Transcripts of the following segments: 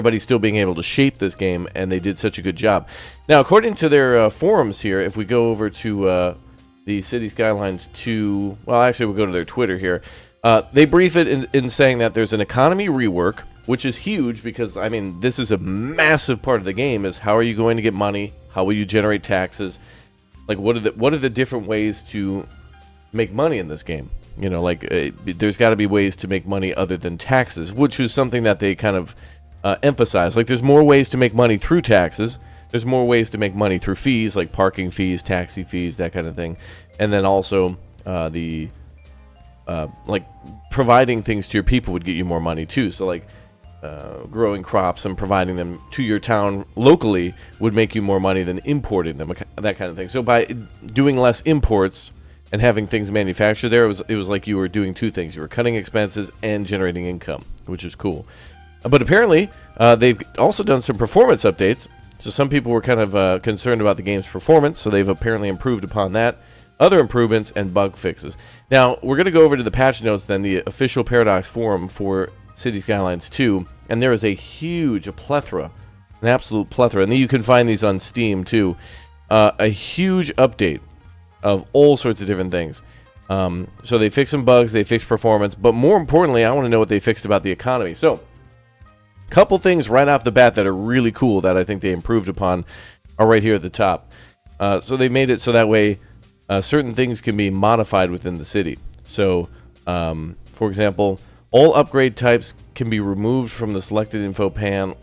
everybody's still being able to shape this game, and they did such a good job. Now, according to their forums here, if we go over to the Cities Skylines 2, well, actually, we'll go to their Twitter here. They brief it in saying that there's an economy rework, which is huge because, I mean, this is a massive part of the game, is how are you going to get money? How will you generate taxes? Like, what are the different ways to make money in this game? You know, like, there's got to be ways to make money other than taxes, which is something that they kind of emphasize. Like, there's more ways to make money through taxes. There's more ways to make money through fees, like parking fees, taxi fees, that kind of thing. And then also like providing things to your people would get you more money too. So like growing crops and providing them to your town locally would make you more money than importing them, that kind of thing. So by doing less imports and having things manufactured there, it was like you were doing two things. You were cutting expenses and generating income, which is cool. But apparently, they've also done some performance updates. So some people were kind of concerned about the game's performance, so they've apparently improved upon that. Other improvements and bug fixes. Now, we're going to go over to the patch notes, then the official Paradox forum for Cities Skylines 2, and there is a plethora, an absolute plethora, and then you can find these on Steam too. A huge update of all sorts of different things. So they fixed some bugs, they fixed performance, but more importantly, I want to know what they fixed about the economy. So, couple things right off the bat that are really cool that I think they improved upon are right here at the top. So they made it so that way certain things can be modified within the city. So, for example, all upgrade types can be removed from the selected info panel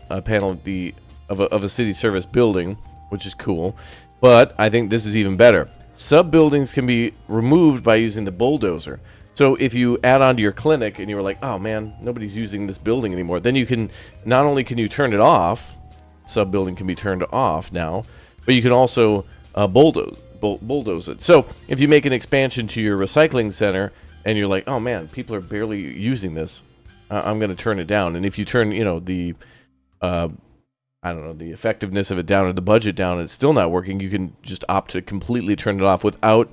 of a city service building, which is cool. But I think this is even better. Sub-buildings can be removed by using the bulldozer. So if you add on to your clinic and you were like, oh man, nobody's using this building anymore, then you can, not only can you turn it off, sub-building can be turned off now, but you can also bulldoze it. So if you make an expansion to your recycling center and you're like, oh man, people are barely using this, I'm going to turn it down. And if you turn, you know, the effectiveness of it down or the budget down, and it's still not working, you can just opt to completely turn it off without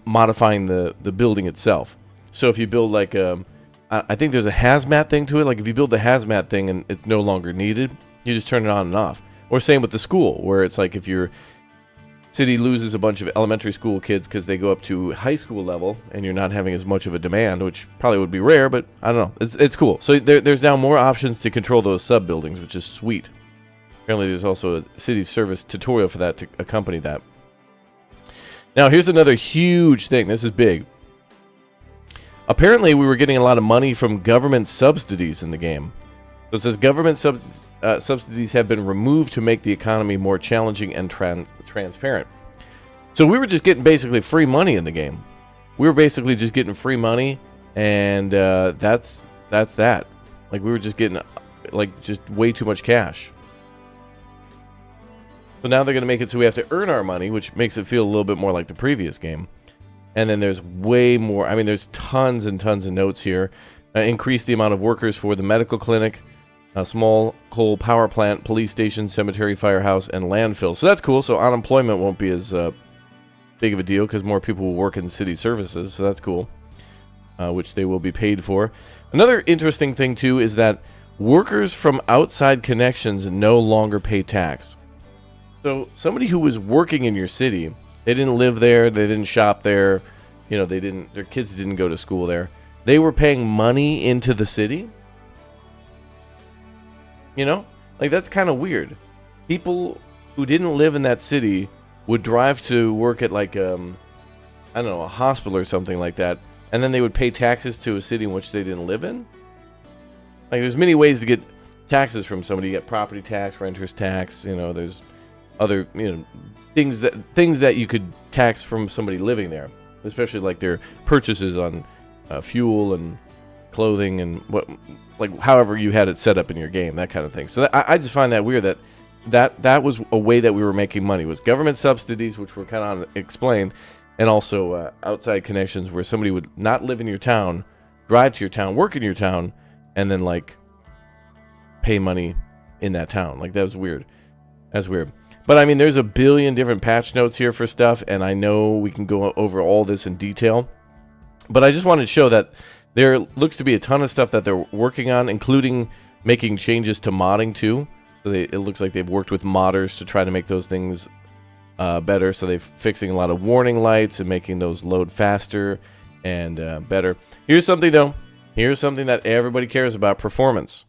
modifying the building itself. So if you build like I think there's a hazmat thing to it. Like if you build the hazmat thing and it's no longer needed, you just turn it on and off. Or same with the school, where it's like if your city loses a bunch of elementary school kids because they go up to high school level and you're not having as much of a demand, which probably would be rare, but I don't know. It's cool. So there's now more options to control those sub buildings, which is sweet. Apparently there's also a city service tutorial for that to accompany that. Now here's another huge thing. This is big. Apparently we were getting a lot of money from government subsidies in the game. So it says government subsidies have been removed to make the economy more challenging and transparent. So we were just getting basically free money in the game. We were basically just getting free money, and that's that. Like we were just getting like just way too much cash. So now they're going to make it so we have to earn our money, which makes it feel a little bit more like the previous game. And then there's way more. I mean, there's tons and tons of notes here. Increase the amount of workers for the medical clinic, a small coal power plant, police station, cemetery, firehouse, and landfill. So that's cool. So unemployment won't be as big of a deal because more people will work in city services. So that's cool, which they will be paid for. Another interesting thing, too, is that workers from outside connections no longer pay tax. So somebody who was working in your city, they didn't live there, they didn't shop there, you know, their kids didn't go to school there. They were paying money into the city. You know, like that's kind of weird. People who didn't live in that city would drive to work at like, I don't know, a hospital or something like that. And then they would pay taxes to a city in which they didn't live in. Like there's many ways to get taxes from somebody. You get property tax, renter's tax, you know, there's other, you know, things that you could tax from somebody living there, especially like their purchases on fuel and clothing and what, like however you had it set up in your game, that kind of thing. So I just find that weird that was a way that we were making money, was government subsidies, which were kind of explained, and also outside connections where somebody would not live in your town, drive to your town, work in your town, and then like pay money in that town. Like that was weird. That's weird. But I mean, there's a billion different patch notes here for stuff, and I know we can go over all this in detail. But I just wanted to show that there looks to be a ton of stuff that they're working on, including making changes to modding too. So it looks like they've worked with modders to try to make those things better. So they're fixing a lot of warning lights and making those load faster and better. Here's something though. Here's something that everybody cares about: performance.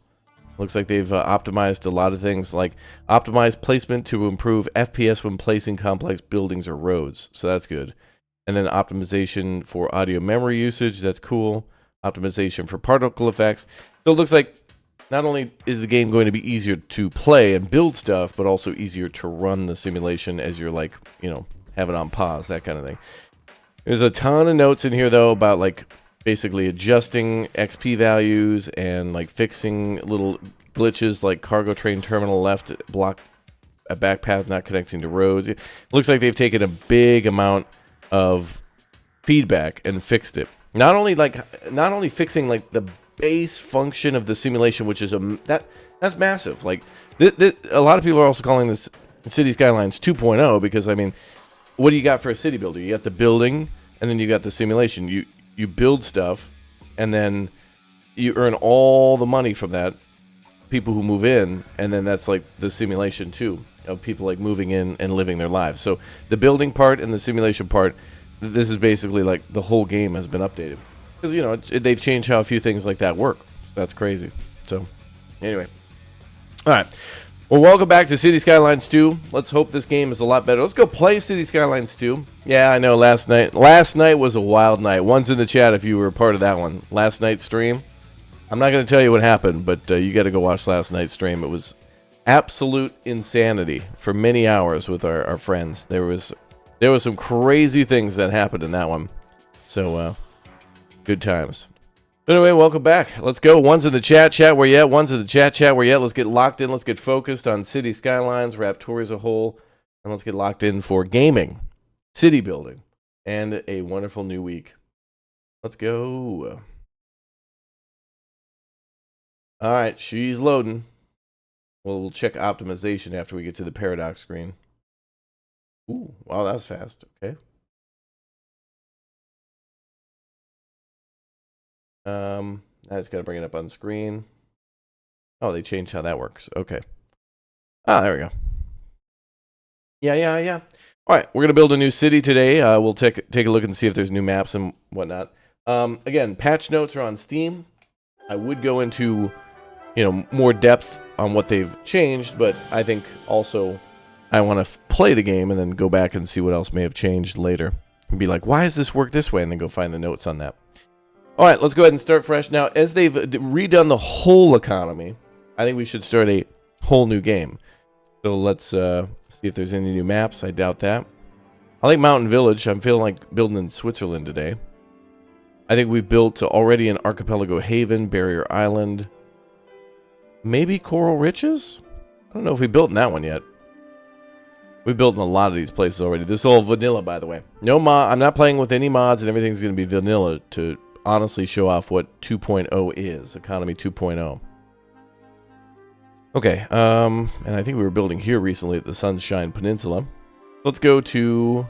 Looks like they've optimized a lot of things, like optimized placement to improve FPS when placing complex buildings or roads. So that's good. And then optimization for audio memory usage. That's cool. Optimization for particle effects. So it looks like not only is the game going to be easier to play and build stuff, but also easier to run the simulation as you're like, you know, have it on pause, that kind of thing. There's a ton of notes in here though about like basically adjusting XP values and like fixing little glitches like cargo train terminal left block a back path not connecting to roads. It looks like they've taken a big amount of feedback and fixed it. Not only fixing like the base function of the simulation, which is that's massive. Like a lot of people are also calling this Cities Skylines 2.0 because I mean, what do you got for a city builder? You got the building and then you got the simulation. You build stuff and then you earn all the money from that, people who move in, and then that's like the simulation too of people like moving in and living their lives. So the building part and the simulation part, this is basically like the whole game has been updated. Because, you know, they've changed how a few things like that work. That's crazy. So, anyway. All right. Well, welcome back to Cities Skylines 2. Let's hope this game is a lot better. Let's go play Cities Skylines 2. Yeah, I know last night was a wild night. One's in the chat if you were a part of that one. Last night's stream. I'm not going to tell you what happened, but you got to go watch last night's stream. It was absolute insanity for many hours with our friends. There was some crazy things that happened in that one. So, good times. Anyway, welcome back. Let's go. One's in the chat. Chat where you at? One's in the chat. Chat where you at? Let's get locked in. Let's get focused on City Skylines, Raptori as a whole, and let's get locked in for gaming, city building, and a wonderful new week. Let's go. All right, she's loading. We'll check optimization after we get to the paradox screen. Ooh, wow, that's fast. Okay. I just got to bring it up on screen. Oh, they changed how that works. Okay. Ah, there we go. Yeah. All right, we're going to build a new city today. We'll take a look and see if there's new maps and whatnot. Again, patch notes are on Steam. I would go into, you know, more depth on what they've changed, but I think also I want to play the game and then go back and see what else may have changed later. And be like, why does this work this way? And then go find the notes on that. All right, let's go ahead and start fresh. Now, as they've redone the whole economy, I think we should start a whole new game. So let's see if there's any new maps. I doubt that. I like Mountain Village. I'm feeling like building in Switzerland today. I think we've built already an Archipelago Haven, Barrier Island. Maybe Coral Riches? I don't know if we built in that one yet. We built in a lot of these places already. This is all vanilla, by the way. No mod. I'm not playing with any mods, and everything's going to be vanilla to honestly show off what 2.0 is, Economy 2.0. Okay, and I think we were building here recently at the Sunshine Peninsula. Let's go to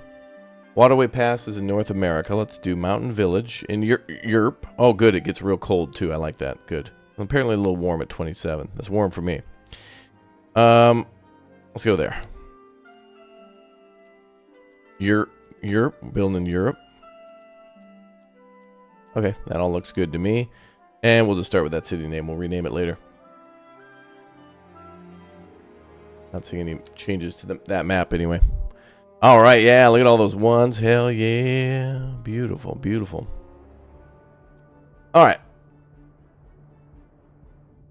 Waterway Pass is in North America. Let's do Mountain Village in Europe. Oh, good, it gets real cold too. I like that. Good. Apparently a little warm at 27. That's warm for me. Let's go there. Europe, building in Europe. Okay, that all looks good to me. And we'll just start with that city name. We'll rename it later. Not seeing any changes to that map anyway. All right, yeah, look at all those ones. Hell yeah. Beautiful, beautiful. All right.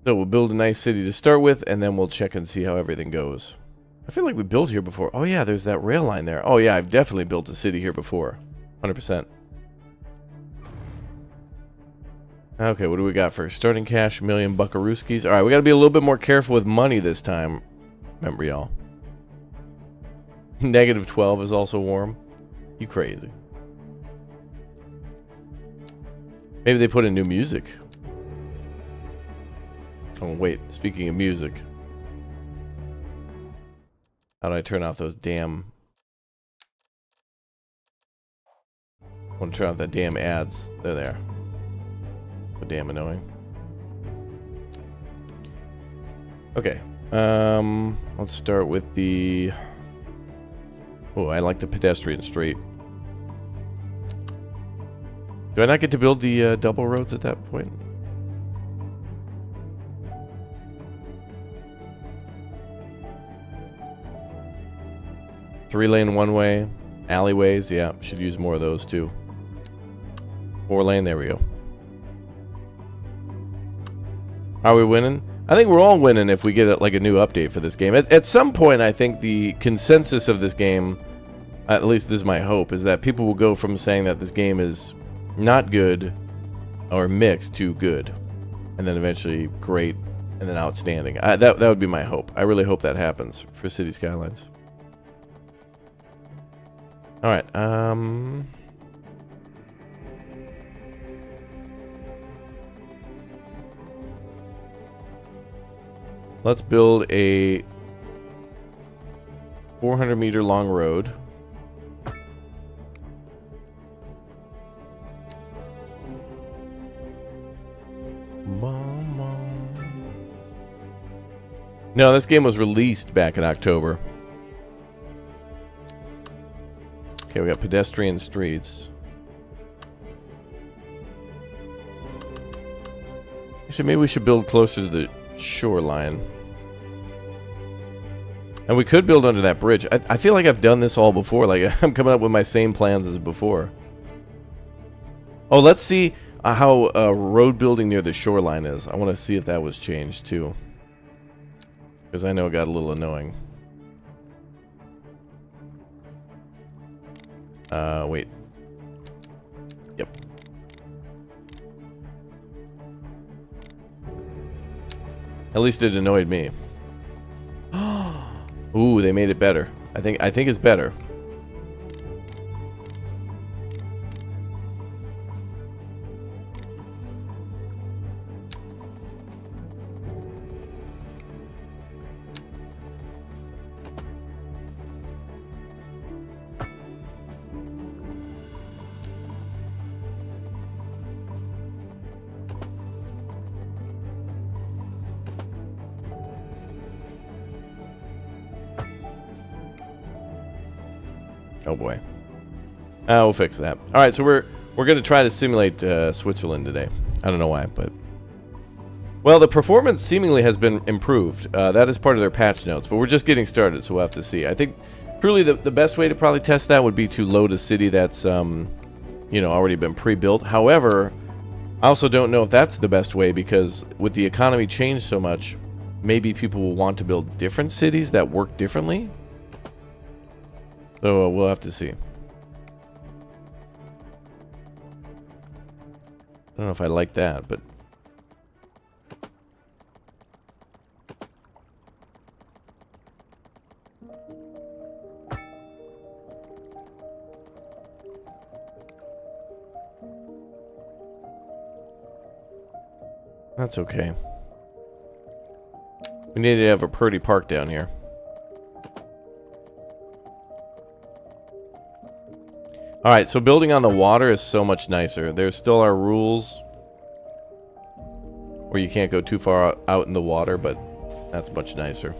So we'll build a nice city to start with, and then we'll check and see how everything goes. I feel like we built here before. Oh, yeah, there's that rail line there. Oh, yeah, I've definitely built a city here before. 100%. Okay, what do we got first? Starting cash, $1,000,000 buckarooskies. All right, we got to be a little bit more careful with money this time. Remember, y'all. -12 is also warm. You crazy. Maybe they put in new music. Oh, wait. Speaking of music. How do I turn off those damn... I want to turn off that damn ads. They're there. So damn annoying. Okay. Let's start with the... Oh, I like the pedestrian street. Do I not get to build the double roads at that point? Three-lane one-way, alleyways. Yeah, should use more of those too. 4-lane, there we go. Are we winning? I think we're all winning if we get like a new update for this game. At some point, I think the consensus of this game, at least this is my hope, is that people will go from saying that this game is not good or mixed to good, and then eventually great, and then outstanding. That would be my hope. I really hope that happens for Cities Skylines. All right. Let's build a 400-meter long road. No, this game was released back in October. Okay, we got pedestrian streets. Actually, maybe we should build closer to the shoreline. And we could build under that bridge. I feel like I've done this all before. Like, I'm coming up with my same plans as before. Oh, let's see how road building near the shoreline is. I want to see if that was changed, too. Because I know it got a little annoying. Wait. Yep. At least it annoyed me. Ooh, they made it better. I think it's better. Oh boy. We'll fix that. All right, so we're going to try to simulate Switzerland today. I don't know why, but well, the performance seemingly has been improved. That is part of their patch notes, but we're just getting started, so we'll have to see. I think truly the best way to probably test that would be to load a city that's you know, already been pre-built. However, I also don't know if that's the best way, because with the economy changed so much, maybe people will want to build different cities that work differently. So we'll have to see. I don't know if I like that, but that's okay. We need to have a pretty park down here. Alright, so building on the water is so much nicer. There still are rules where you can't go too far out in the water, but that's much nicer.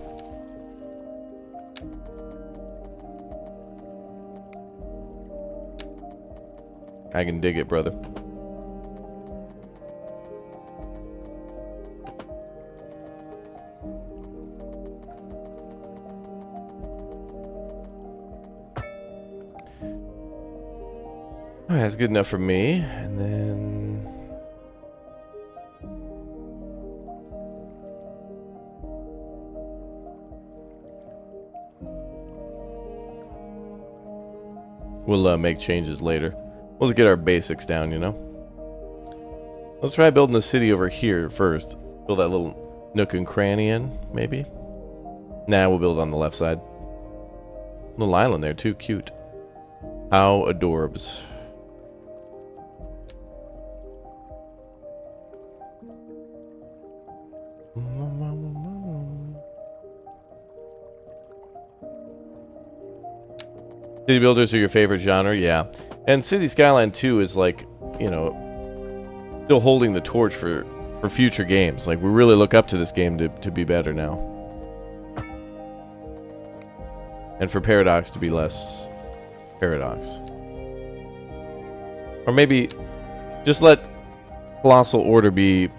I can dig it, brother. That's good enough for me. And then we'll make changes later. We'll just get our basics down, you know. Let's try building a city over here first. Build that little nook and cranny in, maybe. Nah, we'll build on the left side. Little island there too, cute. How adorbs. City builders are your favorite genre? Yeah. And City Skyline 2 is like, you know, still holding the torch for for future games. Like, we really look up to this game to be better now. And for Paradox to be less Paradox. Or maybe just let Colossal Order be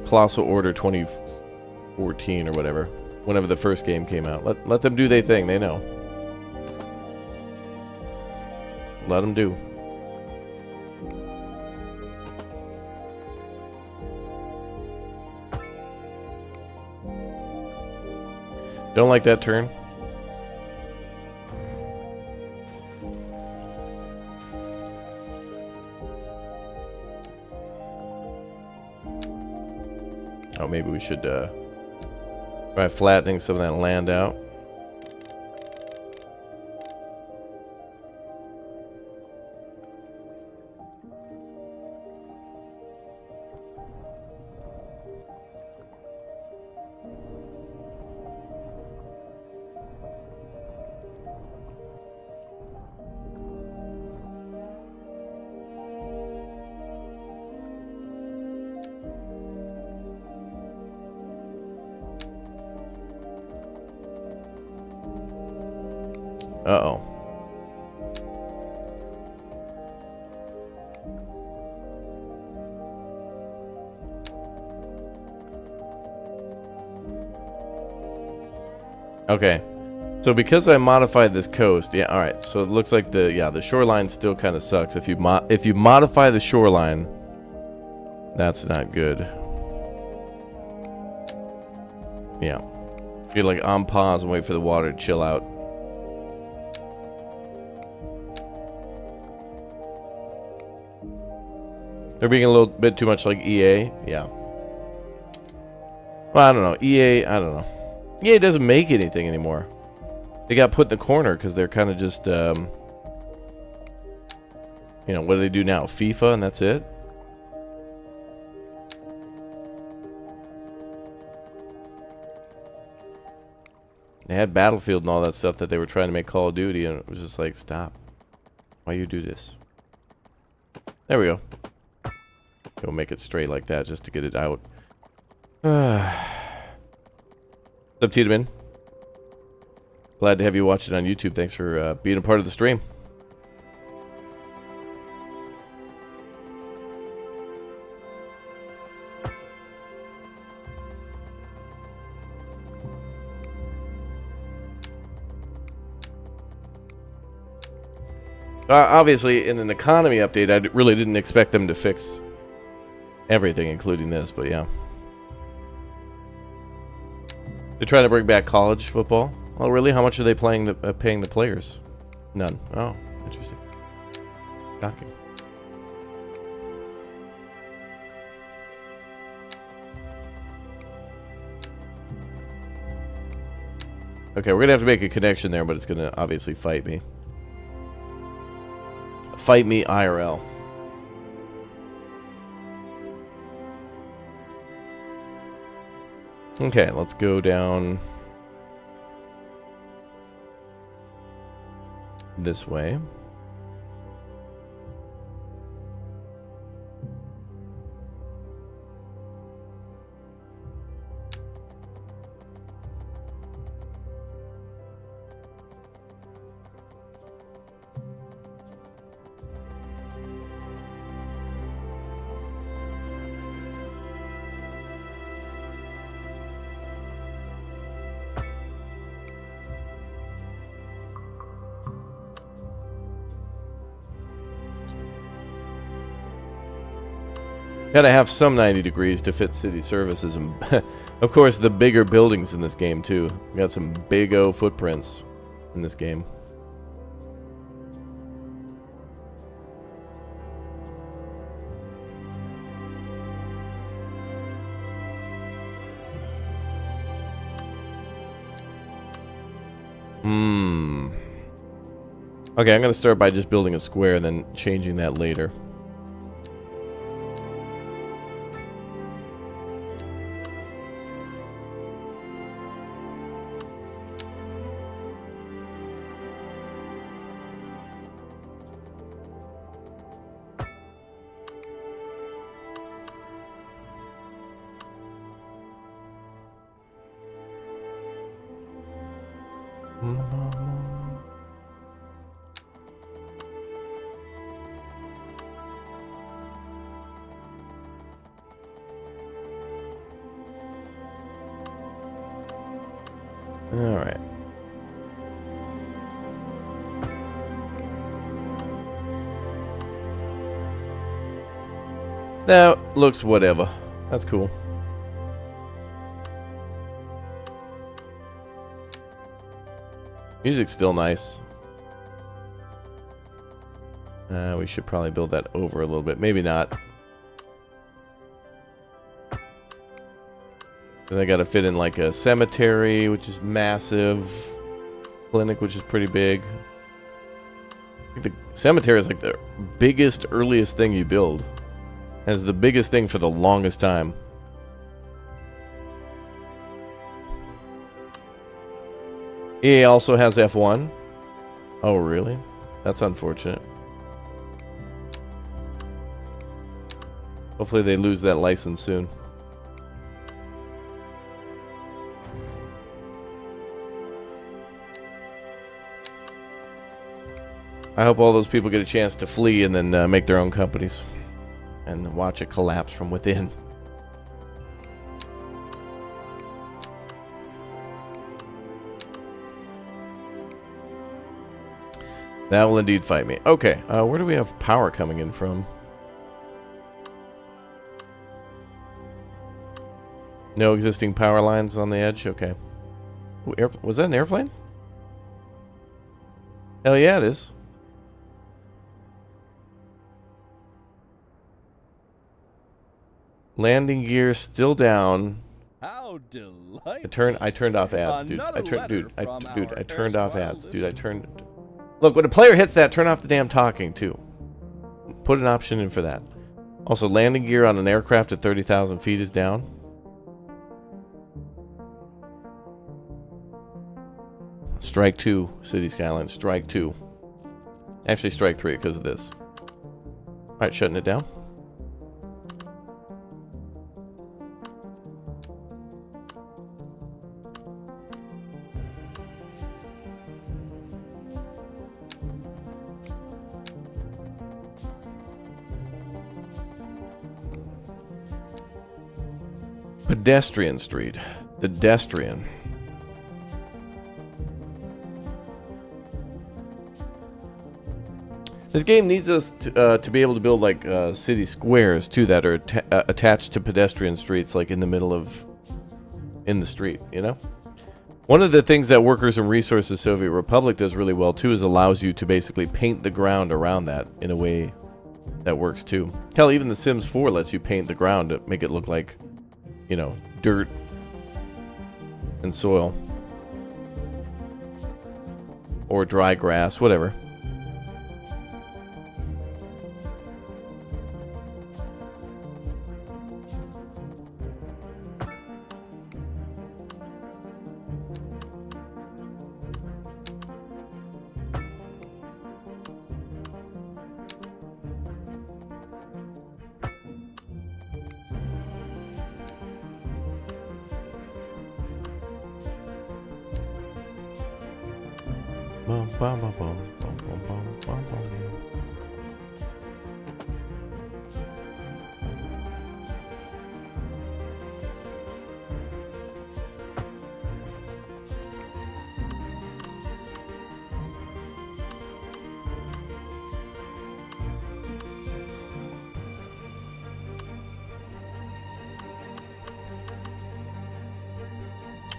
Colossal Order 2014 or whatever. Whenever the first game came out. Let them do their thing. They know. Let them do. Don't like that turn. Oh, maybe we should try flattening some of that land out. Uh-oh. Okay. So because I modified this coast, yeah, all right. So it looks like the shoreline still kind of sucks. If you modify the shoreline, that's not good. Yeah. Be like on pause and wait for the water to chill out. They're being a little bit too much like EA. Yeah. Well, I don't know. EA, I don't know. EA doesn't make anything anymore. They got put in the corner because they're kind of just, you know, what do they do now? FIFA and that's it? They had Battlefield and all that stuff that they were trying to make Call of Duty, and it was just like, stop. Why you do this? There we go. We'll make it straight like that just to get it out. What's up, Tiedemann? Glad to have you watch it on YouTube. Thanks for being a part of the stream. Obviously, in an economy update, I really didn't expect them to fix everything, including this, but yeah. They're trying to bring back college football. Oh, really? How much are they paying the players? None. Oh, interesting. Shocking. Okay, we're gonna have to make a connection there, but it's gonna obviously fight me. Fight me IRL. Okay, let's go down this way. Gotta have some 90 degrees to fit city services, and of course the bigger buildings in this game too. We got some big O footprints in this game. Okay, I'm gonna start by just building a square and then changing that later. All right. That looks whatever. That's cool. Music's still nice. We should probably build that over a little bit. Maybe not. Because I got to fit in like a cemetery, which is massive. Clinic, which is pretty big. I think the cemetery is like the biggest, earliest thing you build. And it's the biggest thing for the longest time. EA also has F1. Oh, really? That's unfortunate. Hopefully they lose that license soon. I hope all those people get a chance to flee and then make their own companies. And watch it collapse from within. That will indeed fight me. Okay, where do we have power coming in from? No existing power lines on the edge? Okay. Ooh, was that an airplane? Hell yeah, it is. Landing gear still down. How delightful. I turned off ads, dude. I turned off ads, dude. Look, when a player hits that, turn off the damn talking too. Put an option in for that. Also, landing gear on an aircraft at 30,000 feet is down. Strike 2, Cities Skylines. Strike 2. Actually, strike 3 because of this. Alright, shutting it down. Pedestrian Street. The Destrian. This game needs us to be able to build like city squares too that are attached to pedestrian streets, like in the middle of the street, you know? One of the things that Workers and Resources Soviet Republic does really well too is allows you to basically paint the ground around that in a way that works too. Hell, even The Sims 4 lets you paint the ground to make it look like, you know, dirt and soil or dry grass, whatever.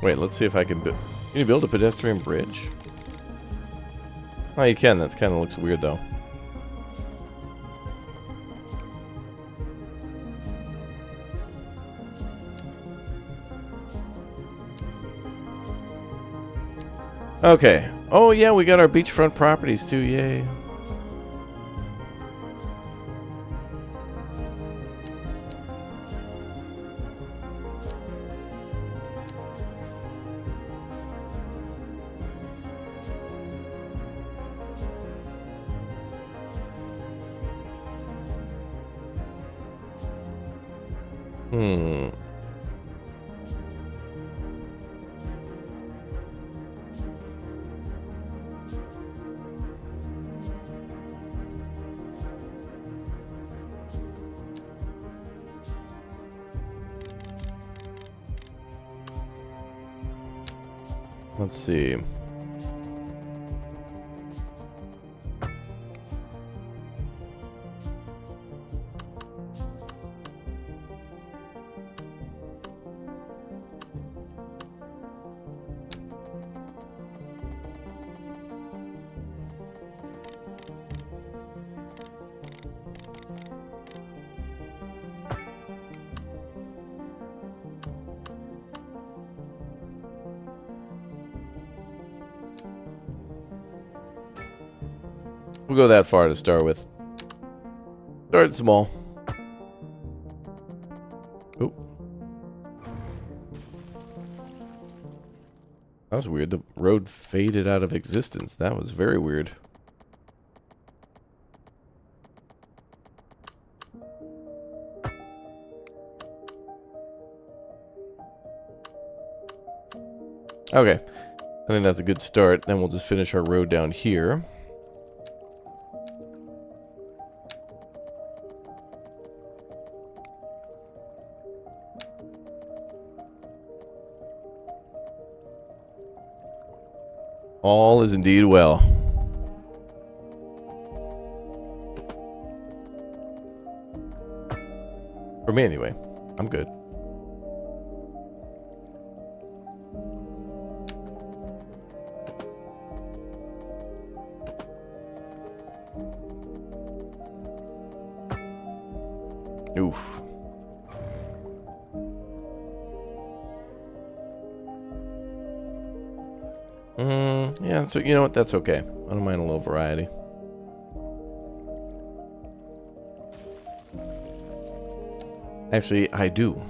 Wait, let's see if I can build. Can you build a pedestrian bridge? Oh, you can. That kind of looks weird, though. Okay. Oh, yeah, we got our beachfront properties, too. Yay. Let's see. We'll go that far to start with. Start small. Oh. That was weird. The road faded out of existence. That was very weird. Okay. I think that's a good start. Then we'll just finish our road down here. All is indeed well. For me, anyway. I'm good. Oof. Yeah, so you know what? That's okay. I don't mind a little variety. Actually, I do.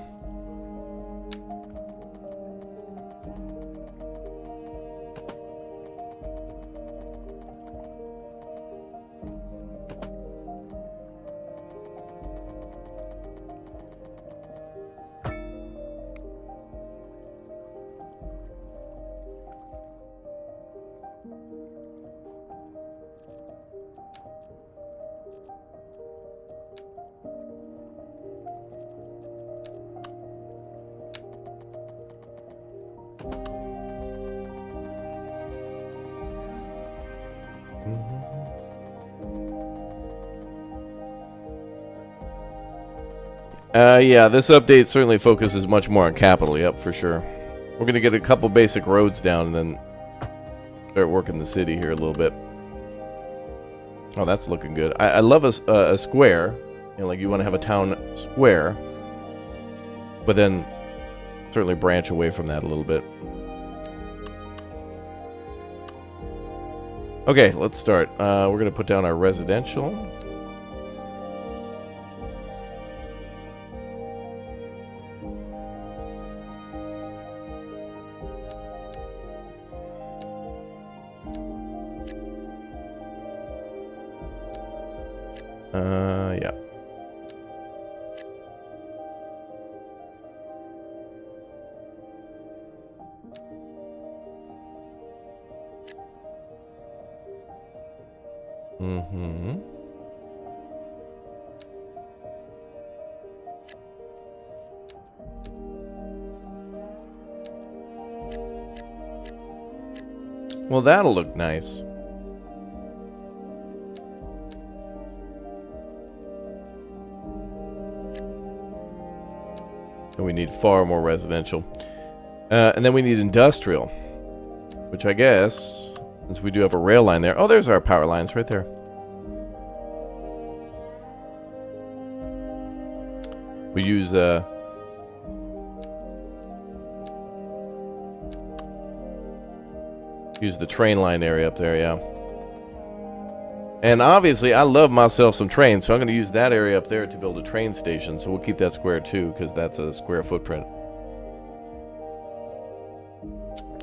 Yeah, this update certainly focuses much more on capital, yep, for sure. We're going to get a couple basic roads down and then start working the city here a little bit. Oh, that's looking good. I love a square. You know, like you want to have a town square, but then certainly branch away from that a little bit. Okay, let's start. We're going to put down our residential. Yeah. Mm-hmm. Well, that'll look nice. And we need far more residential. And then we need industrial. Which I guess, since we do have a rail line there. Oh, there's our power lines right there. We use the train line area up there, yeah. And obviously, I love myself some trains, so I'm going to use that area up there to build a train station. So we'll keep that square too, because that's a square footprint.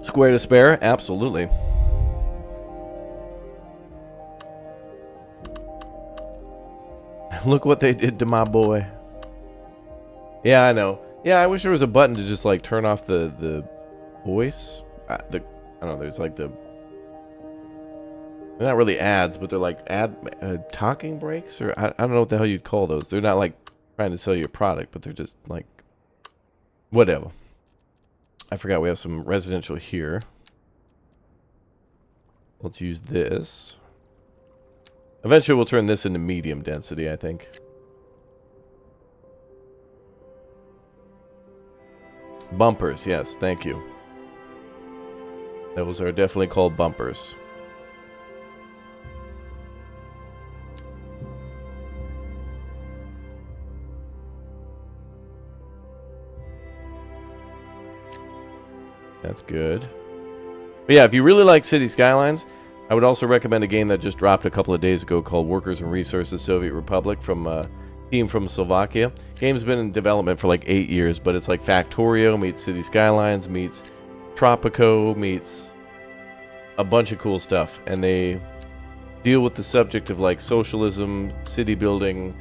Square to spare? Absolutely. Look what they did to my boy. Yeah, I know. Yeah, I wish there was a button to just like turn off the voice. I don't know, there's like the... They're not really ads, but they're like talking breaks, or I don't know what the hell you'd call those. They're not like trying to sell you a product, but they're just like whatever. I forgot we have some residential here. Let's use this. Eventually we'll turn this into medium density, I think. Bumpers, yes, thank you. Those are definitely called bumpers. That's good. But yeah, if you really like Cities Skylines, I would also recommend a game that just dropped a couple of days ago called Workers and Resources Soviet Republic from a team from Slovakia. Game's been in development for like 8 years, but it's like Factorio meets Cities Skylines meets Tropico meets a bunch of cool stuff. And they deal with the subject of like socialism, city building,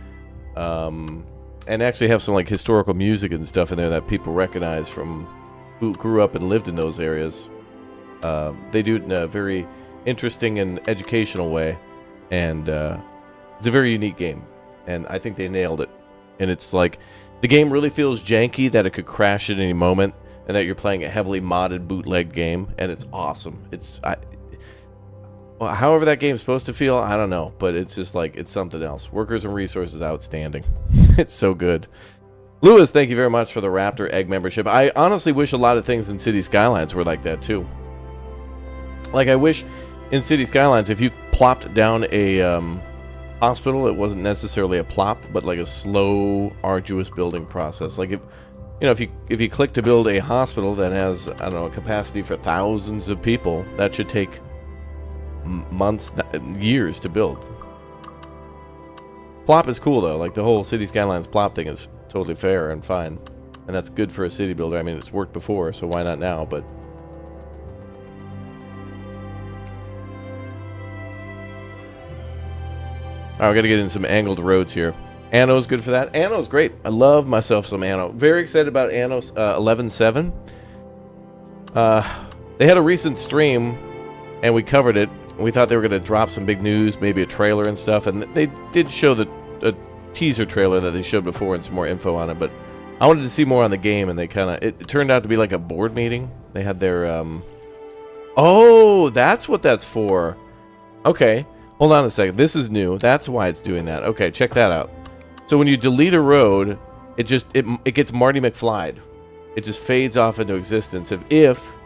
and actually have some like historical music and stuff in there that people recognize from who grew up and lived in those areas. They do it in a very interesting and educational way, and it's a very unique game, and I think they nailed it. And it's like the game really feels janky, that it could crash at any moment, and that you're playing a heavily modded bootleg game, and it's awesome. Well, however that game's supposed to feel, I don't know, but it's just like, it's something else. Workers and Resources, outstanding. It's so good. Lewis, thank you very much for the Raptor Egg membership. I honestly wish a lot of things in Cities Skylines were like that too. Like, I wish in Cities Skylines, if you plopped down a hospital, it wasn't necessarily a plop, but like a slow, arduous building process. Like, if you click to build a hospital that has, I don't know, a capacity for thousands of people, that should take months, years to build. Plop is cool though. Like, the whole Cities Skylines plop thing is totally fair and fine, and that's good for a city builder. I mean, it's worked before, so why not now? But alright, we gotta get in some angled roads here. Anno's good for that. Anno's great. I love myself some Anno. Very excited about Anno 11.7. They had a recent stream, and we covered it. We thought they were gonna drop some big news, maybe a trailer and stuff, and they did show a teaser trailer that they showed before and some more info on it, but I wanted to see more on the game, and it turned out to be like a board meeting. They had their oh, that's what that's for. Okay, hold on a second. This is new. That's why it's doing that. Okay, check that out. So when you delete a road, it gets Marty McFly'd. It just fades off into existence if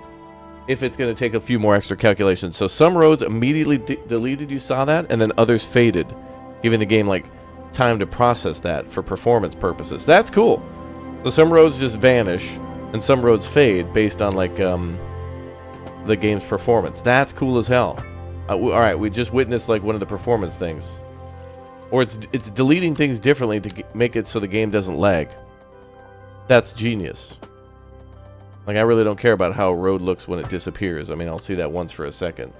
it's going to take a few more extra calculations. So some roads immediately deleted, you saw that, and then others faded, giving the game like time to process that for performance purposes. That's cool. So some roads just vanish, and some roads fade based on like the game's performance. That's cool as hell. All right, we just witnessed like one of the performance things, or it's deleting things differently to make it so the game doesn't lag. That's genius. Like, I really don't care about how a road looks when it disappears. I mean, I'll see that once for a second.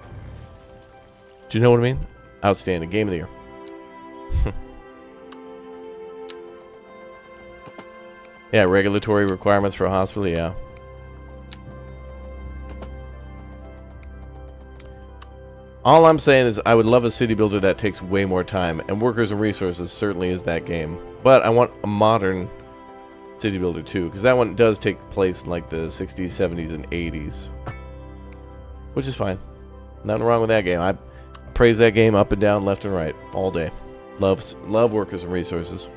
Do you know what I mean? Outstanding. Game of the year. Yeah, regulatory requirements for a hospital, yeah. All I'm saying is I would love a city builder that takes way more time, and Workers and Resources certainly is that game. But I want a modern city builder too, because that one does take place in like the 60s, 70s, and 80s. Which is fine. Nothing wrong with that game. I praise that game up and down, left and right, all day. Love Workers and Resources.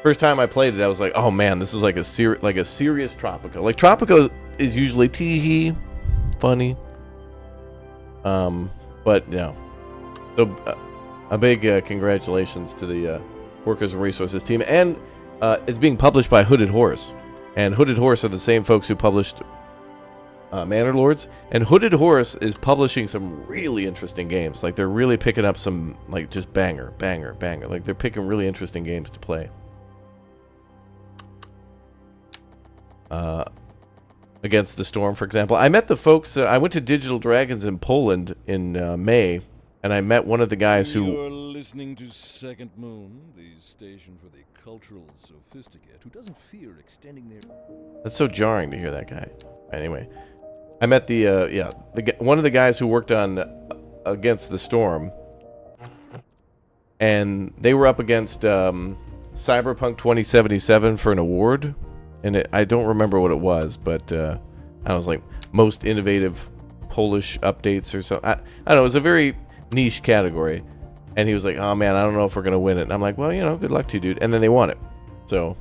First time I played it, I was like, oh man, this is like a serious Tropico. Like, Tropico is usually tee-hee, funny. But no. So a big congratulations to the Workers and Resources team, and it's being published by Hooded Horse, and Hooded Horse are the same folks who published Manor Lords, and Hooded Horse is publishing some really interesting games. Like, they're really picking up some like just banger. Like, they're picking really interesting games to play. Against the Storm, for example. I met the folks, I went to Digital Dragons in Poland in May, and I met one of the guys who... You're listening to Second Moon, the station for the cultural sophisticate who doesn't fear extending their... That's so jarring to hear that guy. Anyway, I met one of the guys who worked on Against the Storm, and they were up against Cyberpunk 2077 for an award. And I don't remember what it was, but I was like, most innovative Polish updates or something. I don't know. It was a very niche category. And he was like, oh, man, I don't know if we're going to win it. And I'm like, well, you know, good luck to you, dude. And then they won it. So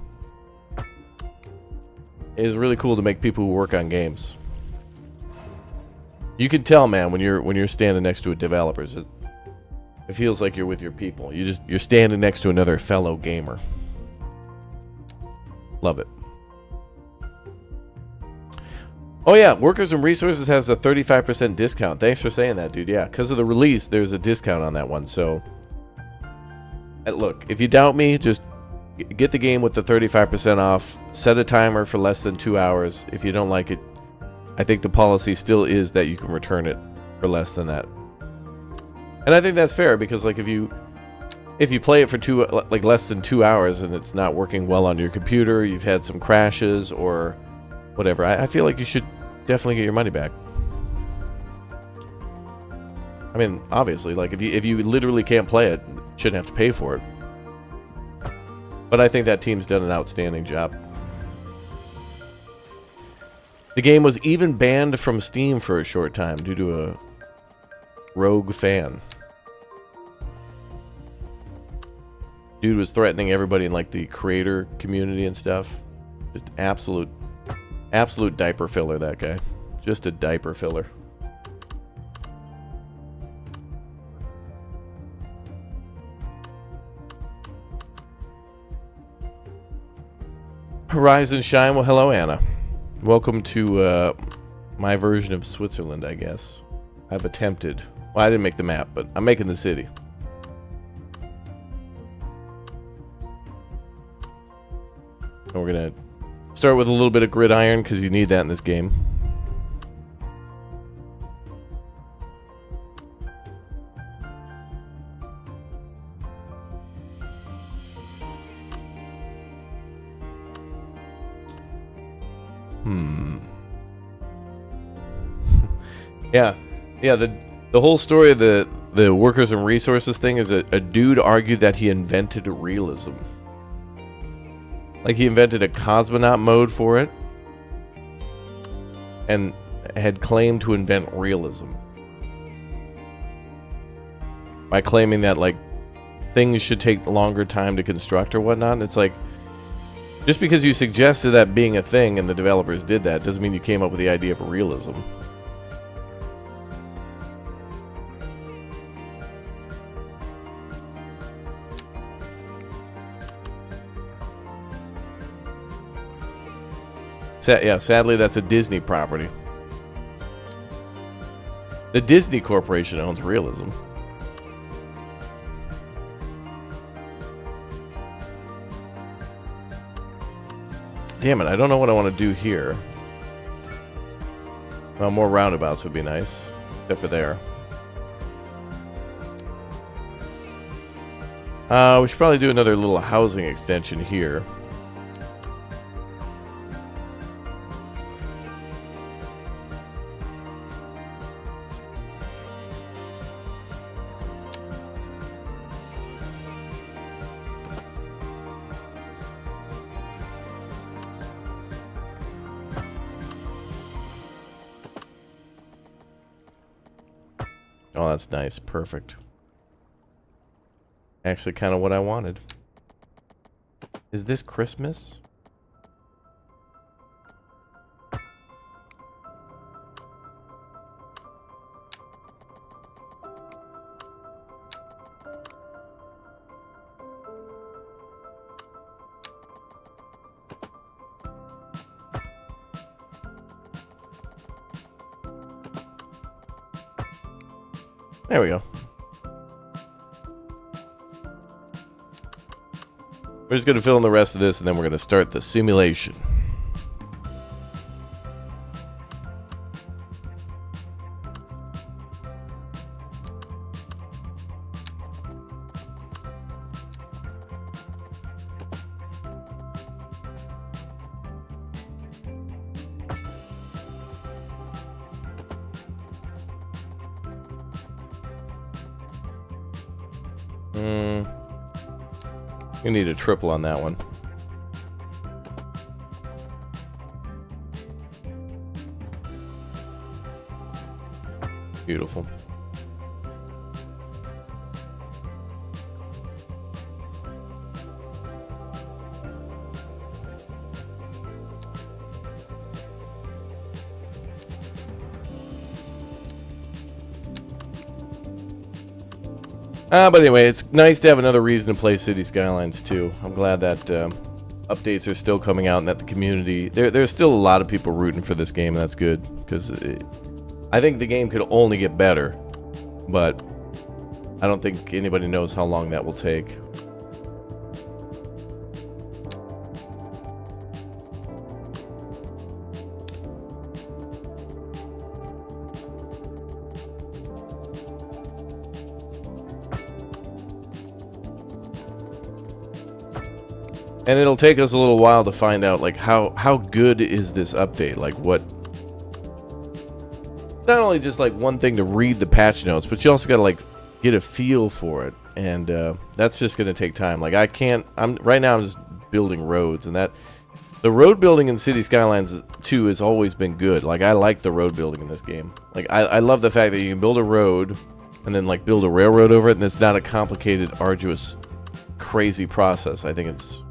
it is really cool to make people who work on games. You can tell, man, when you're standing next to a developer. It feels like you're with your people. You're standing next to another fellow gamer. Love it. Oh yeah, Workers and Resources has a 35% discount. Thanks for saying that, dude. Yeah, because of the release, there's a discount on that one. So, look, if you doubt me, just get the game with the 35% off. Set a timer for less than 2 hours. If you don't like it, I think the policy still is that you can return it for less than that. And I think that's fair because, like, if you play it for less than 2 hours and it's not working well on your computer, you've had some crashes or whatever, I feel like you should definitely get your money back. I mean, obviously, like if you literally can't play it, you shouldn't have to pay for it. But I think that team's done an outstanding job. The game was even banned from Steam for a short time due to a rogue fan. Dude was threatening everybody in like the creator community and stuff. Just absolute diaper filler, that guy. Just a diaper filler. Rise and shine. Well, hello, Anna. Welcome to my version of Switzerland, I guess. I've attempted. Well, I didn't make the map, but I'm making the city. And we're gonna start with a little bit of gridiron because you need that in this game. Yeah, the whole story of the Workers and Resources thing is a dude argued that he invented realism. Like he invented a cosmonaut mode for it and had claimed to invent realism by claiming that like things should take longer time to construct or whatnot. And it's like, just because you suggested that being a thing and the developers did that doesn't mean you came up with the idea of realism. Yeah, sadly, that's a Disney property. The Disney Corporation owns realism. Damn it, I don't know what I want to do here. Well, more roundabouts would be nice. Except for there. We should probably do another little housing extension here. Oh, that's nice. Perfect. Actually, kind of what I wanted. Is this Christmas? There we go. We're just going to fill in the rest of this, and then we're going to start the simulation. You need a triple on that one. Beautiful. But anyway, it's nice to have another reason to play Cities Skylines 2. I'm glad that updates are still coming out and that the community... There's still a lot of people rooting for this game, and that's good. Because I think the game could only get better. But I don't think anybody knows how long that will take. And it'll take us a little while to find out, like, how good is this update? Like, what... Not only just, like, one thing to read the patch notes, but you also gotta, like, get a feel for it. And, that's just gonna take time. Like, I can't... Right now, I'm just building roads, and that... The road building in Cities Skylines 2 has always been good. Like, I like the road building in this game. Like, I love the fact that you can build a road, and then, like, build a railroad over it, and it's not a complicated, arduous, crazy process. I think it's...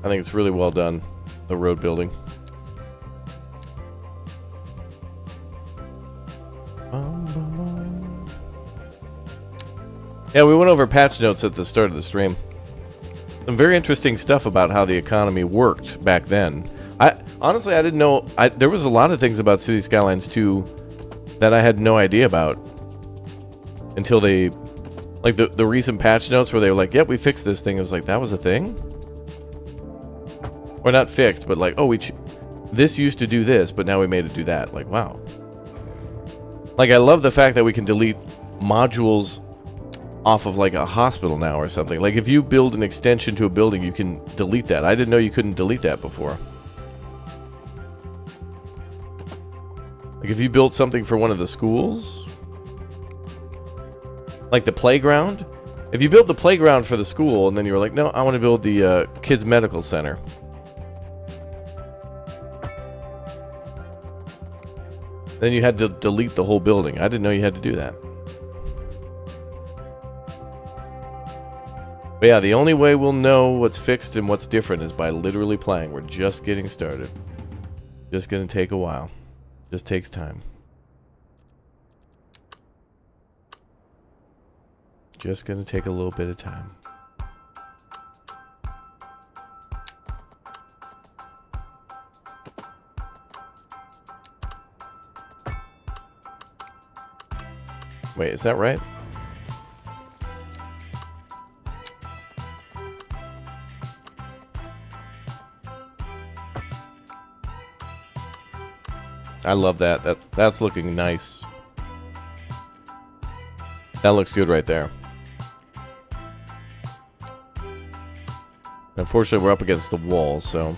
I think it's really well done, the road building. Yeah, we went over patch notes at the start of the stream. Some very interesting stuff about how the economy worked back then. Honestly, I didn't know... there was a lot of things about Cities Skylines 2 that I had no idea about. Until they... Like, the recent patch notes where they were like, yep, we fixed this thing. I was like, that was a thing? Or not fixed, but like, oh, this used to do this, but now we made it do that. Like, wow. Like, I love the fact that we can delete modules off of, like, a hospital now or something. Like, if you build an extension to a building, you can delete that. I didn't know you couldn't delete that before. Like, if you built something for one of the schools... Like the playground? If you built the playground for the school, and then you were like, no, I want to build the kids' medical center. Then you had to delete the whole building. I didn't know you had to do that. But yeah, the only way we'll know what's fixed and what's different is by literally playing. We're just getting started. Just gonna take a while. Just takes time. Just gonna take a little bit of time. Wait, is that right? I love that. That's looking nice. That looks good right there. Unfortunately, we're up against the wall, so...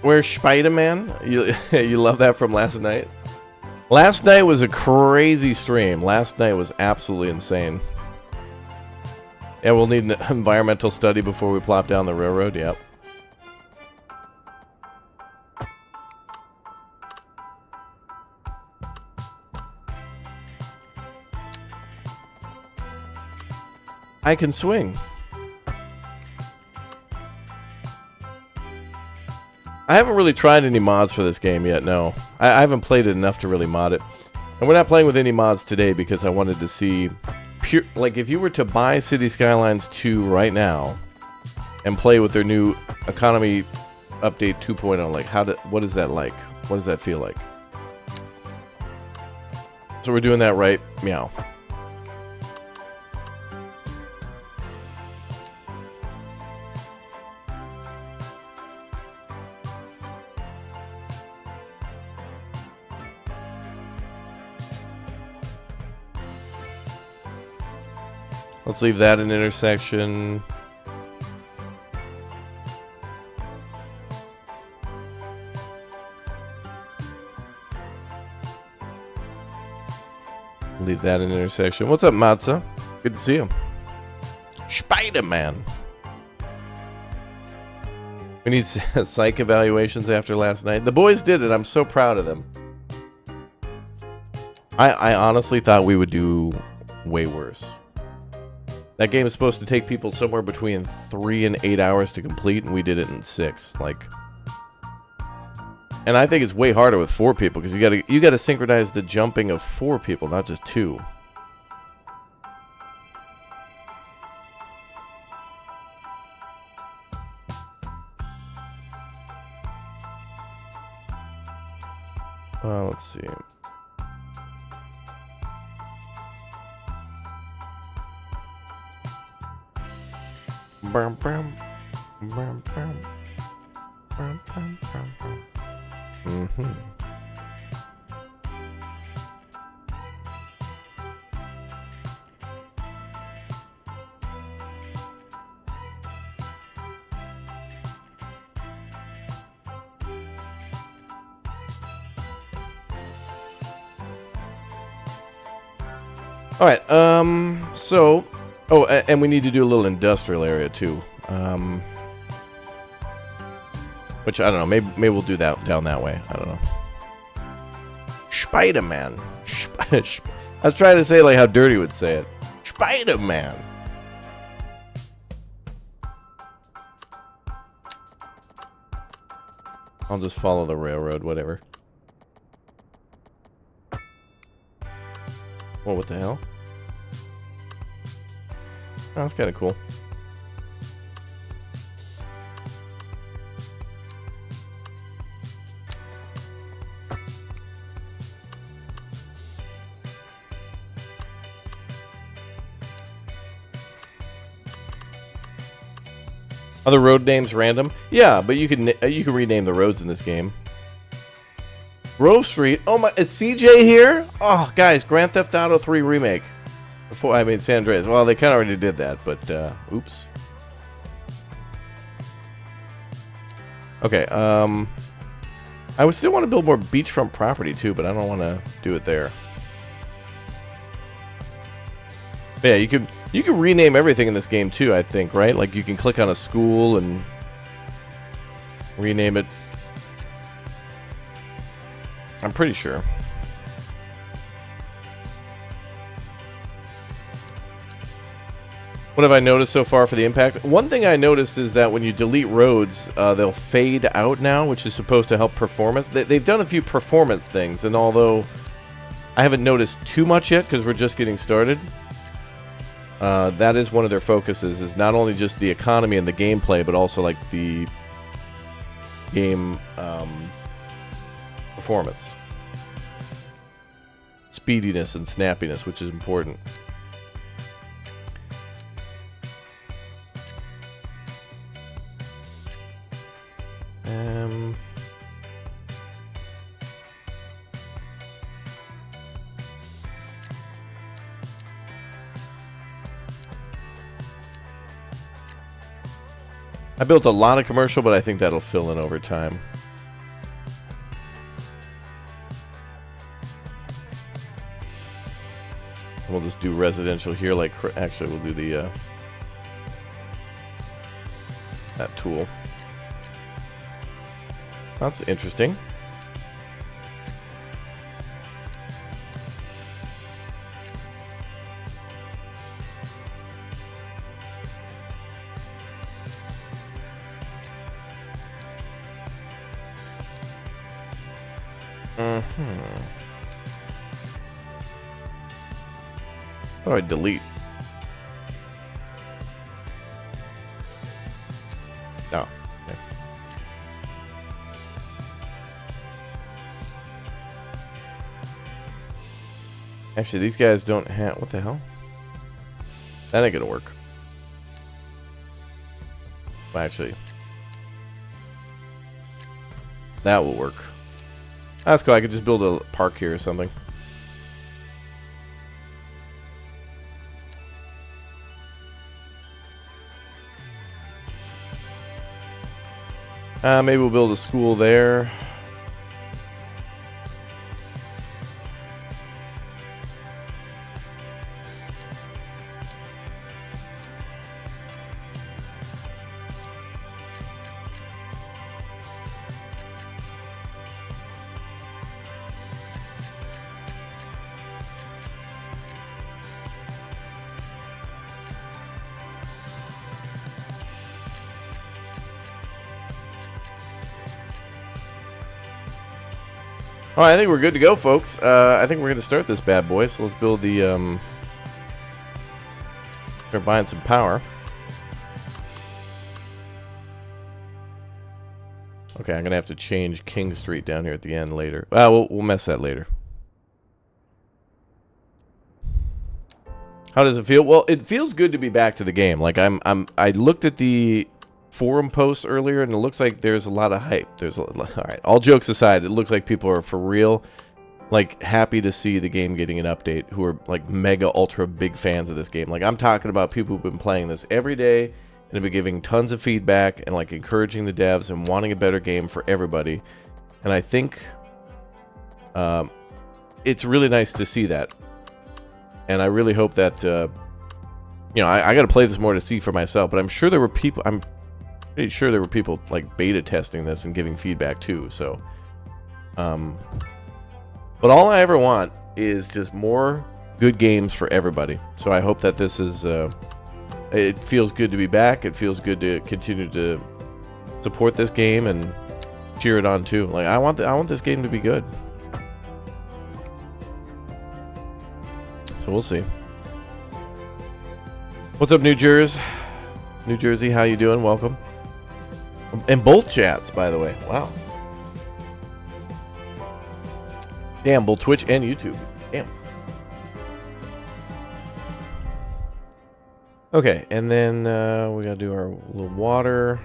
Where's Spider-Man? You love that from last night? Last night was a crazy stream. Last night was absolutely insane. Yeah, we'll need an environmental study before we plop down the railroad. Yep. I can swing. I haven't really tried any mods for this game yet, no. I haven't played it enough to really mod it. And we're not playing with any mods today because I wanted to see... pure, like, if you were to buy Cities Skylines 2 right now and play with their new economy update 2.0, like, what is that like? What does that feel like? So we're doing that right. Meow. Let's leave that an intersection. Leave that an intersection. What's up, Matza? Good to see you. Spider-Man. We need psych evaluations after last night. The boys did it. I'm so proud of them. I honestly thought we would do way worse. That game is supposed to take people somewhere between 3 and 8 hours to complete, and we did it in 6. Like, and I think it's way harder with 4 people because you gotta synchronize the jumping of 4 people, not just 2. Let's see. All right, so, oh, and we need to do a little industrial area too, which I don't know, maybe we'll do that down that way. I don't know. Spider-Man. I was trying to say like how Dirty would say it. Spider-Man. I'll just follow the railroad, whatever. Well, what the hell? Oh, that's kind of cool. Are the road names random? Yeah, but you can rename the roads in this game. Grove Street. Oh my, is CJ here? Oh, guys, Grand Theft Auto 3 remake. Before I made San Andreas. Well, they kind of already did that, but oops. Okay. I would still want to build more beachfront property too, but I don't want to do it there. But yeah, you can rename everything in this game too, I think, right? Like you can click on a school and rename it. I'm pretty sure. What have I noticed so far for the impact? One thing I noticed is that when you delete roads, they'll fade out now, which is supposed to help performance. They've done a few performance things, and although I haven't noticed too much yet because we're just getting started, that is one of their focuses, is not only just the economy and the gameplay, but also like the game performance. Speediness and snappiness, which is important. I built a lot of commercial, but I think that'll fill in over time. We'll just do residential here. Like, actually, we'll do the that tool. That's interesting. How do I delete? Oh, okay. Actually, these guys don't have... What the hell? That ain't gonna work. Well, actually, that will work. That's cool. I could just build a park here or something. Maybe we'll build a school there. All right, I think we're good to go, folks. I think we're going to start this bad boy. So let's build the... Start buying some power. Okay, I'm going to have to change King Street down here at the end later. We'll mess that later. How does it feel? Well, it feels good to be back to the game. Like I looked at the forum posts earlier, and it looks like there's a lot of hype. All right, all jokes aside, it looks like people are for real, like, happy to see the game getting an update, who are like mega ultra big fans of this game. Like, I'm talking about people who've been playing this every day and have been giving tons of feedback and like encouraging the devs and wanting a better game for everybody. And I think it's really nice to see that. And I really hope that, I got to play this more to see for myself. But I'm sure there were people, I'm pretty sure there were people like beta testing this and giving feedback too. So, but all I ever want is just more good games for everybody. So I hope that this is, it feels good to be back. It feels good to continue to support this game and cheer it on too. Like, I want this game to be good. So we'll see. What's up, New Jersey? New Jersey, how you doing? Welcome. And both chats, by the way. Wow. Damn, both Twitch and YouTube. Damn. Okay, and then we gotta do our little water.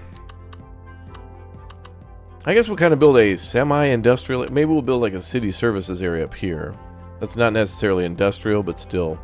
I guess we'll kind of build a semi-industrial. Maybe we'll build like a city services area up here. That's not necessarily industrial, but still.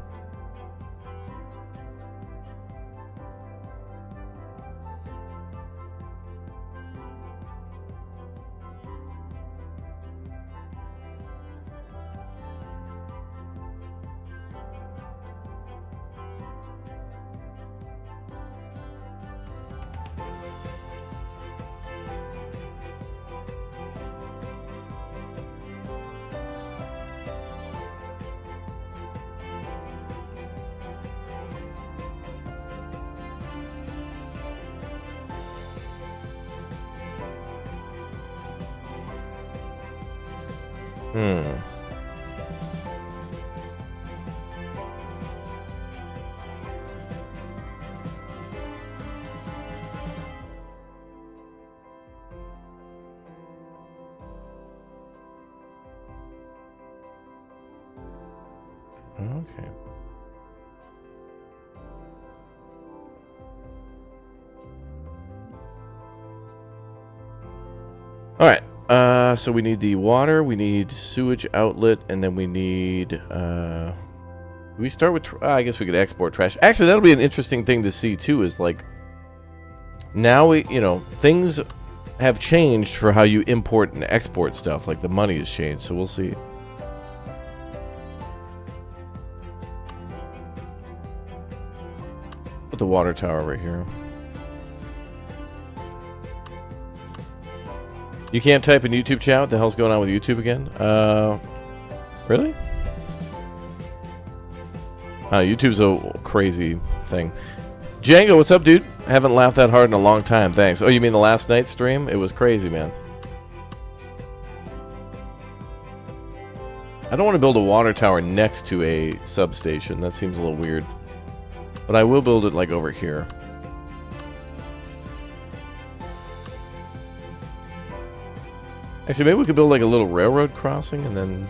Okay. All right. So we need the water, we need sewage outlet, and then we need. We start with. I guess we could export trash. Actually, that'll be an interesting thing to see too. Is like now things have changed for how you import and export stuff. Like the money has changed, so we'll see. Put the water tower right here. You can't type in YouTube chat? What the hell's going on with YouTube again? Really? YouTube's a crazy thing. Django, what's up, dude? I haven't laughed that hard in a long time. Thanks. Oh, you mean the last night's stream? It was crazy, man. I don't want to build a water tower next to a substation. That seems a little weird. But I will build it, like, over here. Actually, maybe we could build, like, a little railroad crossing and then...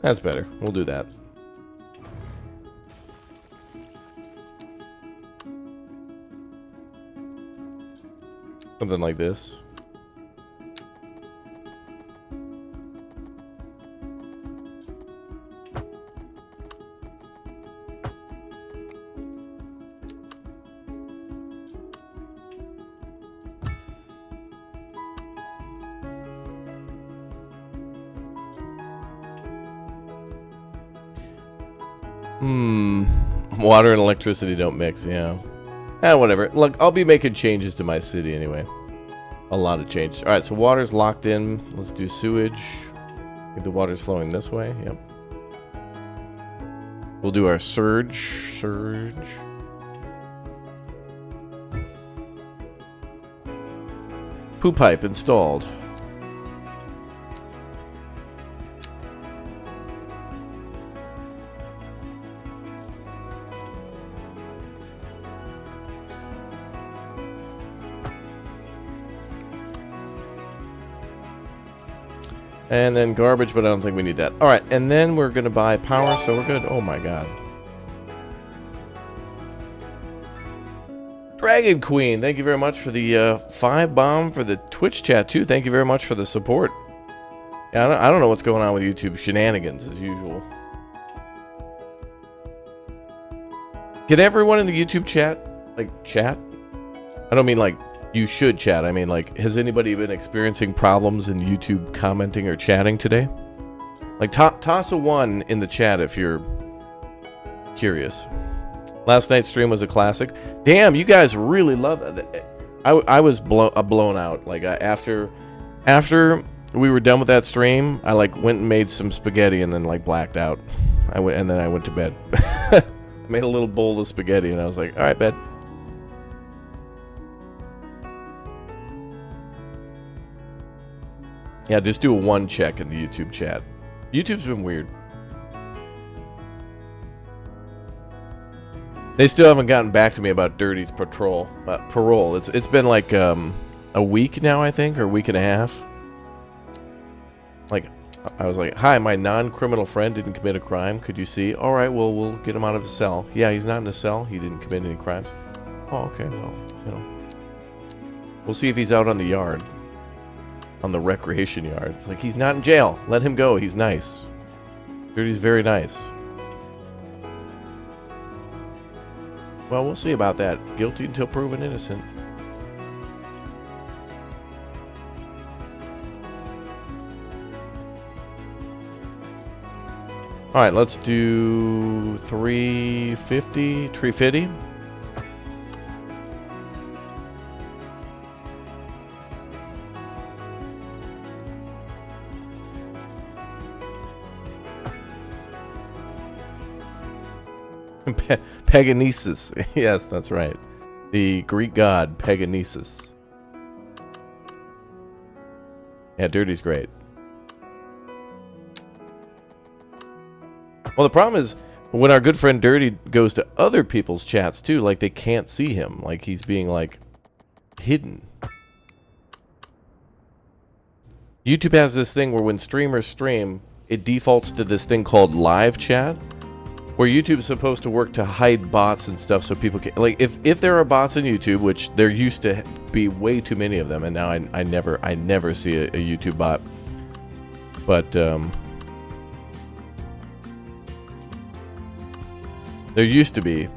That's better. We'll do that. Something like this. Water and electricity don't mix, yeah. Whatever. Look, I'll be making changes to my city anyway. A lot of changes. Alright, so water's locked in. Let's do sewage. I think the water's flowing this way. Yep. We'll do our surge. Poo pipe installed. And then garbage, but I don't think we need that. Alright, and then we're going to buy power, so we're good. Oh my god. Dragon Queen, thank you very much for the 5 bomb for the Twitch chat, too. Thank you very much for the support. Yeah, I don't know what's going on with YouTube shenanigans, as usual. Can everyone in the YouTube chat, like, chat? I don't mean, like, you should chat. I mean, like, has anybody been experiencing problems in YouTube commenting or chatting today? Like, toss a 1 in the chat if you're curious. Last night's stream was a classic. Damn, you guys really love that. I was blown out. Like, after we were done with that stream, I, like, went and made some spaghetti and then, like, blacked out. And then I went to bed. I made a little bowl of spaghetti and I was like, all right, bed. Yeah, just do a 1 check in the YouTube chat. YouTube's been weird. They still haven't gotten back to me about Dirty's parole. It's been like a week now, I think, or a week and a half. Like, I was like, hi, my non-criminal friend didn't commit a crime. Could you see? All right, well, we'll get him out of his cell. Yeah, he's not in a cell. He didn't commit any crimes. Oh, okay, well, you know. We'll see if he's out on the yard. On the recreation yard. It's like, he's not in jail. Let him go. He's nice. Dirty's very nice. Well, we'll see about that. Guilty until proven innocent. Alright, let's do 350. 350. Peganesis. Yes, that's right. The Greek god Peganesis. Yeah, Dirty's great. Well, the problem is when our good friend Dirty goes to other people's chats too, like they can't see him. Like he's being like hidden. YouTube has this thing where when streamers stream, it defaults to this thing called live chat. Where YouTube's supposed to work to hide bots and stuff so people can... Like, if there are bots in YouTube, which there used to be way too many of them, and now I never see a YouTube bot. But, there used to be.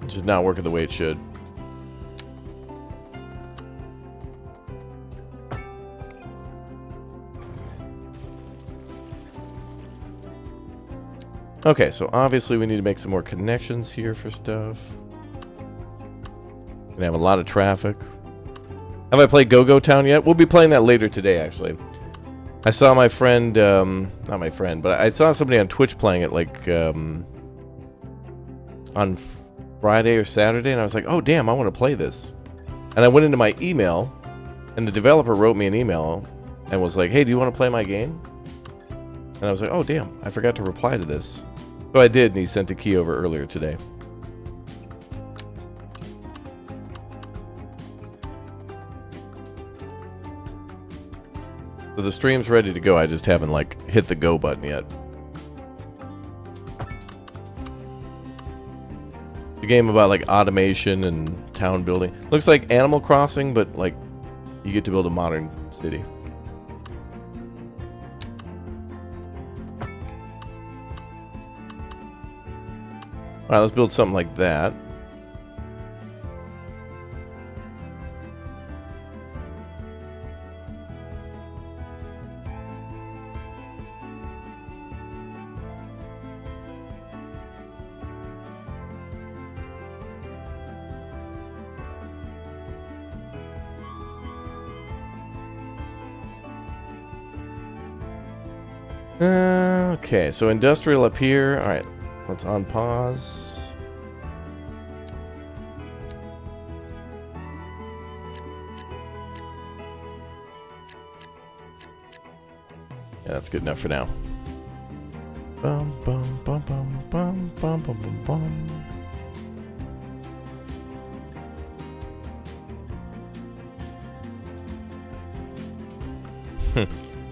It's just not working the way it should. Okay, so obviously we need to make some more connections here for stuff. Gonna have a lot of traffic. Have I played Go-Go Town yet? We'll be playing that later today, actually. I saw my friend, not my friend, but I saw somebody on Twitch playing it, like, on Friday or Saturday, and I was like, oh, damn, I want to play this. And I went into my email, and the developer wrote me an email and was like, hey, do you want to play my game? And I was like, oh, damn, I forgot to reply to this. So I did, and he sent a key over earlier today. So the stream's ready to go, I just haven't, like, hit the go button yet. The game about, like, automation and town building. Looks like Animal Crossing, but, like, you get to build a modern city. Alright, let's build something like that. Okay, so industrial up here. All right, let's on pause. Yeah, that's good enough for now. Bum, bum, bum, bum, bum, bum, bum, bum, bum.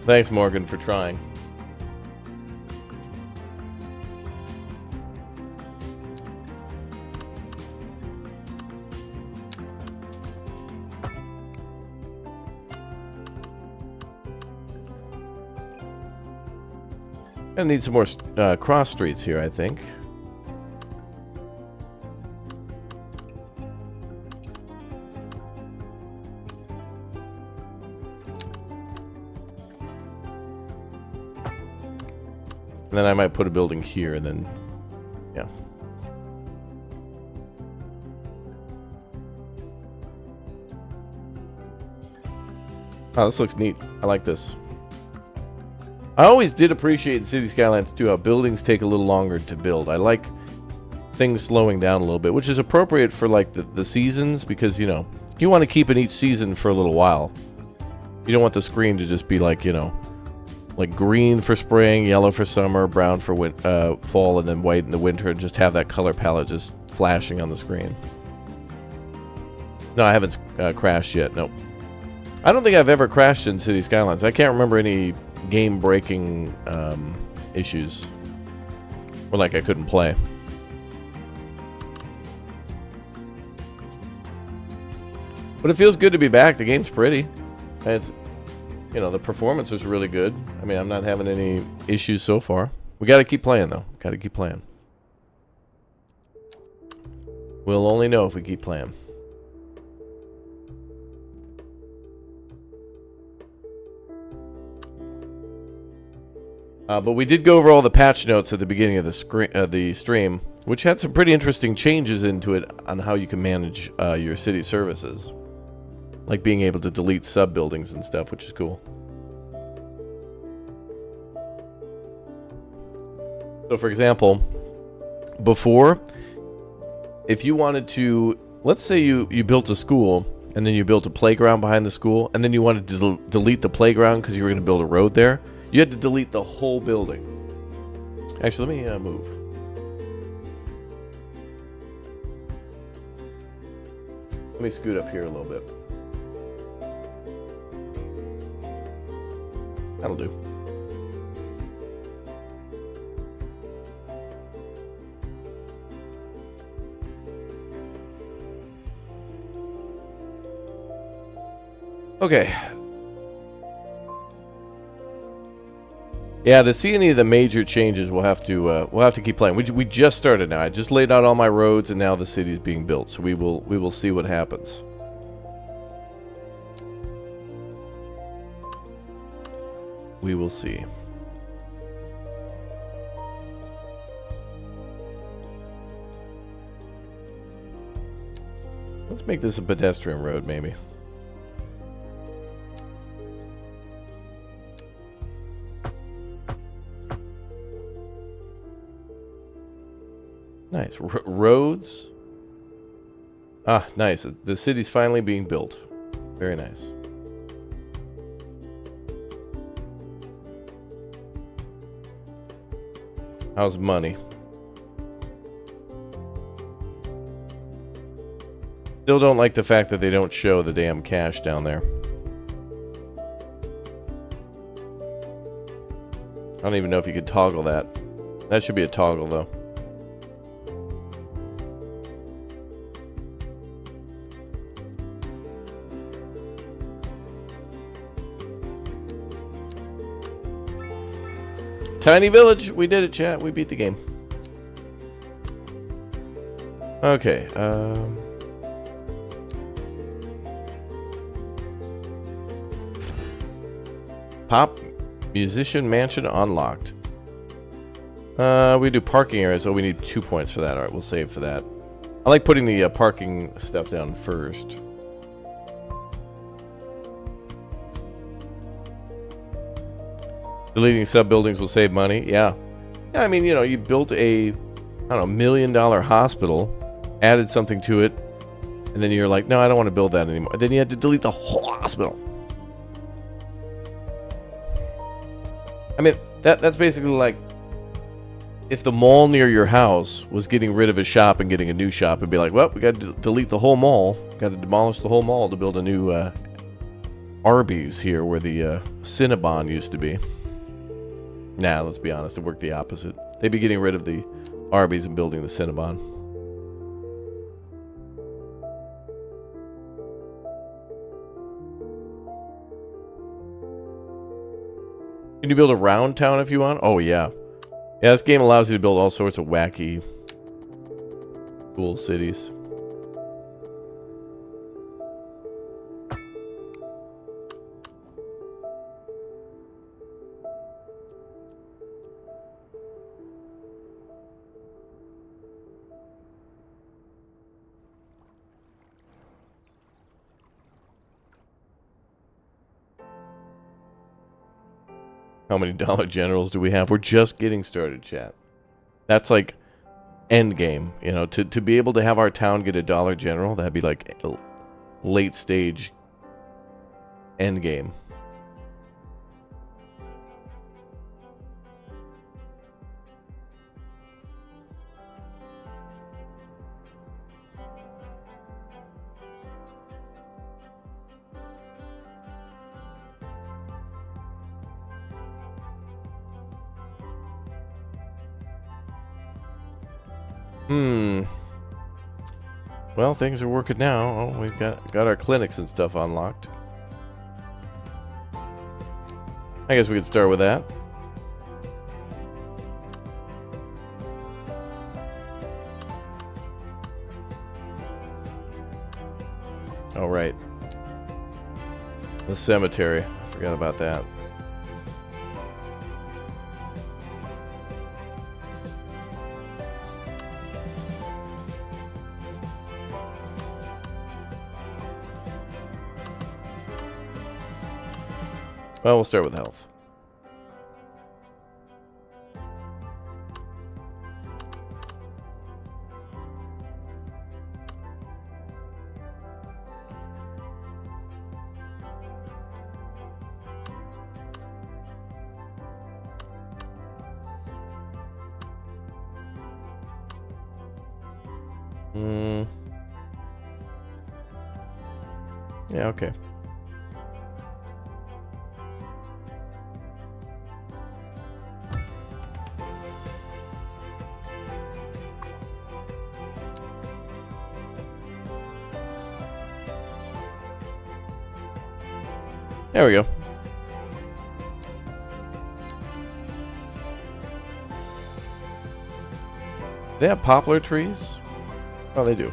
Thanks, Morgan, for trying. Gonna need some more cross streets here, I think. And then I might put a building here, and then, yeah. Oh, this looks neat. I like this. I always did appreciate in Cities Skylines too how buildings take a little longer to build. I like things slowing down a little bit, which is appropriate for like the seasons, because, you know, you want to keep in each season for a little while. You don't want the screen to just be like, you know, like green for spring, yellow for summer, brown for fall, and then white in the winter, and just have that color palette just flashing on the screen. No, I haven't crashed yet. Nope. I don't think I've ever crashed in Cities Skylines. I can't remember any game-breaking issues, or like I couldn't play. But it feels good to be back. The game's pretty. And it's, you know, the performance was really good. I mean, I'm not having any issues so far. We got to keep playing, though. Got to keep playing. We'll only know if we keep playing. But we did go over all the patch notes at the beginning of the stream, which had some pretty interesting changes into it on how you can manage your city services. Like being able to delete sub-buildings and stuff, which is cool. So for example, before, if you wanted to, let's say you built a school, and then you built a playground behind the school, and then you wanted to delete the playground because you were going to build a road there, you had to delete the whole building. Actually, let me move. Let me scoot up here a little bit. That'll do. Okay. Yeah, to see any of the major changes, we'll have to keep playing. We just started now. I just laid out all my roads, and now the city's being built. So we will see what happens. We will see. Let's make this a pedestrian road, maybe. Nice. Roads. Ah, nice. The city's finally being built. Very nice. How's money? Still don't like the fact that they don't show the damn cash down there. I don't even know if you could toggle that. That should be a toggle, though. Tiny village. We did it, chat. We beat the game. Okay. Pop musician mansion unlocked. We do parking areas. Oh, we need 2 points for that. All right, we'll save for that. I like putting the parking stuff down first. Deleting sub-buildings will save money. Yeah. Yeah, I mean, you built a, I don't know, $1 million hospital, added something to it, and then you're like, no, I don't want to build that anymore. Then you had to delete the whole hospital. I mean, that's basically like if the mall near your house was getting rid of a shop and getting a new shop, it'd be like, well, we got to delete the whole mall. Got to demolish the whole mall to build a new Arby's here where the Cinnabon used to be. Nah, let's be honest. It worked the opposite. They'd be getting rid of the Arby's and building the Cinnabon. Can you build a round town if you want? Oh, yeah. Yeah, this game allows you to build all sorts of wacky, cool cities. How many Dollar Generals do we have? We're just getting started, chat. That's like end game. To be able to have our town get a Dollar General, that'd be like a late stage end game. Well, things are working now. Oh, we've got our clinics and stuff unlocked. I guess we could start with that. Oh, right. The cemetery. I forgot about that. Well, we'll start with health. Yeah, okay. There we go. They have poplar trees? Oh, they do.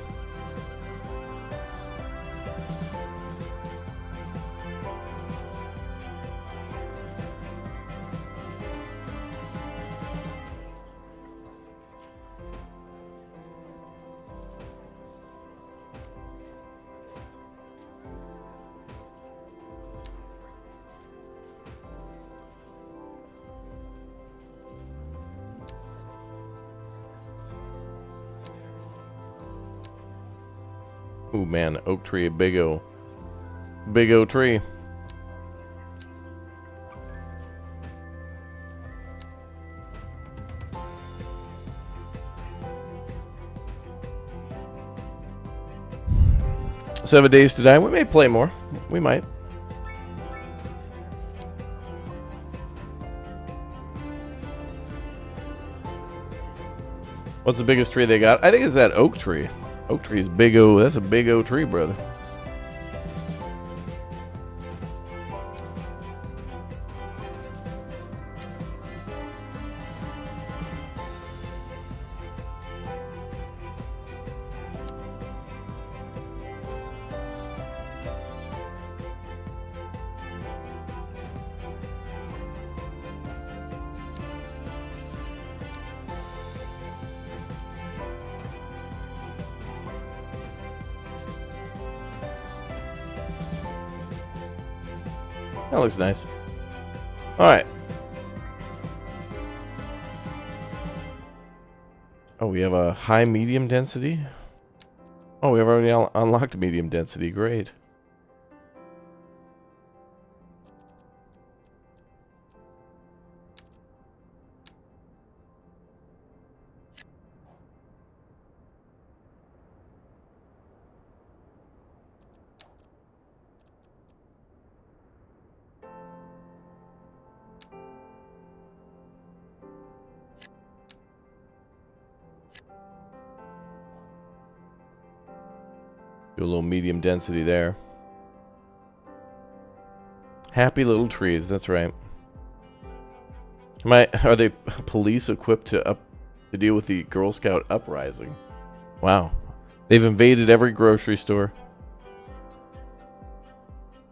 Ooh, man, oak tree, a big old tree. Seven days to die. We may play more. We might. What's the biggest tree they got? I think it's that oak tree. Oak tree is big O. That's a big O tree, brother. That looks nice. Alright. we have a high medium density. Oh, we've already unlocked medium density. Great. Do a little medium density there. Happy little trees, that's right. Are they police equipped to deal with the Girl Scout uprising? Wow. They've invaded every grocery store.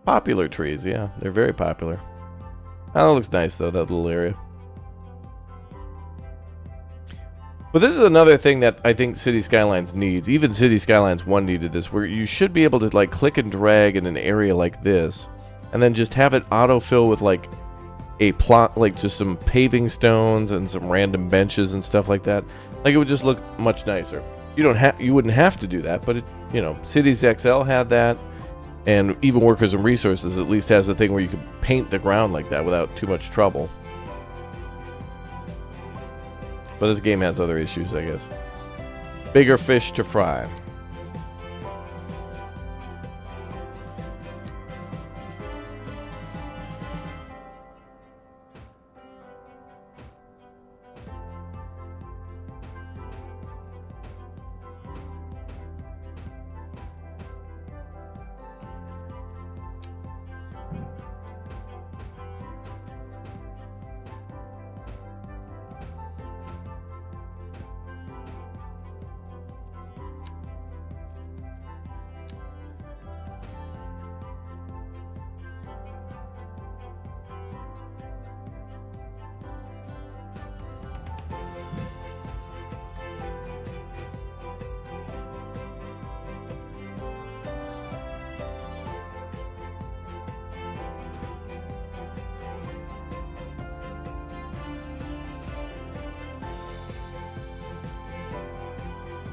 Popular trees, yeah. They're very popular. Oh, that looks nice though, that little area. But this is another thing that I think Cities Skylines needs. Even Cities Skylines 1 needed this, where you should be able to like click and drag in an area like this, and then just have it autofill with like a plot, like just some paving stones and some random benches and stuff like that. Like it would just look much nicer. You wouldn't have to do that, but it, you know, Cities XL had that, and even Workers and Resources at least has a thing where you could paint the ground like that without too much trouble. But this game has other issues, I guess. Bigger fish to fry.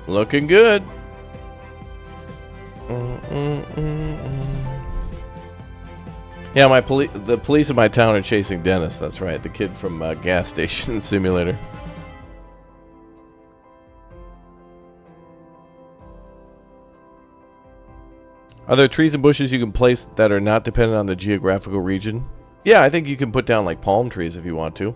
Looking good. Yeah, the police in my town are chasing Dennis. That's right, the kid from Gas Station Simulator. Are there trees and bushes you can place that are not dependent on the geographical region? Yeah, I think you can put down like palm trees if you want to.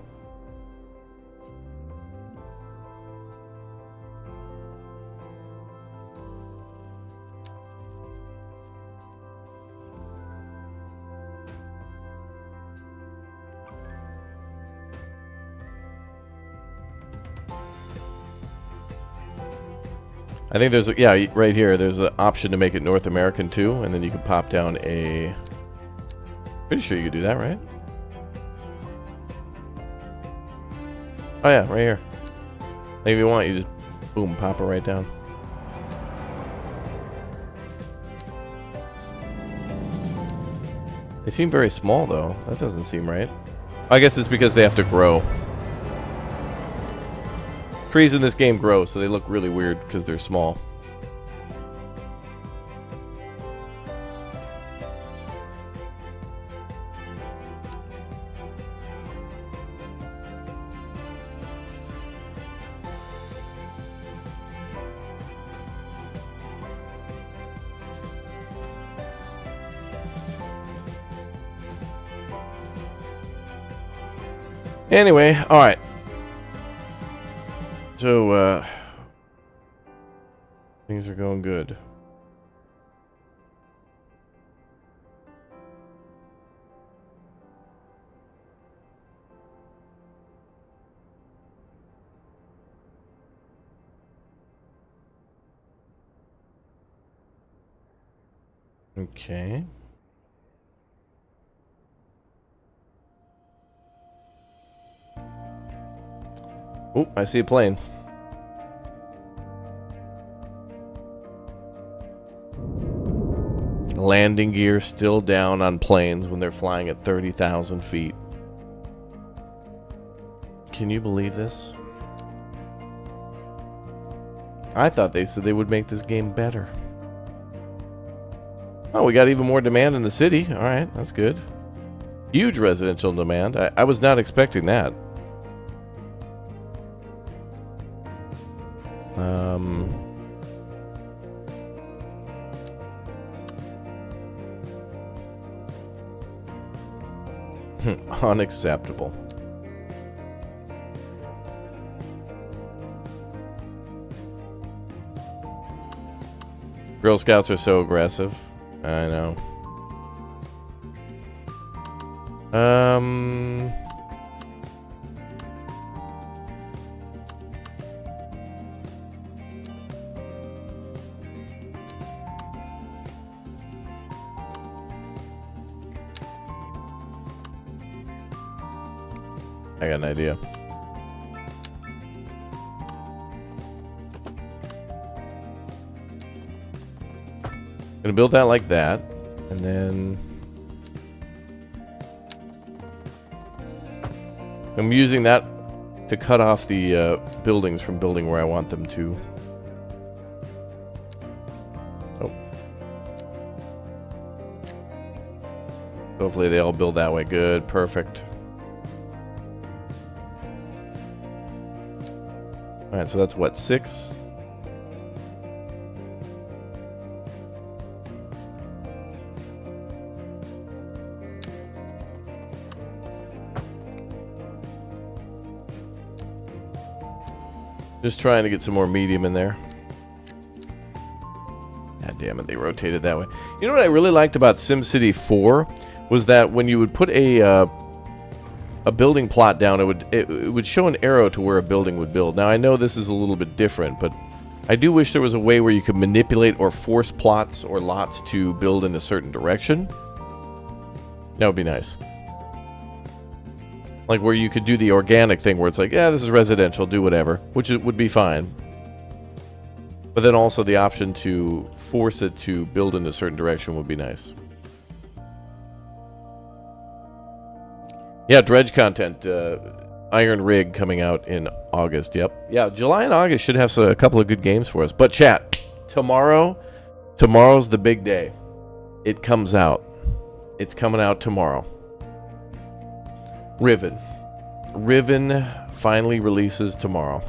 I think there's right here there's an option to make it North American too, and then you can pop down a, pretty sure you could do that, right? Oh yeah, right here. Like if you want, you just boom, pop it right down. They seem very small though. That doesn't seem right. I guess it's because they have to grow. Trees in this game grow, so they look really weird because they're small. Anyway, alright. So, things are going good. Okay. Oh, I see a plane. Landing gear still down on planes when they're flying at 30,000 feet. Can you believe this? I thought they said they would make this game better. Oh, we got even more demand in the city. All right, that's good. Huge residential demand. I was not expecting that. Unacceptable. Girl Scouts are so aggressive. I know. I got an idea. Gonna build that like that, and then I'm using that to cut off the buildings from building where I want them to. Oh. Hopefully they all build that way. Good, perfect. Alright, so that's what, 6? Just trying to get some more medium in there. God damn it, they rotated that way. You know what I really liked about SimCity 4 was that when you would put a building plot down, it would show an arrow to where a building would build. Now I know this is a little bit different, but I do wish there was a way where you could manipulate or force plots or lots to build in a certain direction. That would be nice. Like where you could do the organic thing where it's like, yeah, this is residential, do whatever, which it would be fine. But then also the option to force it to build in a certain direction would be nice. Yeah, Dredge content, Iron Rig coming out in August, yep. Yeah, July and August should have a couple of good games for us. But chat, tomorrow's the big day. It comes out. It's coming out tomorrow. Riven. Riven finally releases tomorrow.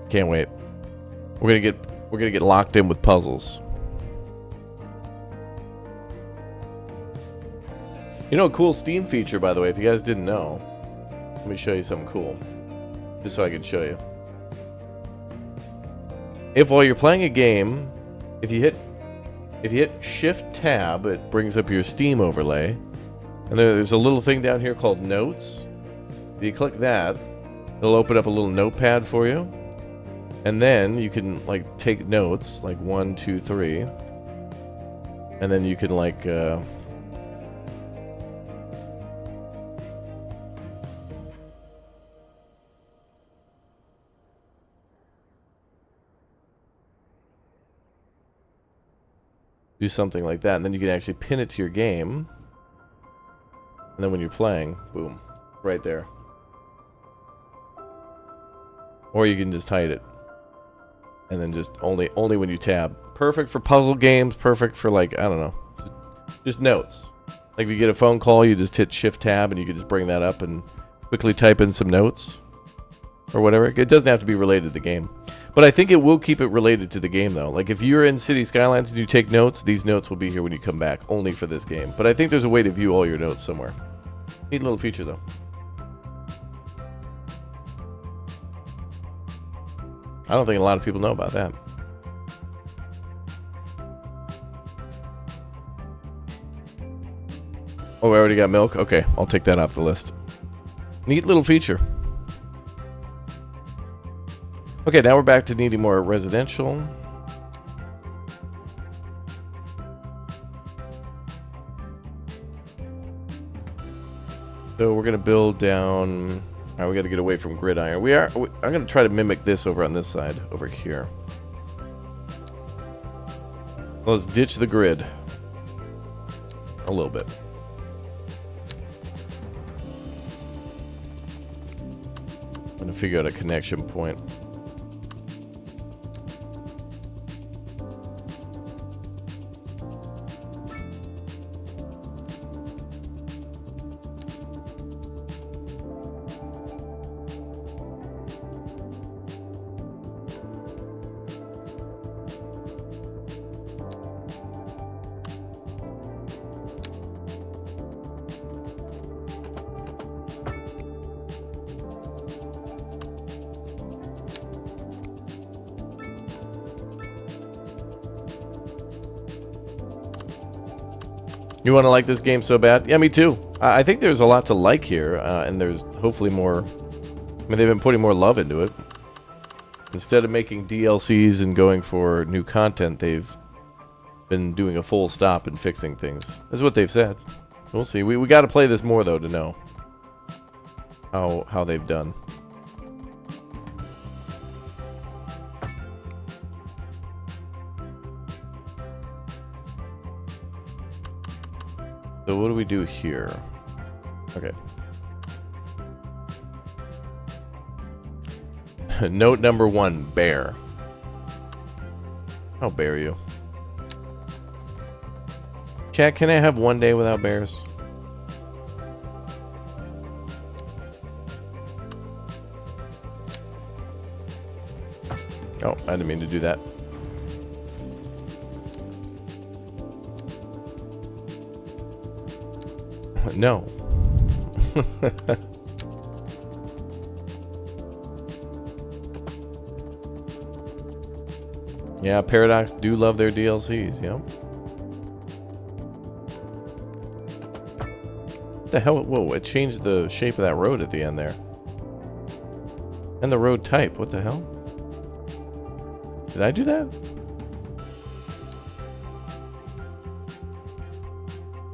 Can't wait. We're gonna get locked in with puzzles. You know, a cool Steam feature, by the way, if you guys didn't know. Let me show you something cool. Just so I can show you. If while you're playing a game, if you hit Shift Tab, it brings up your Steam overlay. And there's a little thing down here called Notes. If you click that, it'll open up a little notepad for you. And then you can, like, take notes, like 1, 2, 3. And then you can, like, do something like that, and then you can actually pin it to your game. And then when you're playing, boom, right there. Or you can just hide it. And then just only when you tab. Perfect for puzzle games, perfect for, like, I don't know. Just notes. Like if you get a phone call, you just hit Shift Tab and you can just bring that up and quickly type in some notes. Or whatever. It doesn't have to be related to the game. But I think it will keep it related to the game, though. Like, if you're in Cities Skylines and you take notes, these notes will be here when you come back, only for this game. But I think there's a way to view all your notes somewhere. Neat little feature, though. I don't think a lot of people know about that. Oh, we already got milk? Okay, I'll take that off the list. Neat little feature. Okay, now we're back to needing more residential. So we're gonna build down. All right, we got to get away from gridiron. I'm gonna try to mimic this over on this side, over here. Let's ditch the grid a little bit. I'm gonna figure out a connection point. You want to like this game so bad? Yeah, me too. I think there's a lot to like here, and there's hopefully more. I mean, they've been putting more love into it. Instead of making DLCs and going for new content, they've been doing a full stop and fixing things. That's what they've said. We'll see. We got to play this more, though, to know how they've done. So what do we do here? Okay. Note number 1, bear. I'll bear you. Chat, can I have one day without bears? Oh, I didn't mean to do that. No. Yeah, Paradox do love their DLCs, yeah. What the hell? Whoa, it changed the shape of that road at the end there. And the road type, what the hell? Did I do that?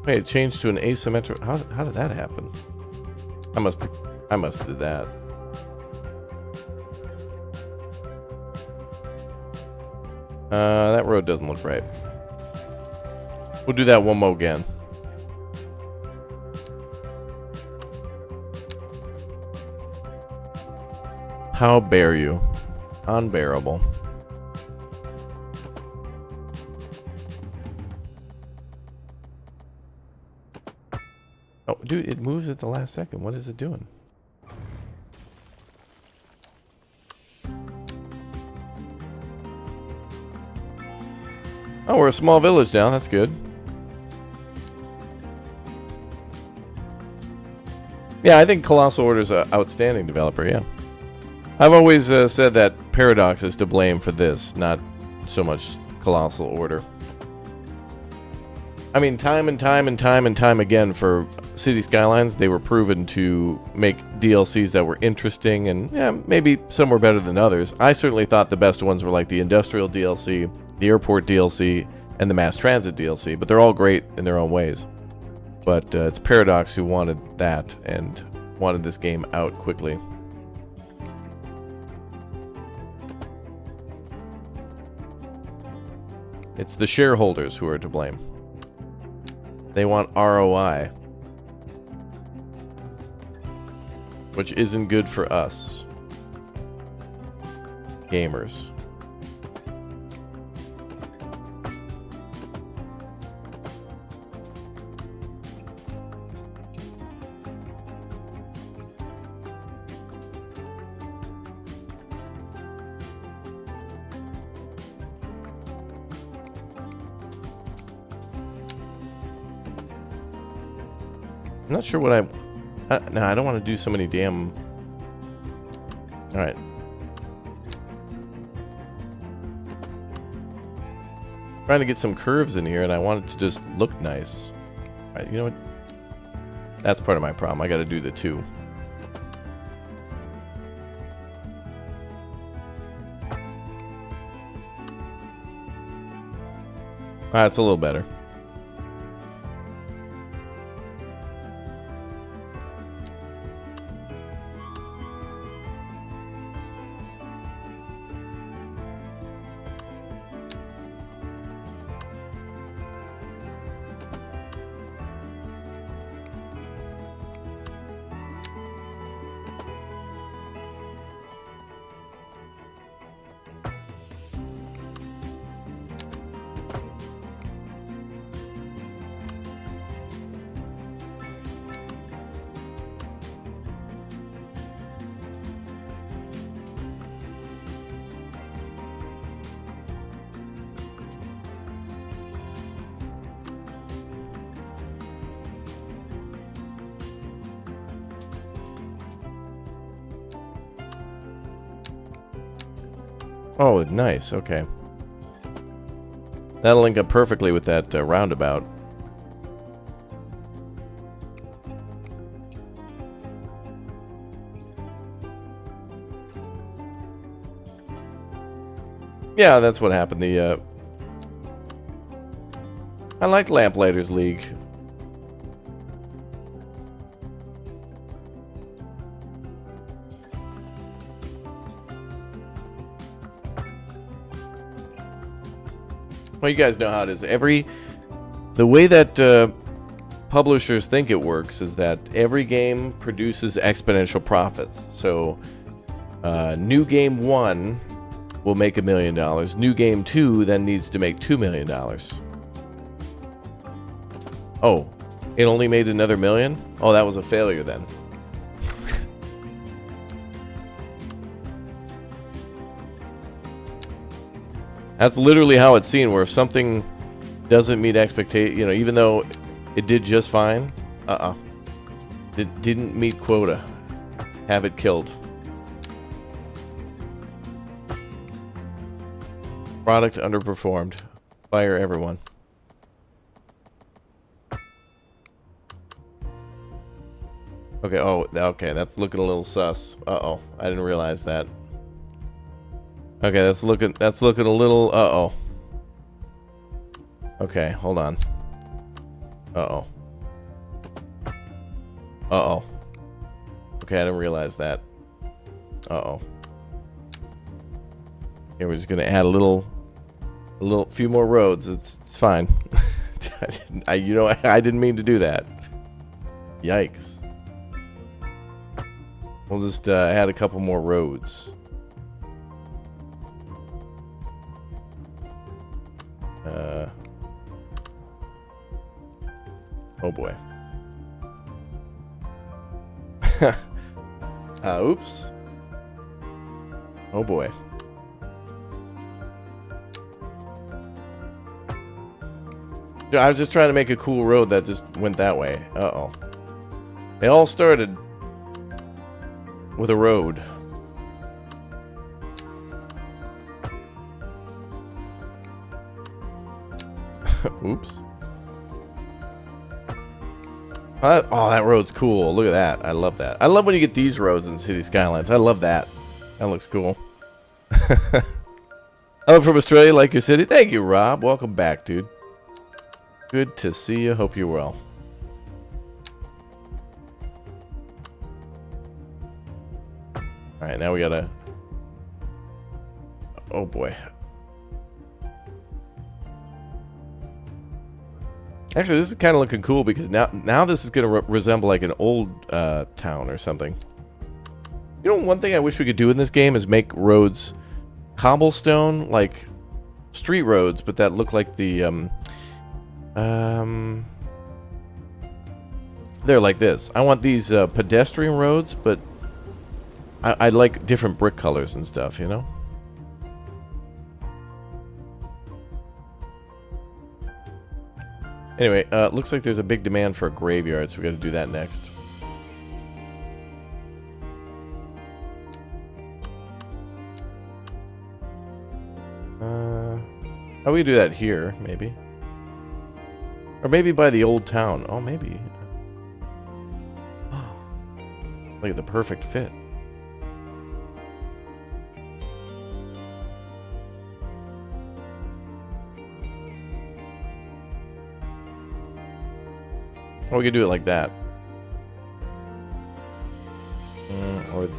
Wait, it changed to an asymmetric. How did that happen? I must have did that. That road doesn't look right. We'll do that one more again. How bear you? Unbearable. Oh, dude, it moves at the last second. What is it doing? Oh, we're a small village now. That's good. Yeah, I think Colossal Order's an outstanding developer, yeah. I've always said that Paradox is to blame for this, not so much Colossal Order. I mean, time and time again for Cities Skylines, they were proven to make DLCs that were interesting and, yeah, maybe some were better than others. I certainly thought the best ones were like the Industrial DLC, the Airport DLC, and the Mass Transit DLC, but they're all great in their own ways. But it's Paradox who wanted that and wanted this game out quickly. It's the shareholders who are to blame. They want ROI, which isn't good for us gamers. I'm not sure what no, I don't want to do so many damn. All right. Trying to get some curves in here, and I want it to just look nice. All right, you know what? That's part of my problem. I got to do the two. That's a little better. Oh, nice. Okay. That'll link up perfectly with that roundabout. Yeah, that's what happened. I like Lamplighters League. Well, you guys know how it is. The way that publishers think it works is that every game produces exponential profits. So, new game 1 will make $1 million. New game 2 then needs to make $2 million. Oh, it only made another $1 million? Oh, that was a failure then. That's literally how it's seen, where if something doesn't meet expectation, you know, even though it did just fine, it didn't meet quota. Have it killed. Product underperformed. Fire everyone. Okay, okay, that's looking a little sus. Uh-oh, I didn't realize that. Okay, that's looking a little Okay, hold on. Okay, I didn't realize that. Okay, we're just gonna add a few more roads. It's fine. I didn't mean to do that. Yikes. We'll just add a couple more roads. Oh boy. Oops. Oh boy. I was just trying to make a cool road that just went that way. Uh-oh. It all started with a road. Oops. Oh, that road's cool. Look at that. I love that. I love when you get these roads in Cities Skylines. I love that. That looks cool. Hello from Australia, like your city. Thank you, Rob. Welcome back, dude. Good to see you. Hope you're well. Alright, now we gotta... Oh, boy. Actually, this is kind of looking cool because now this is going to resemble like an old town or something. You know, one thing I wish we could do in this game is make roads cobblestone, like street roads, but that look like the they're like this. I want these pedestrian roads, but I like different brick colors and stuff, you know? Anyway, looks like there's a big demand for a graveyard, so we got to do that next. How we do that here, maybe? Or maybe by the old town. Oh, maybe. Look at the perfect fit. Or we could do it like that. Or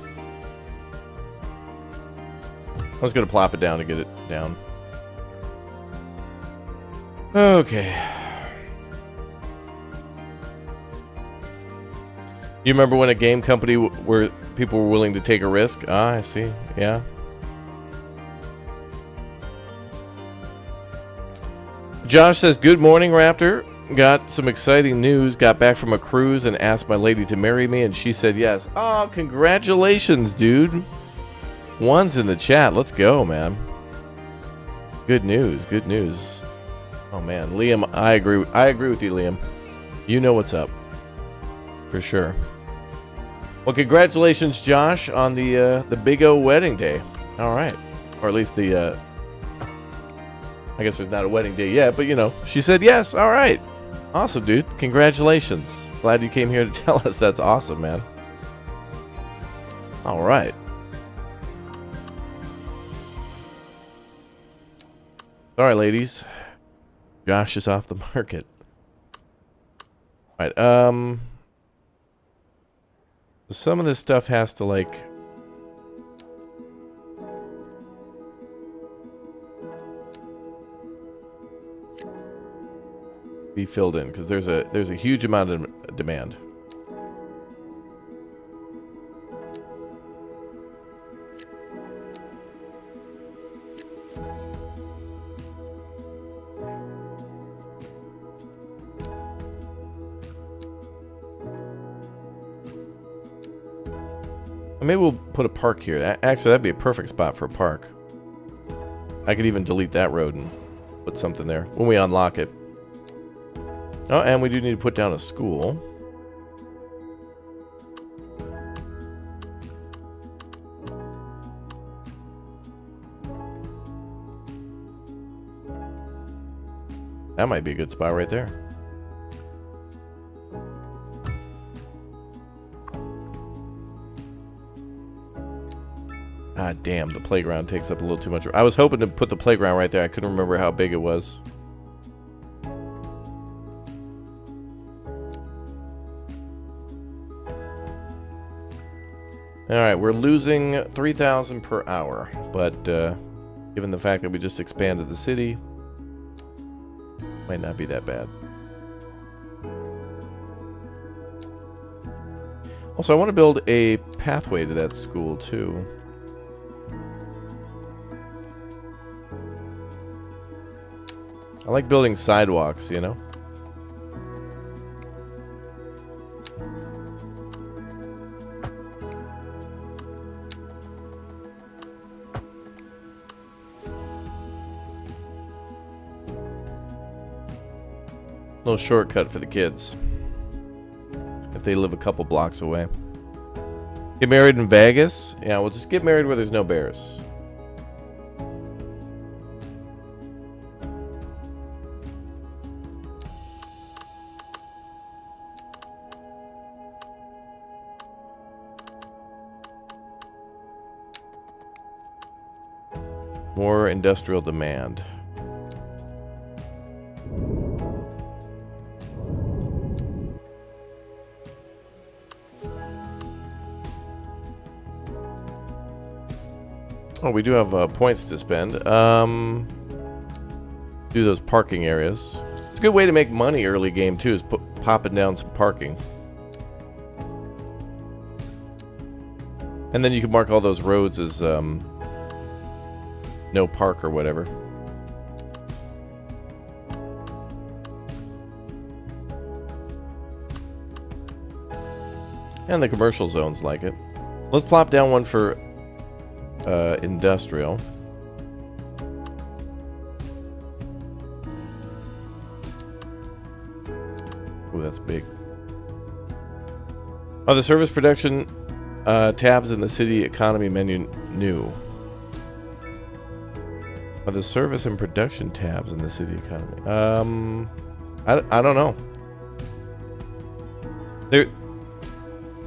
I was gonna plop it down to get it down. Okay. You remember when a game company where people were willing to take a risk? Ah, I see. Yeah. Josh says, "Good morning, Raptor. Got some exciting news. Got back from a cruise and asked my lady to marry me, and she said yes." Oh, congratulations, dude. One's in the chat. Let's go, man. Good news. Good news. Oh man, Liam, I agree with you, Liam. You know what's up. For sure. Well, congratulations, Josh, on the big O wedding day. All right. Or at least the, I guess there's not a wedding day yet, but you know, she said yes. All right. Awesome, dude. Congratulations. Glad you came here to tell us. That's awesome, man. All right. All right, ladies. Josh is off the market. All right. Some of this stuff has to like be filled in because there's a huge amount of demand. Maybe we'll put a park here. Actually, that'd be a perfect spot for a park. I could even delete that road and put something there when we unlock it. Oh, and we do need to put down a school. That might be a good spot right there. Ah, damn, the playground takes up a little too much. I was hoping to put the playground right there. I couldn't remember how big it was. Alright, we're losing 3,000 per hour, but given the fact that we just expanded the city, might not be that bad. Also, I want to build a pathway to that school, too. I like building sidewalks, you know? Little shortcut for the kids. If they live a couple blocks away. Get married in Vegas? Yeah, we'll just get married where there's no bears. More industrial demand. Oh, we do have points to spend. Do those parking areas. It's a good way to make money early game too, is popping down some parking. And then you can mark all those roads as no park or whatever. And the commercial zones like it. Let's plop down one for industrial. Ooh, that's big. Oh, the service production tabs in the city economy menu new. Are the service and production tabs in the city economy? I don't know.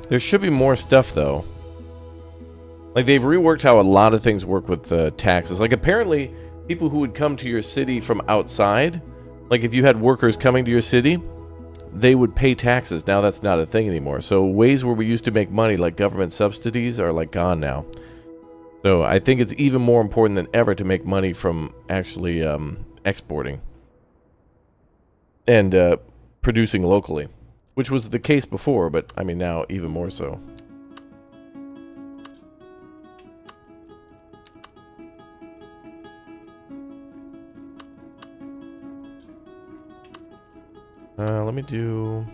There should be more stuff though. Like they've reworked how a lot of things work with taxes. Like apparently people who would come to your city from outside, like if you had workers coming to your city, they would pay taxes. Now that's not a thing anymore. So ways where we used to make money like government subsidies are like gone now. So I think it's even more important than ever to make money from actually exporting and producing locally, which was the case before, but I mean now even more so. Let me do...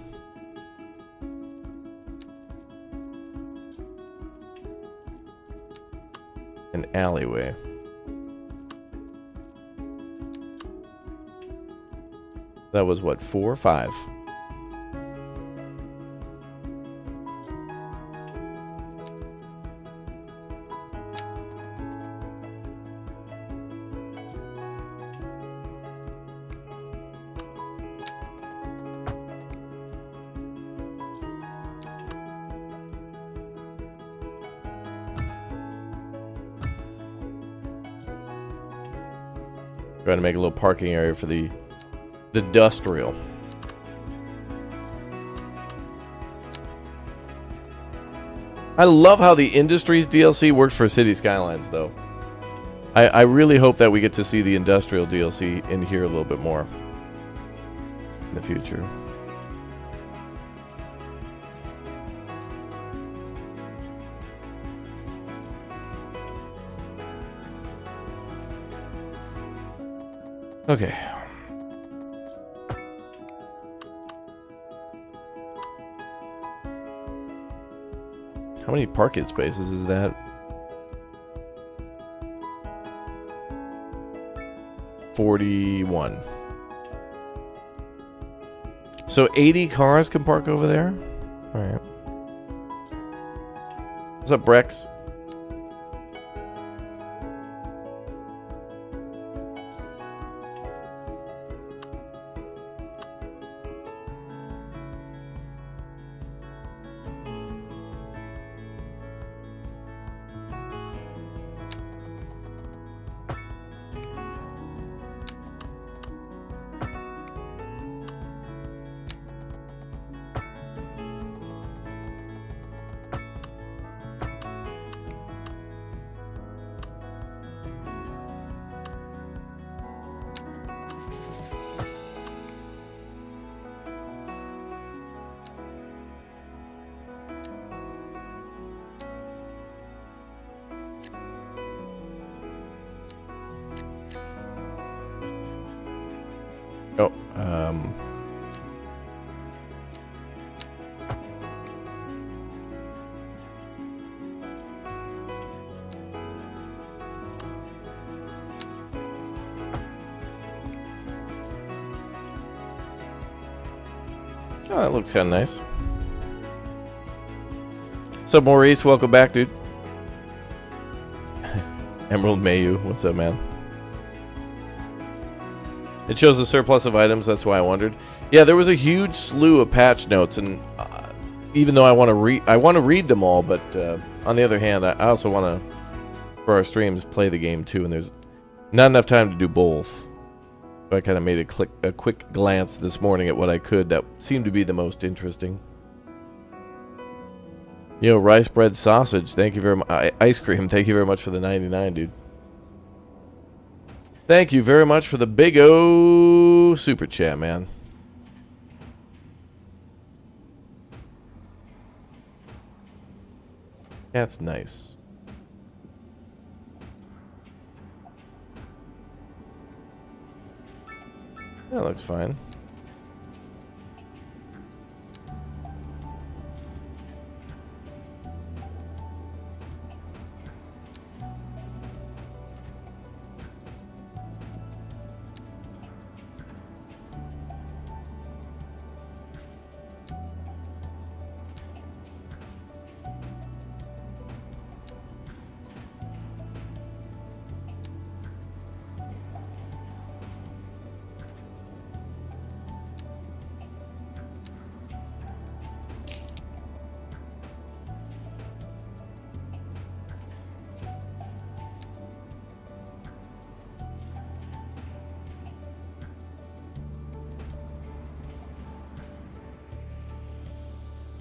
an alleyway. That was what, 4 or 5? Trying to make a little parking area for the industrial. I love how the Industries DLC works for Cities Skylines, though. I really hope that we get to see the Industrial DLC in here a little bit more in the future. Okay. How many parking spaces is that? 41. So 80 cars can park over there? Alright. What's up, Brex? Oh, oh, that looks kind of nice. What's up, Maurice? Welcome back, dude. Emerald Mayu, what's up, man? It shows a surplus of items, that's why I wondered. Yeah, there was a huge slew of patch notes, and even though I want to read them all, but on the other hand, I also want to, for our streams, play the game too, and there's not enough time to do both. So I kind of made a quick glance this morning at what I could that seemed to be the most interesting. Yo, rice bread sausage, thank you very much. Ice cream, thank you very much for the 99, dude. Thank you very much for the big O super chat, man. That's nice. That looks fine.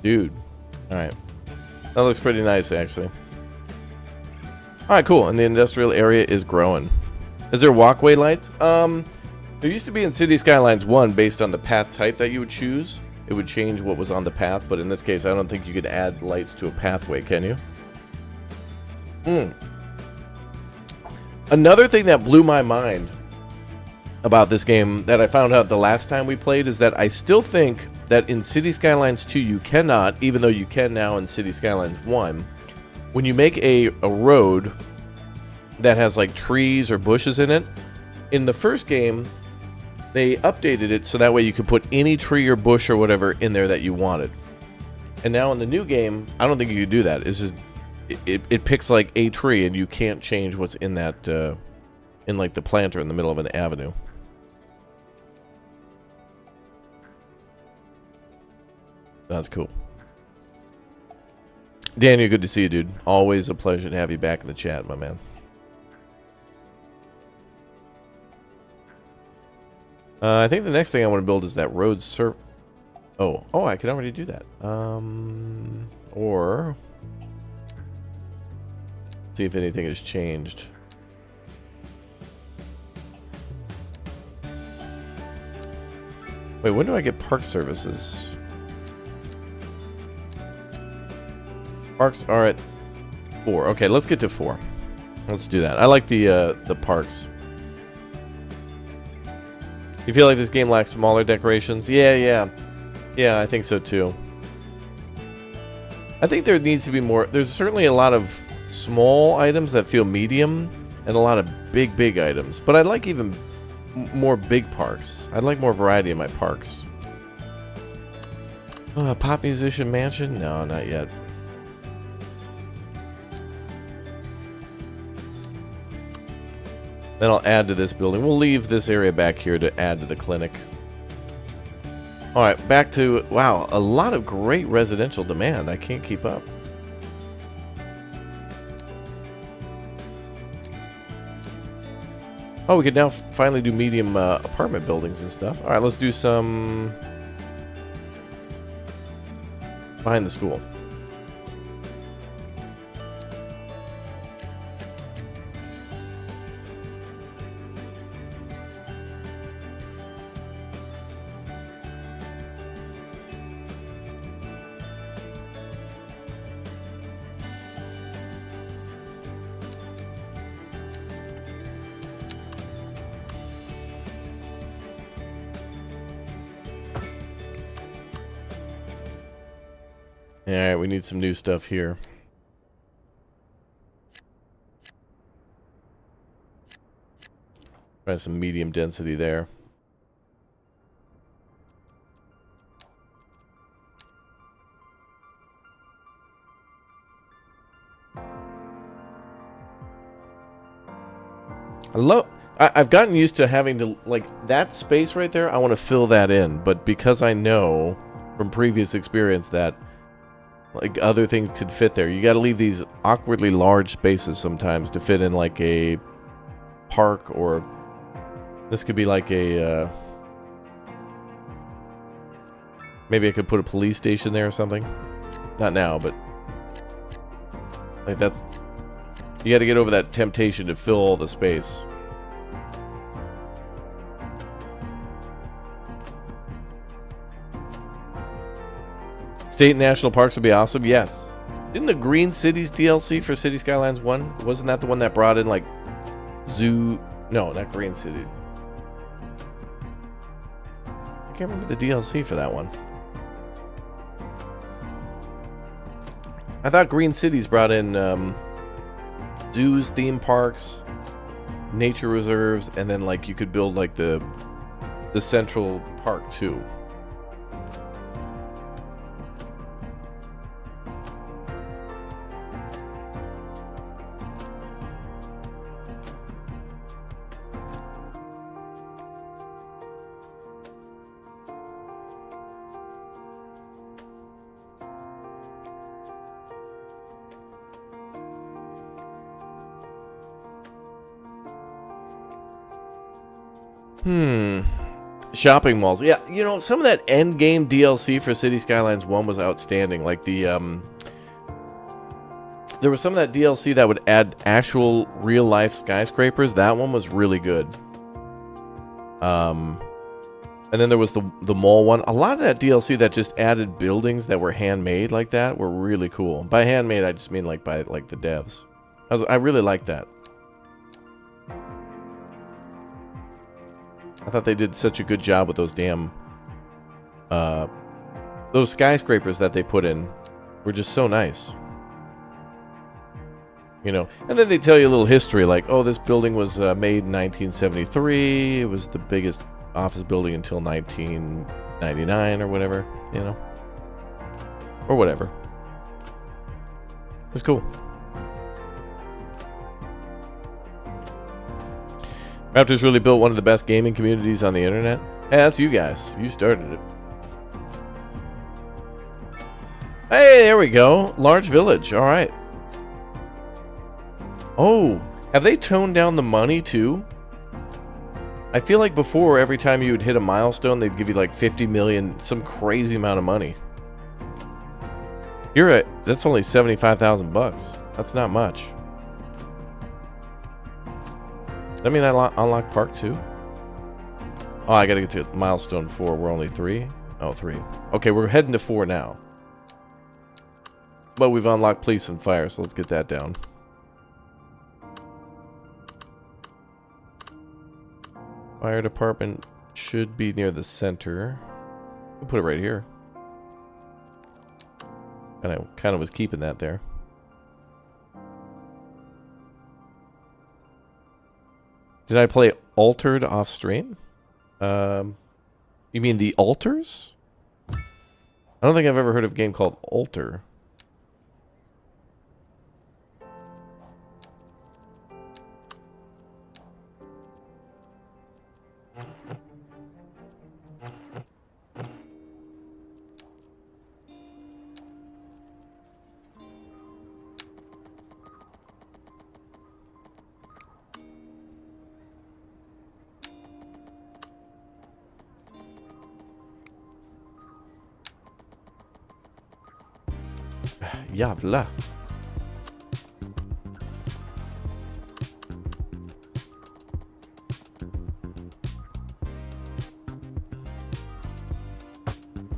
Dude. Alright. That looks pretty nice, actually. Alright, cool. And the industrial area is growing. Is there walkway lights? There used to be in Cities Skylines 1, based on the path type that you would choose. It would change what was on the path, but in this case, I don't think you could add lights to a pathway, can you? Another thing that blew my mind about this game that I found out the last time we played is that I still think that in Cities Skylines 2 you cannot, even though you can now in Cities Skylines 1, when you make a road that has like trees or bushes in it, in the first game they updated it so that way you could put any tree or bush or whatever in there that you wanted. And now in the new game, I don't think you could do that. It's just it picks like a tree and you can't change what's in that in like the planter in the middle of an avenue. That's cool. Daniel, good to see you, dude. Always a pleasure to have you back in the chat, my man. I think the next thing I want to build is that road Oh, I can already do that. Or see if anything has changed. Wait, when do I get park services? Parks are at 4. Okay, let's get to 4. Let's do that. I like the parks. You feel like this game lacks smaller decorations? Yeah, I think so too. I think there needs to be more. There's certainly a lot of small items that feel medium, and a lot of big items. But I'd like even more big parks. I'd like more variety in my parks. Pop musician mansion? No, not yet. Then I'll add to this building. We'll leave this area back here to add to the clinic. Alright, back to... Wow, a lot of great residential demand. I can't keep up. Oh, we could now finally do medium apartment buildings and stuff. Alright, let's do some... behind the school. Alright, we need some new stuff here. Try some medium density there. I've gotten used to having to, like, that space right there, I want to fill that in. But because I know from previous experience that like other things could fit there, you got to leave these awkwardly large spaces sometimes to fit in like a park, or this could be like a maybe I could put a police station there or something. Not now, but like that's, you got to get over that temptation to fill all the space. State and national parks would be awesome. Yes. Didn't the Green Cities DLC for Cities Skylines 1? Wasn't that the one that brought in like zoo? No, not Green City. I can't remember the DLC for that one. I thought Green Cities brought in zoos, theme parks, nature reserves, and then like you could build like the central park too. Shopping malls. Yeah, you know, some of that end game DLC for Cities Skylines 1 was outstanding. Like the there was some of that DLC that would add actual real life skyscrapers. That one was really good. And then there was the mall one. A lot of that DLC that just added buildings that were handmade like that were really cool. By handmade, I just mean like by like the devs. I really liked that. I thought they did such a good job with those damn those skyscrapers that they put in were just so nice. You know, and then they tell you a little history like, oh, this building was made in 1973. It was the biggest office building until 1999 or whatever, you know. Or whatever. It's cool. Raptors really built one of the best gaming communities on the internet. Hey, that's you guys. You started it. Hey, there we go. Large village. All right. Oh, have they toned down the money too? I feel like before, every time you would hit a milestone, they'd give you like 50 million, some crazy amount of money. That's only 75,000 bucks. That's not much. I mean, I unlock Park 2. Oh, I gotta get to milestone 4. We're only 3. Oh, 3. Okay, we're heading to 4 now. But we've unlocked police and fire, so let's get that down. Fire department should be near the center. We'll put it right here. And I kind of was keeping that there. Did I play Altered off stream? You mean the Alters? I don't think I've ever heard of a game called Alter. Jävla.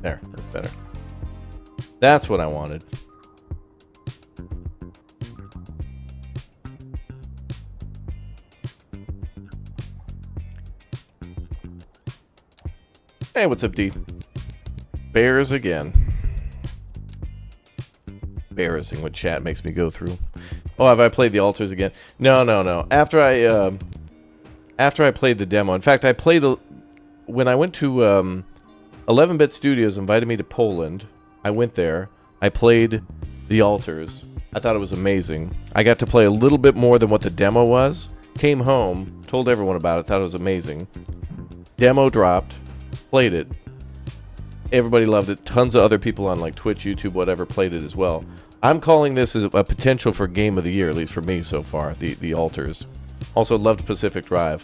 There, that's better. That's what I wanted. Hey, what's up, D? Bears again. Embarrassing what chat makes me go through. Oh, have I played the Alters again? No. After I played the demo. In fact, when I went to 11-Bit Studios invited me to Poland. I went there. I played the Alters. I thought it was amazing. I got to play a little bit more than what the demo was. Came home, told everyone about it, thought it was amazing. Demo dropped, played it. Everybody loved it. Tons of other people on like Twitch, YouTube, whatever played it as well. I'm calling this as a potential for game of the year, at least for me so far, the Alters. Also loved Pacific Drive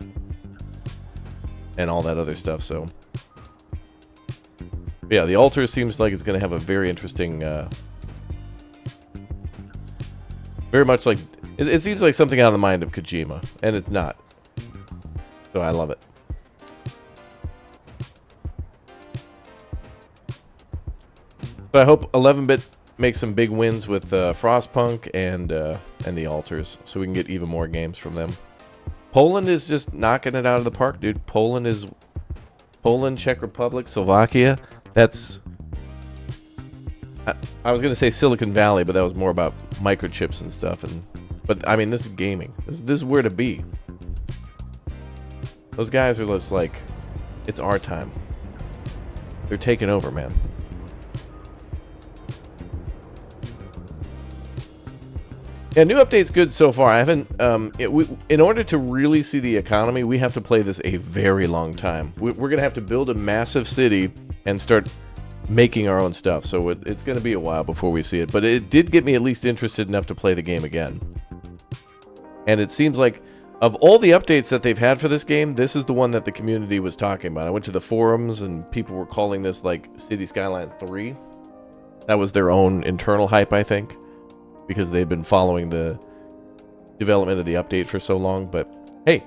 and all that other stuff, so. Yeah, the Alters seems like it's going to have a very interesting, very much like, it seems like something out of the mind of Kojima, and it's not. So I love it. But I hope 11-Bit makes some big wins with Frostpunk and the Alters, so we can get even more games from them. Poland is just knocking it out of the park, dude. Poland, Czech Republic, Slovakia. That's... I was going to say Silicon Valley, but that was more about microchips and stuff. But, I mean, this is gaming. This is where to be. Those guys are just like, it's our time. They're taking over, man. Yeah, new update's good so far. I haven't. In order to really see the economy, we have to play this a very long time. We're gonna have to build a massive city and start making our own stuff. So it's gonna be a while before we see it. But it did get me at least interested enough to play the game again. And it seems like of all the updates that they've had for this game, this is the one that the community was talking about. I went to the forums and people were calling this like Cities Skylines 3. That was their own internal hype, I think, because they've been following the development of the update for so long. But hey,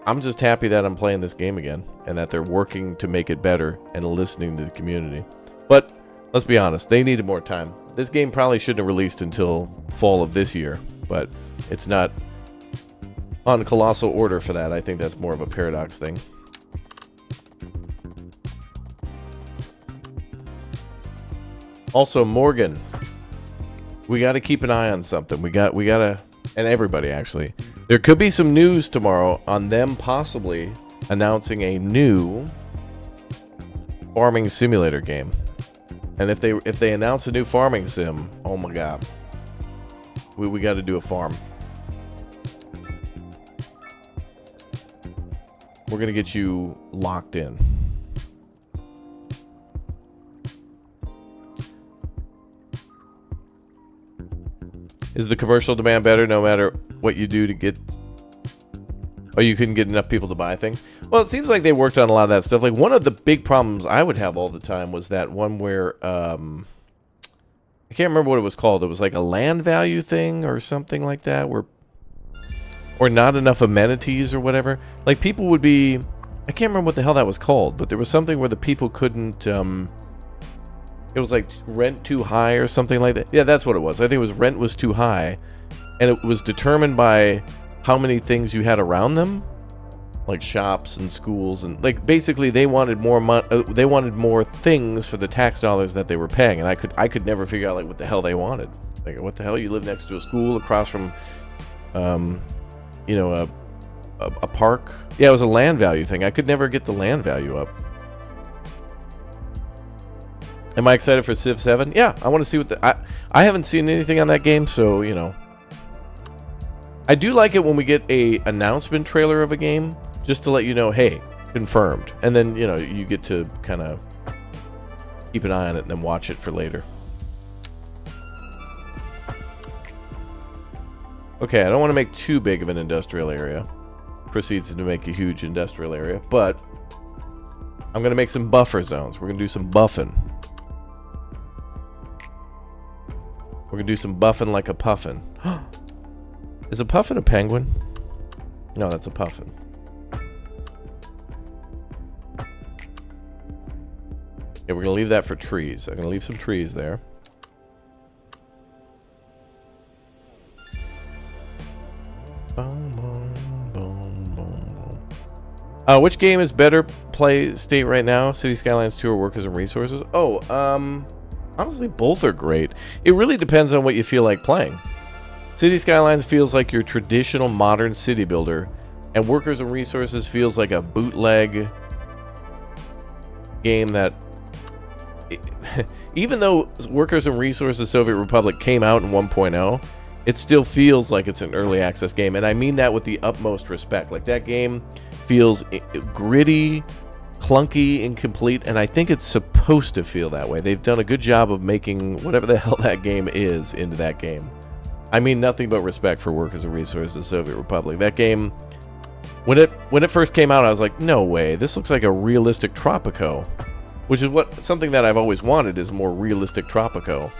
I'm just happy that I'm playing this game again and that they're working to make it better and listening to the community. But let's be honest, they needed more time. This game probably shouldn't have released until fall of this year, but it's not on colossal order for that. I think that's more of a Paradox thing. Also, Morgan, we got to keep an eye on something. We got to, and everybody actually. There could be some news tomorrow on them possibly announcing a new farming simulator game. And if they announce a new farming sim, oh my god, we got to do a farm. We're gonna get you locked in. Is the commercial demand better no matter what you do to get Oh, you couldn't get enough people to buy things? Well, it seems like they worked on a lot of that stuff. Like, one of the big problems I would have all the time was that one where, I can't remember what it was called. It was like a land value thing or something like that, where, or not enough amenities or whatever. Like, people would be, I can't remember what the hell that was called, but there was something where the people couldn't, it was like rent too high or something like that. Yeah, that's what it was. I think it was rent was too high, and it was determined by how many things you had around them, like shops and schools, and like basically they wanted more they wanted more things for the tax dollars that they were paying, and I could never figure out like what the hell they wanted. Like, what the hell? You live next to a school across from, you know, a park. Yeah, it was a land value thing. I could never get the land value up. Am I excited for Civ 7? Yeah, I want to see what I haven't seen anything on that game, so, you know. I do like it when we get a announcement trailer of a game, just to let you know, hey, confirmed. And then, you know, you get to kind of keep an eye on it and then watch it for later. Okay, I don't want to make too big of an industrial area. Proceeds to make a huge industrial area, but I'm going to make some buffer zones. We're going to do some buffing. We're going to do some buffing like a puffin. Is a puffin a penguin? No, that's a puffin. Okay, we're going to leave that for trees. I'm going to leave some trees there. Boom, boom, boom, boom, boom. Which game is better play state right now? Cities Skylines 2 or Workers and Resources? Honestly, both are great. It really depends on what you feel like playing. Cities Skylines feels like your traditional modern city builder, and Workers and Resources feels like a bootleg game that, even though Workers and Resources Soviet Republic came out in 1.0, it still feels like it's an early access game, and I mean that with the utmost respect. Like, that game feels gritty, clunky, incomplete, and I think it's supposed to feel that way. They've done a good job of making whatever the hell that game is into that game. I mean nothing but respect for Workers and Resources Soviet Republic. That game, when it first came out, I was like, no way, this looks like a realistic Tropico, which is something that I've always wanted, is more realistic Tropico.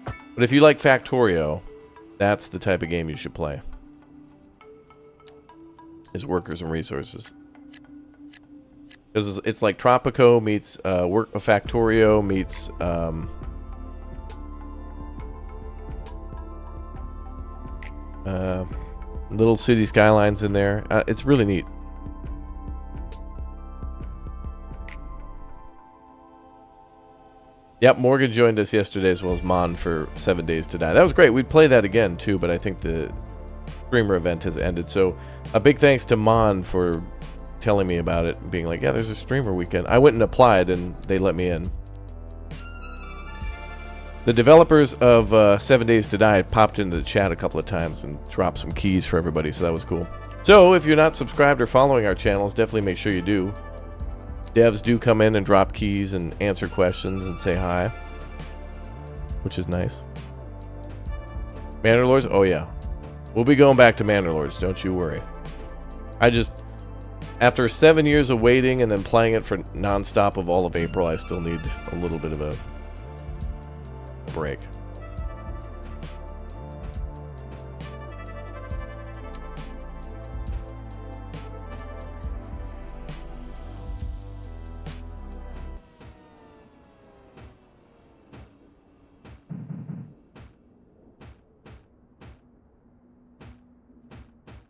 But if you like Factorio, that's the type of game you should play. Is Workers and Resources. Because it's like Tropico meets Factorio meets little City Skylines in there. It's really neat. Yep, Morgan joined us yesterday as well as Mon for 7 Days to Die. That was great. We'd play that again too, but I think the streamer event has ended. So a big thanks to Mon for telling me about it and being like, yeah, there's a streamer weekend. I went and applied and they let me in. The developers of 7 Days to Die popped into the chat a couple of times and dropped some keys for everybody, so that was cool. So if you're not subscribed or following our channels, definitely make sure you do. Devs do come in and drop keys and answer questions and say hi, which is nice. Manor Lords? Oh yeah. We'll be going back to Manor Lords, don't you worry. After 7 years of waiting and then playing it for non-stop of all of April, I still need a little bit of a break.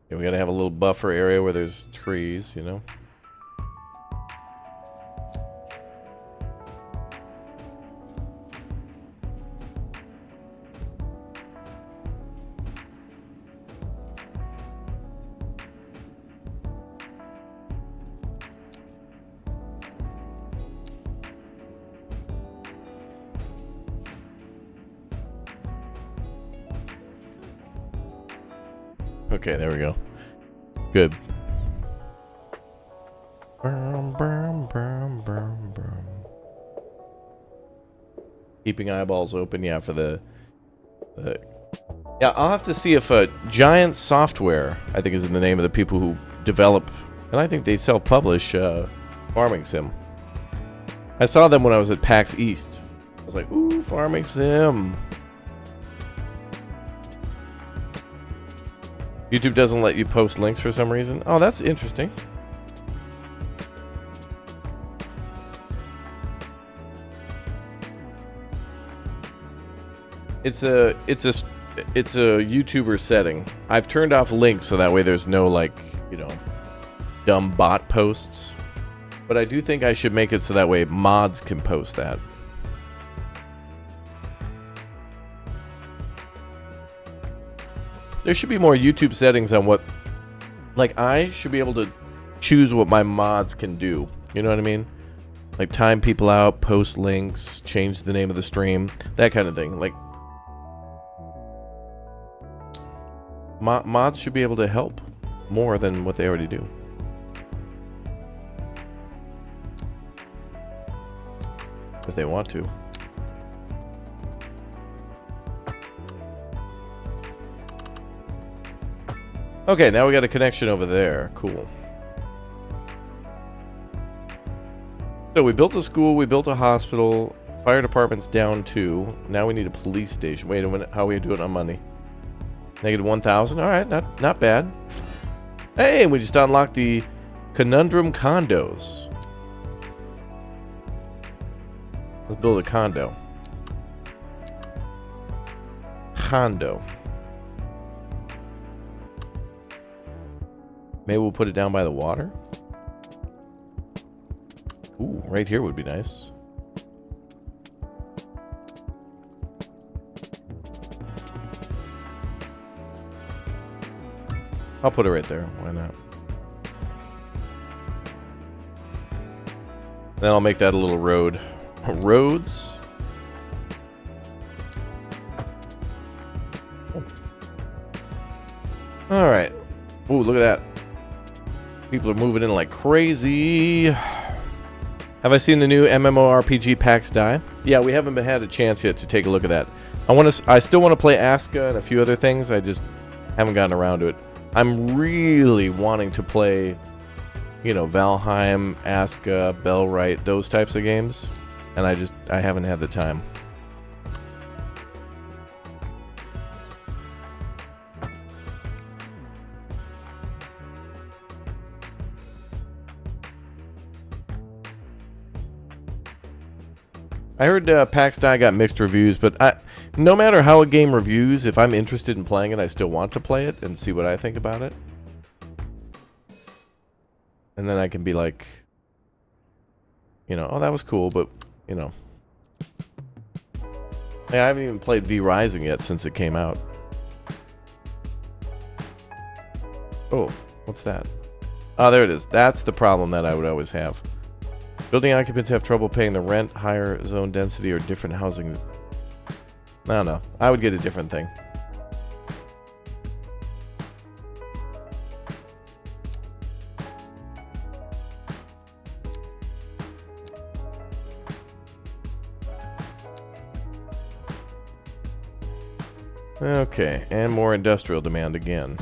Yeah, we gotta have a little buffer area where there's trees, you know? Okay, there we go. Good. Keeping eyeballs open, yeah, for the Yeah, I'll have to see if Giant Software, I think, is the name of the people who develop, and I think they self-publish Farming Sim. I saw them when I was at PAX East. I was like, ooh, Farming Sim. YouTube doesn't let you post links for some reason. Oh, that's interesting. It's a YouTuber setting. I've turned off links so that way there's no, like, you know, dumb bot posts. But I do think I should make it so that way mods can post that. There should be more YouTube settings on what, like, I should be able to choose what my mods can do. You know what I mean? Like time people out, post links, change the name of the stream, that kind of thing. Like, mods should be able to help more than what they already do. If they want to. Okay, now we got a connection over there. Cool. So we built a school, we built a hospital, fire department's down 2. Now we need a police station. Wait a minute, how are we doing on money? Negative 1,000. All right, not bad. Hey, we just unlocked the Conundrum condos. Let's build a condo. Condo. Maybe we'll put it down by the water. Ooh, right here would be nice. I'll put it right there. Why not? Then I'll make that a little road. Roads. All right. Ooh, look at that. People are moving in like crazy. Have I seen the new MMORPG PAX Die? Yeah, we haven't had a chance yet to take a look at that. I still want to play Aska and a few other things. I just haven't gotten around to it. I'm really wanting to play, you know, Valheim, Aska, Bellwright, those types of games. And I haven't had the time. I heard PAX Die got mixed reviews, but no matter how a game reviews, if I'm interested in playing it, I still want to play it and see what I think about it. And then I can be like, you know, oh, that was cool, but, you know. Hey, I haven't even played V Rising yet since it came out. Oh, what's that? Oh, there it is. That's the problem that I would always have. Building occupants have trouble paying the rent, higher zone density, or different housing. I don't know. I would get a different thing. Okay, and more industrial demand again.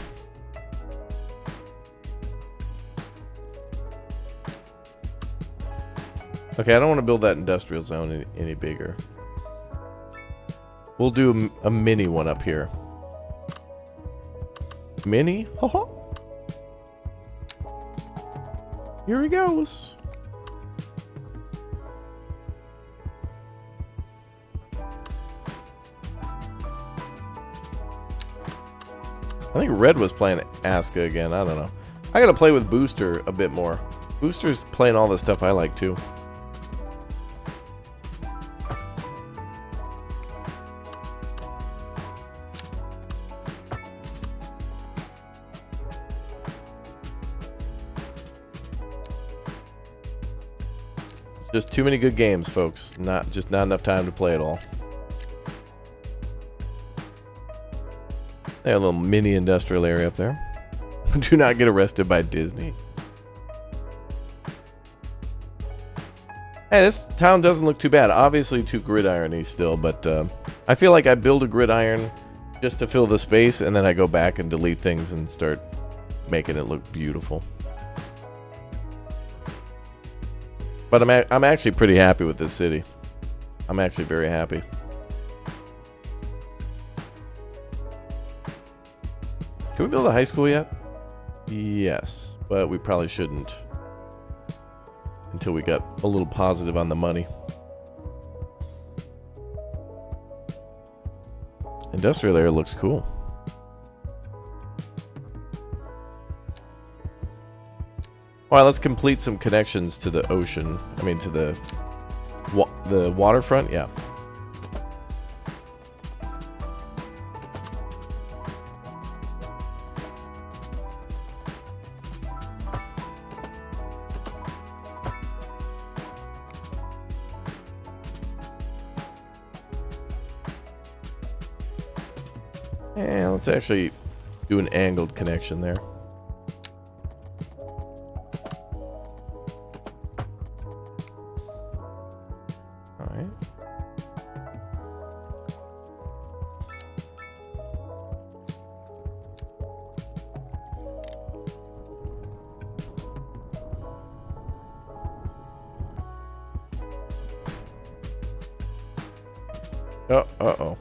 Okay, I don't want to build that industrial zone any bigger. We'll do a mini one up here. Mini? Haha. Here he goes. I think Red was playing Aska again. I don't know. I gotta play with Booster a bit more. Booster's playing all the stuff I like too. Just too many good games, folks. Not enough time to play it all. They have a little mini industrial area up there. Do not get arrested by Disney. Hey, this town doesn't look too bad. Obviously too gridiron-y still, but I feel like I build a gridiron just to fill the space, and then I go back and delete things and start making it look beautiful. But I'm actually pretty happy with this city. I'm actually very happy. Can we build a high school yet? Yes, but we probably shouldn't until we got a little positive on the money. Industrial area looks cool. All right, let's complete some connections to the ocean. I mean, to the waterfront. Yeah. And let's actually do an angled connection there. All right. Uh-oh.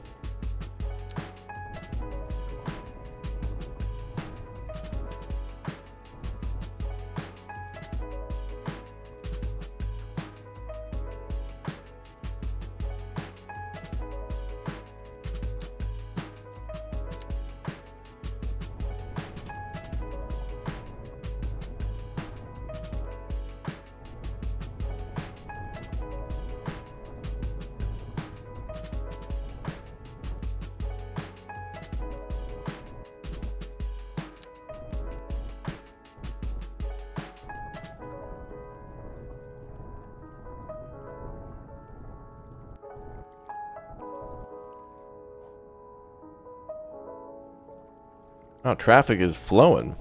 Oh, traffic is flowing.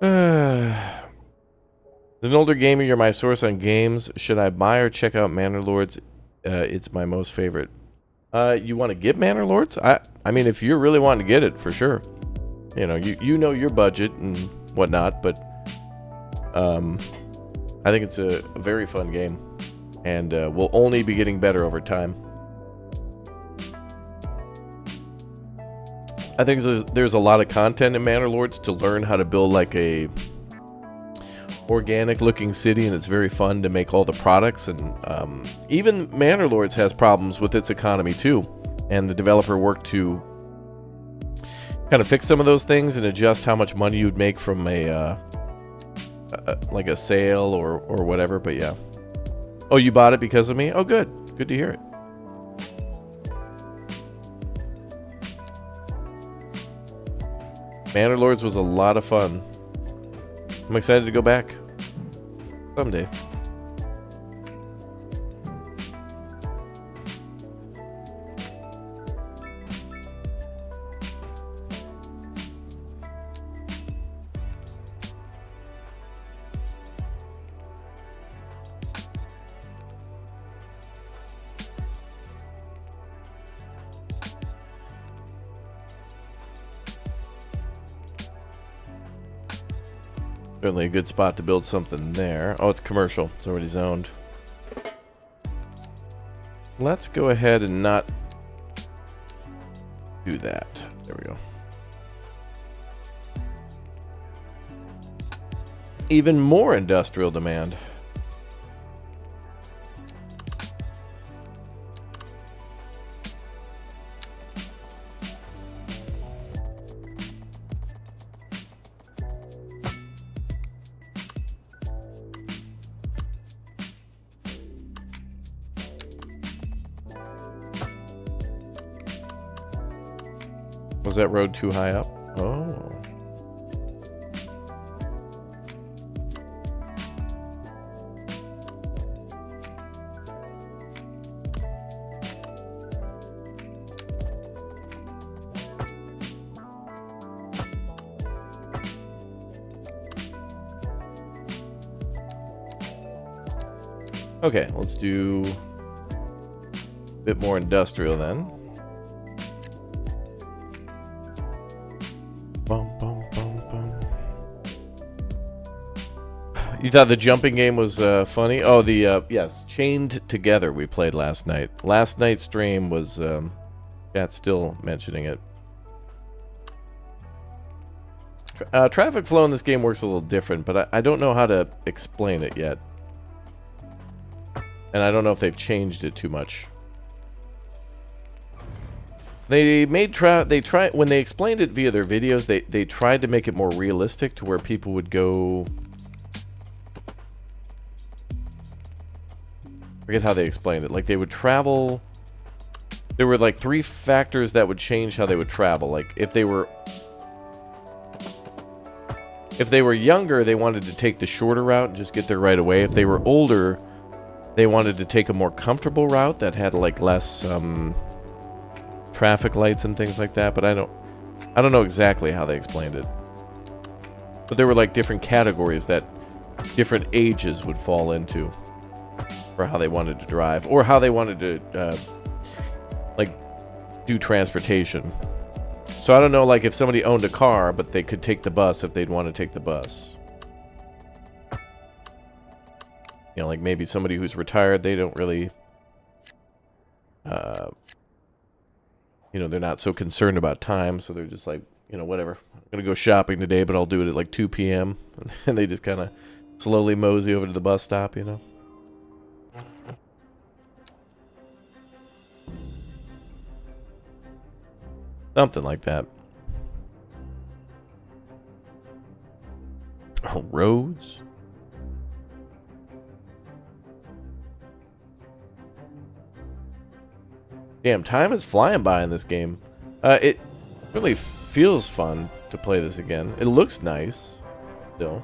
As an older gamer, you're my source on games. Should I buy or check out Manor Lords? It's my most favorite. You want to get Manor Lords? I mean, if you're really wanting to get it, for sure. You know, you know your budget and whatnot, but I think it's a very fun game, and will only be getting better over time. I think there's a lot of content in Manor Lords to learn how to build like a organic looking city, and it's very fun to make all the products. And even Manor Lords has problems with its economy too, and the developer worked to kind of fix some of those things and adjust how much money you'd make from a like a sale or whatever. But yeah. Oh, you bought it because of me? Oh, good to hear it. Manor Lords was a lot of fun. I'm excited to go back someday. Certainly a good spot to build something there. Oh, it's commercial. It's already zoned. Let's go ahead and not do that. There we go. Even more industrial demand. Was that road too high up? Oh. Okay, let's do a bit more industrial then. You thought the jumping game was funny? Oh, the yes, Chained Together we played last night. Last night's stream was chat's still mentioning it. Traffic flow in this game works a little different, but I don't know how to explain it yet. And I don't know if they've changed it too much. They made when they explained it via their videos, they tried to make it more realistic to where people would go. Forget how they explained it. Like they would travel. There were like 3 factors that would change how they would travel. Like if they were younger, they wanted to take the shorter route and just get there right away. If they were older, they wanted to take a more comfortable route that had like less traffic lights and things like that. But I don't know exactly how they explained it. But there were like different categories that different ages would fall into for how they wanted to drive or how they wanted to like do transportation. So I don't know, like if somebody owned a car, but they could take the bus if they'd want to take the bus. You know, like maybe somebody who's retired, they don't really, you know, they're not so concerned about time, so they're just like, you know, whatever. I'm going to go shopping today, but I'll do it at like 2 p.m. And they just kind of slowly mosey over to the bus stop, you know. Something like that. Oh, roads. Damn, time is flying by in this game. It really feels fun to play this again. It looks nice, still.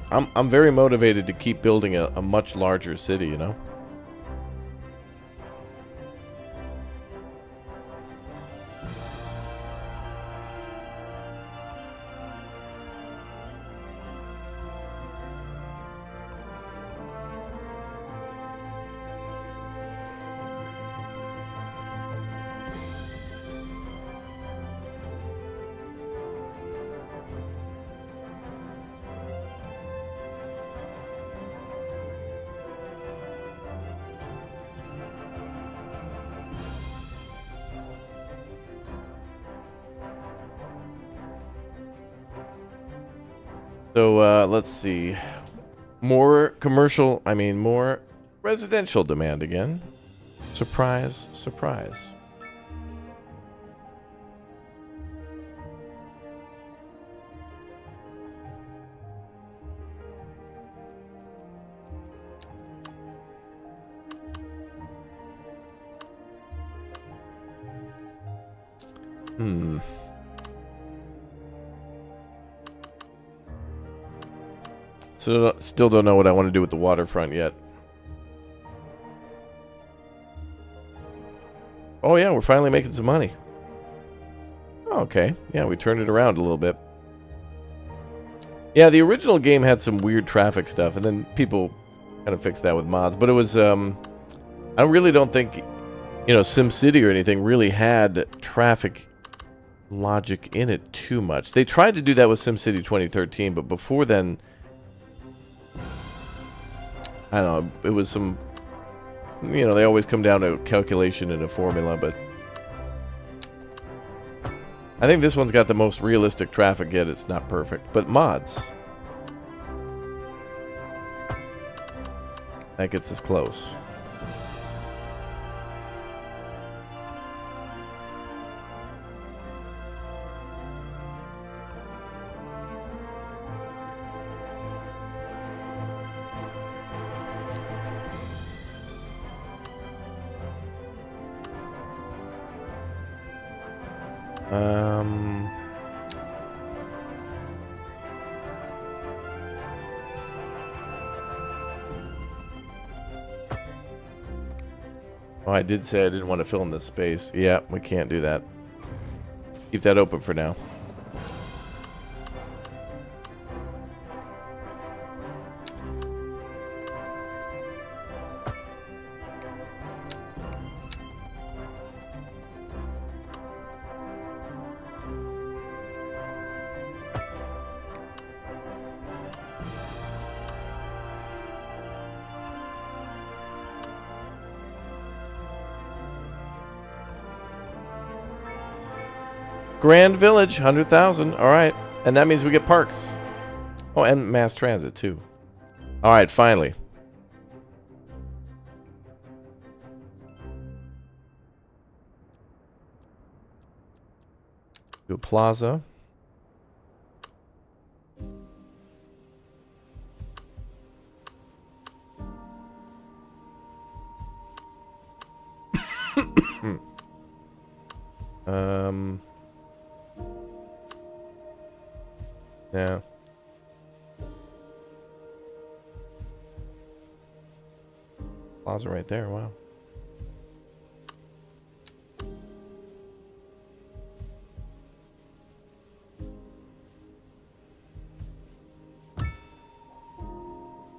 I'm very motivated to keep building a much larger city, you know. So, let's see. More residential demand again. Surprise, surprise. So, still don't know what I want to do with the waterfront yet. Oh yeah, we're finally making some money. Oh, okay. Yeah, we turned it around a little bit. Yeah, the original game had some weird traffic stuff, and then people kind of fixed that with mods. But it was, I really don't think, you know, SimCity or anything really had traffic logic in it too much. They tried to do that with SimCity 2013, but before then, I don't know, it was some, you know, they always come down to calculation and a formula, but I think this one's got the most realistic traffic yet. It's not perfect, but mods. That gets us close. Oh, I did say I didn't want to fill in this space. Yeah, we can't do that. Keep that open for now. Grand Village, 100,000. All right. And that means we get parks. Oh, and mass transit, too. All right, finally. Do a plaza. Yeah. Plaza right there, wow.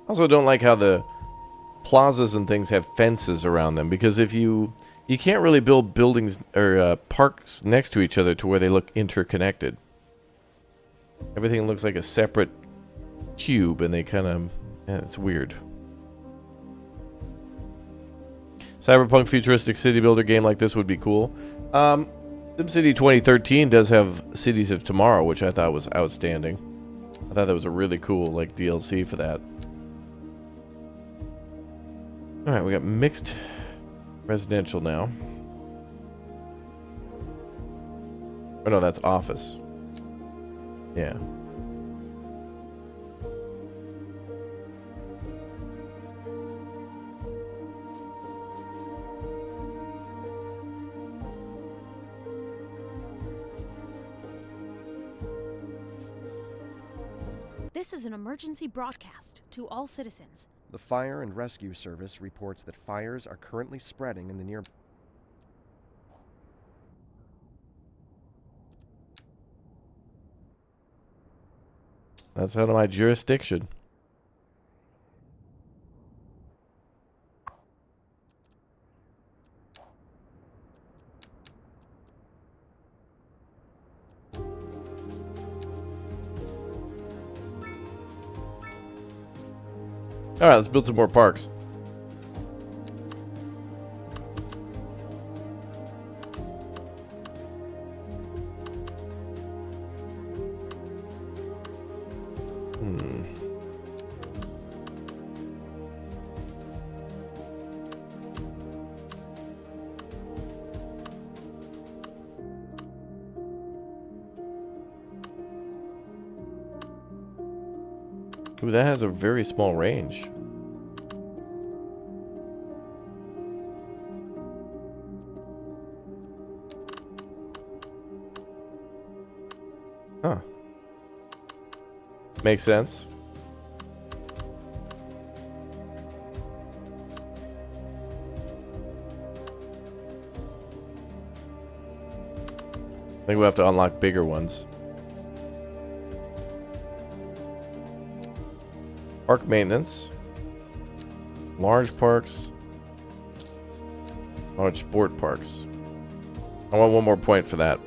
Also don't like how the plazas and things have fences around them, because if you can't really build buildings or parks next to each other to where they look interconnected. Everything looks like a separate cube, and they kind of, it's weird. Cyberpunk futuristic city builder game like this would be cool. SimCity 2013 does have Cities of Tomorrow, which I thought was outstanding. I thought that was a really cool like DLC for that. All right, we got mixed residential now. Oh no, that's office. Yeah. This is an emergency broadcast to all citizens. The Fire and Rescue Service reports that fires are currently spreading in the nearby. That's out of my jurisdiction. All right, let's build some more parks. Ooh, that has a very small range. Huh. Makes sense. I think we'll have to unlock bigger ones. Park maintenance. Large parks. Large sport parks. I want one more point for that.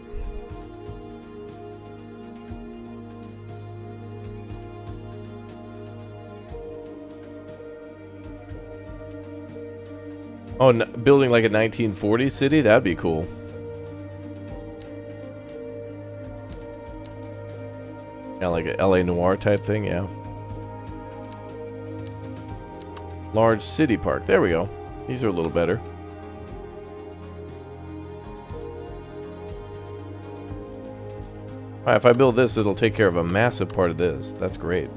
Oh, building like a 1940s city? That'd be cool. Yeah, like a LA Noire type thing, yeah. Large city park. There we go. These are a little better. Alright, if I build this, it'll take care of a massive part of this. That's great.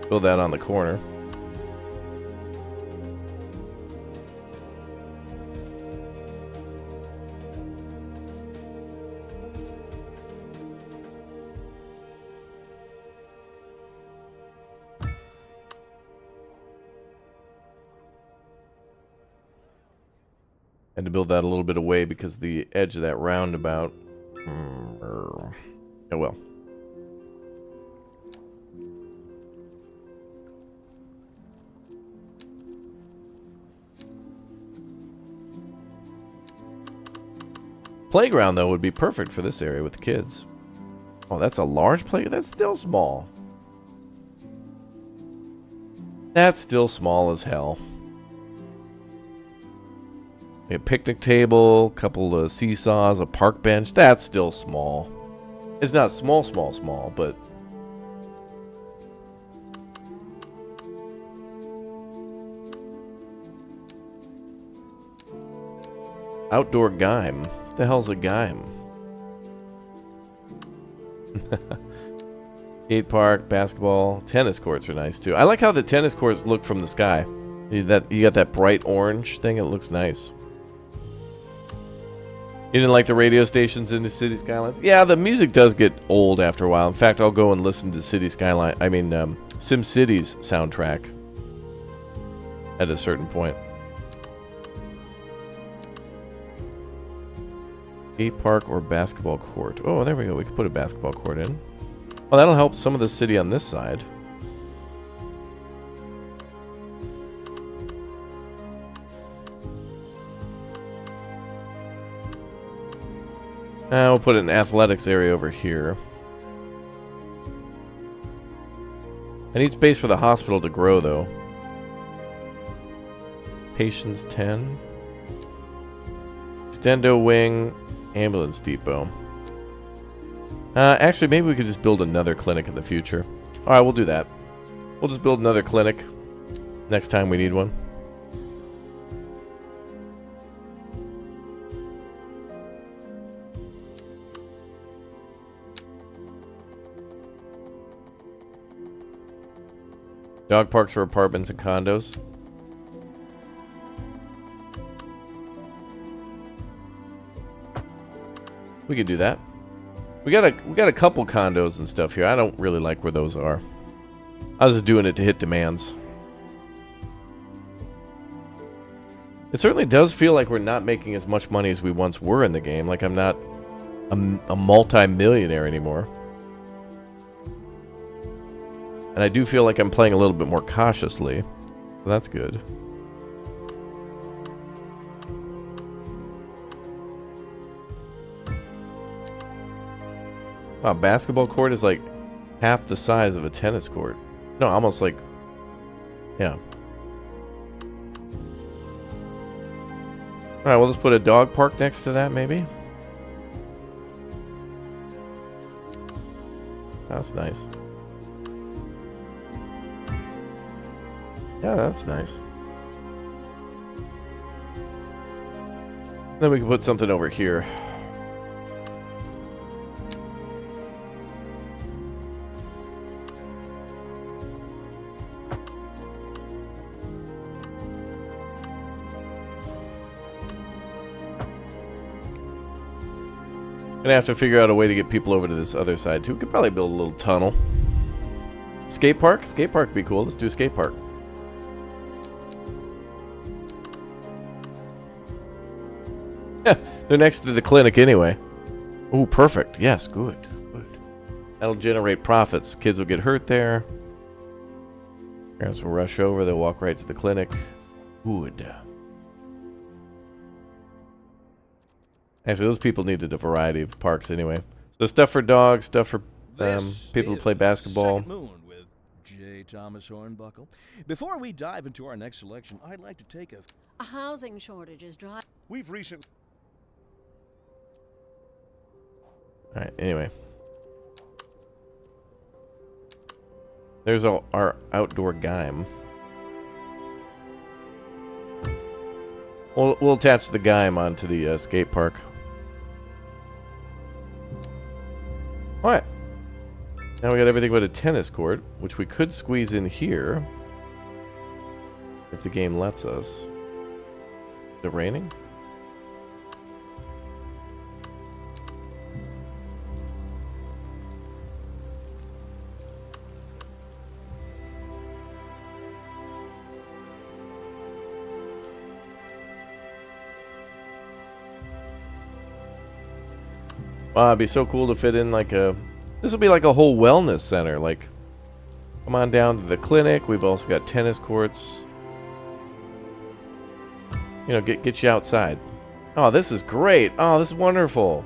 Build that on the corner. And to build that a little bit away because the edge of that roundabout. Oh well. Playground though would be perfect for this area with the kids. Oh, that's a large playground. That's still small. That's still small as hell. A picnic table, couple of seesaws, a park bench. That's still small. It's not small, but outdoor game. What the hell's a game? Skate park, basketball, tennis courts are nice too. I like how the tennis courts look from the sky. You got that bright orange thing. It looks nice. You didn't like the radio stations in the Cities Skylines? Yeah, the music does get old after a while. In fact, I'll go and listen to Cities Skyline. I mean, SimCity's soundtrack at a certain point. Skate park or basketball court. Oh, there we go. We can put a basketball court in. Well, that'll help some of the city on this side. We'll put an athletics area over here. I need space for the hospital to grow, though. Patients 10. Extendo wing. Ambulance depot. Actually, maybe we could just build another clinic in the future. Alright, we'll do that. We'll just build another clinic next time we need one. Dog parks for apartments and condos. We could do that. We got a couple condos and stuff here. I don't really like where those are. I was just doing it to hit demands. It certainly does feel like we're not making as much money as we once were in the game. Like I'm not a multi-millionaire anymore. And I do feel like I'm playing a little bit more cautiously. So that's good. Wow, basketball court is like half the size of a tennis court. No, almost like... Yeah. Alright, we'll just put a dog park next to that, maybe? That's nice. Yeah, that's nice. Then we can put something over here. Gonna have to figure out a way to get people over to this other side too. We could probably build a little tunnel. Skate park? Skate park would be cool. Let's do a skate park. They're next to the clinic anyway. Ooh, perfect. Yes, good. Good. That'll generate profits. Kids will get hurt there. Parents will rush over. They'll walk right to the clinic. Good. Actually, those people needed a variety of parks anyway. So stuff for dogs, stuff for people to play basketball. Second Moon with J. Thomas Hornbuckle. Before we dive into our next selection, I'd like to take A housing shortage is driving. We've recently... Alright, anyway. There's our outdoor game. We'll attach the game onto the skate park. Alright. Now we got everything but a tennis court, which we could squeeze in here. If the game lets us. Is it raining? Wow, it'd be so cool to fit in like a... This will be like a whole wellness center. Like, come on down to the clinic. We've also got tennis courts. You know, get you outside. Oh, this is great. Oh, this is wonderful.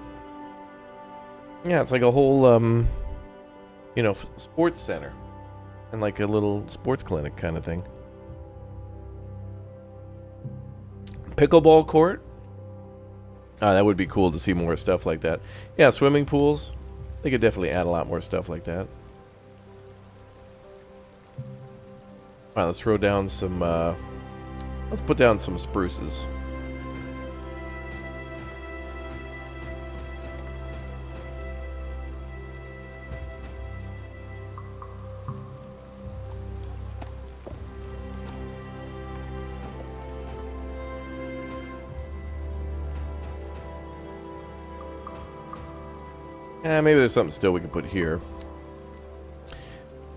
Yeah, it's like a whole, you know, sports center. And like a little sports clinic kind of thing. Pickleball court. That would be cool to see more stuff like that. Yeah, swimming pools. They could definitely add a lot more stuff like that. Alright, let's throw down some, let's put down some spruces. Maybe there's something still we can put here.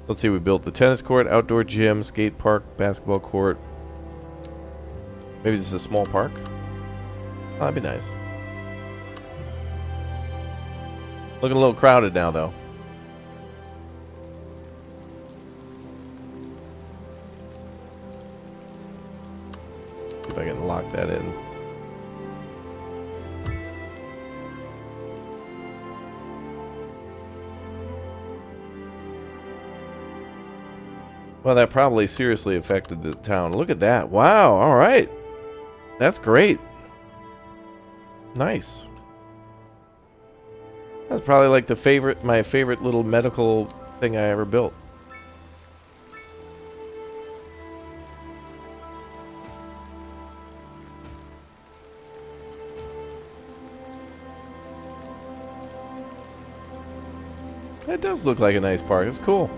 Let's see, we built the tennis court, outdoor gym, skate park, basketball court. Maybe this is a small park? Oh, that'd be nice. Looking a little crowded now, though. See if I can lock that in. Well, that probably seriously affected the town. Look at that. Wow. All right. That's great. Nice. That's probably like my favorite little medical thing I ever built. It does look like a nice park. It's cool.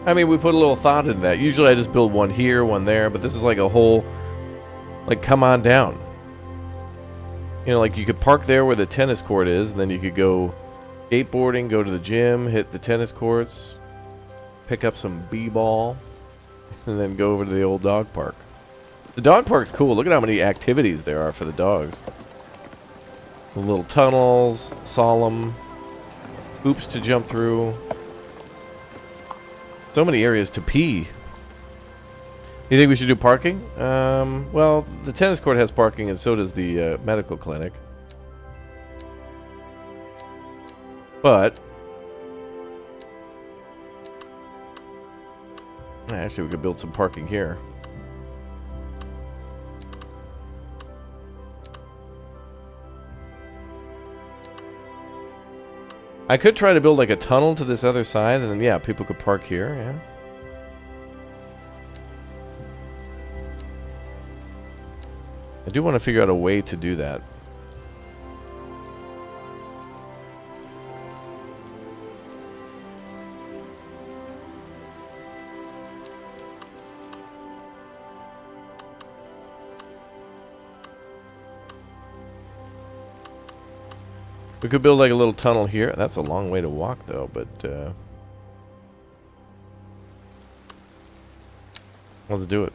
I mean, we put a little thought into that. Usually I just build one here, one there, but this is like a whole, like, come on down. You know, like you could park there where the tennis court is, and then you could go skateboarding, go to the gym, hit the tennis courts, pick up some b-ball, and then go over to the old dog park. The dog park's cool. Look at how many activities there are for the dogs. The little tunnels, solemn, hoops to jump through. So many areas to pee. You think we should do parking? Well, the tennis court has parking, and so does the medical clinic. But actually, we could build some parking here. I could try to build like a tunnel to this other side, and then yeah, people could park here. Yeah. I do want to figure out a way to do that. We could build like a little tunnel here. That's a long way to walk though, but let's do it.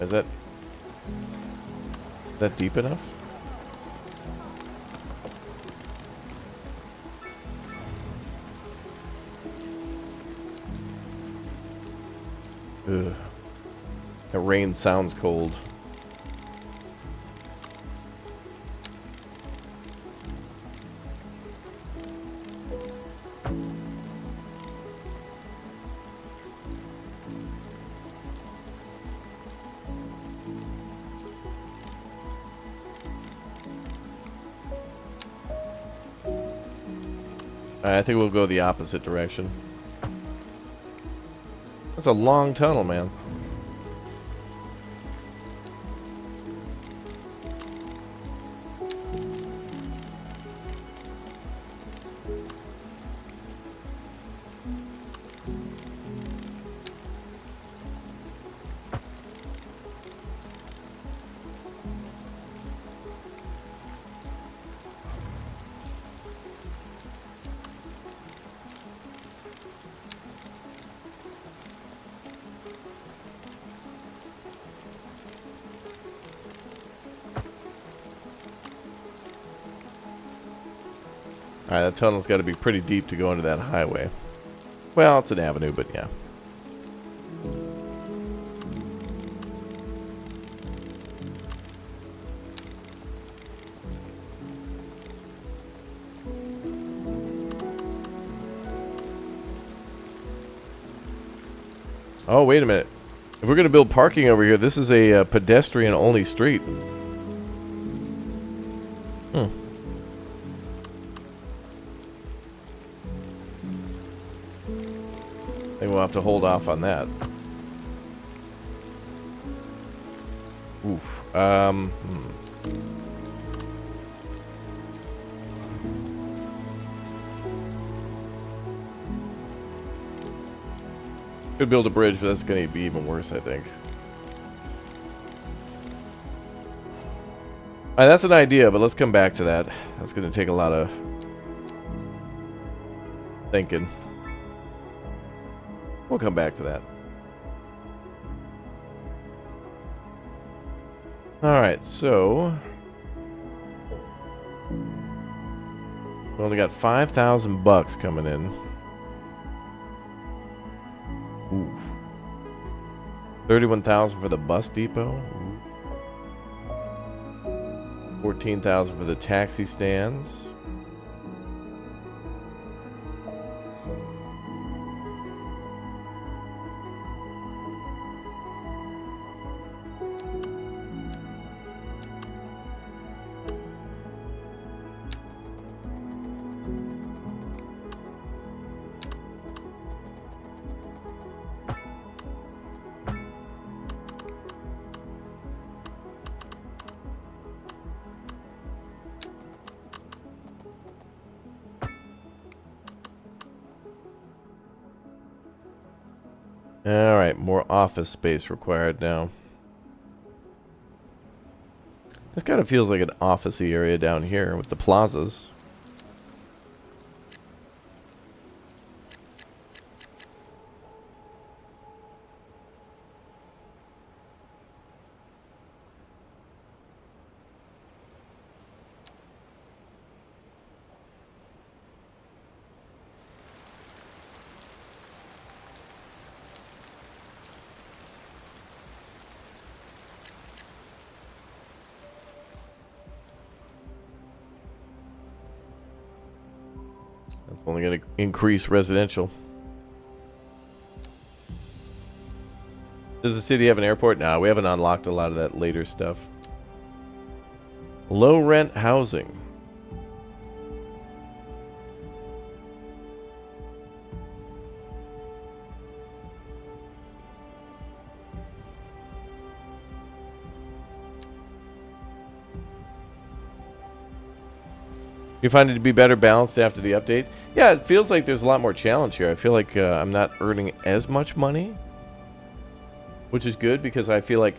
Is that deep enough? Ugh. That rain sounds cold. I think we'll go the opposite direction. That's a long tunnel, man. Alright, that tunnel's got to be pretty deep to go into that highway. Well, it's an avenue, but yeah. Oh, wait a minute. If we're going to build parking over here, this is a pedestrian-only street. Hmm. I think we'll have to hold off on that. Oof. Could build a bridge, but that's going to be even worse, I think. Alright, that's an idea, but let's come back to that. That's going to take a lot of thinking. We'll come back to that. Alright, so we only got 5,000 bucks coming in. Ooh. 31,000 for the bus depot. Ooh. 14,000 for the taxi stands. Alright, more office space required now. This kind of feels like an office-y area down here with the plazas. That's only going to increase residential. Does the city have an airport? No, we haven't unlocked a lot of that later stuff. Low rent housing. You find it to be better balanced after the update? Yeah, it feels like there's a lot more challenge here. I feel like I'm not earning as much money, which is good because I feel like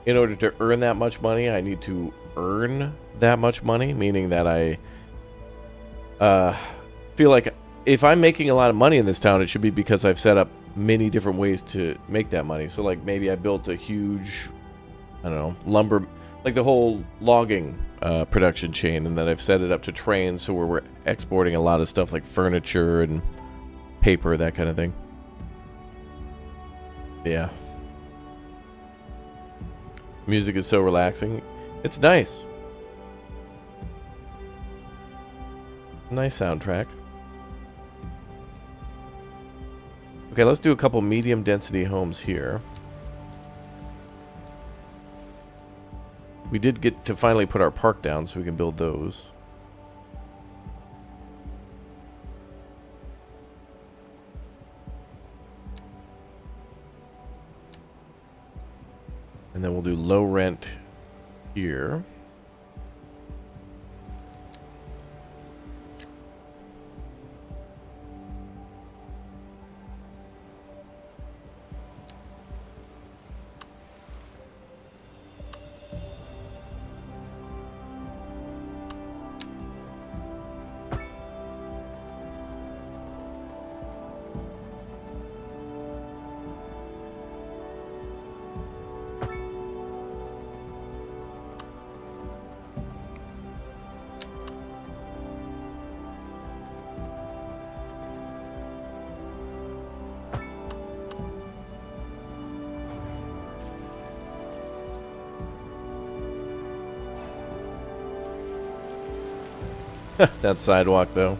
in order to earn that much money, I need to earn that much money, meaning that I feel like if I'm making a lot of money in this town, it should be because I've set up many different ways to make that money. So like maybe I built a huge, I don't know, lumber, like the whole logging production chain, and then I've set it up to train, so we're exporting a lot of stuff like furniture and paper, that kind of thing. Yeah. Music is so relaxing. It's nice. Nice soundtrack. Okay, let's do a couple medium density homes here. We did get to finally put our park down so we can build those. And then we'll do low rent here. That sidewalk, though.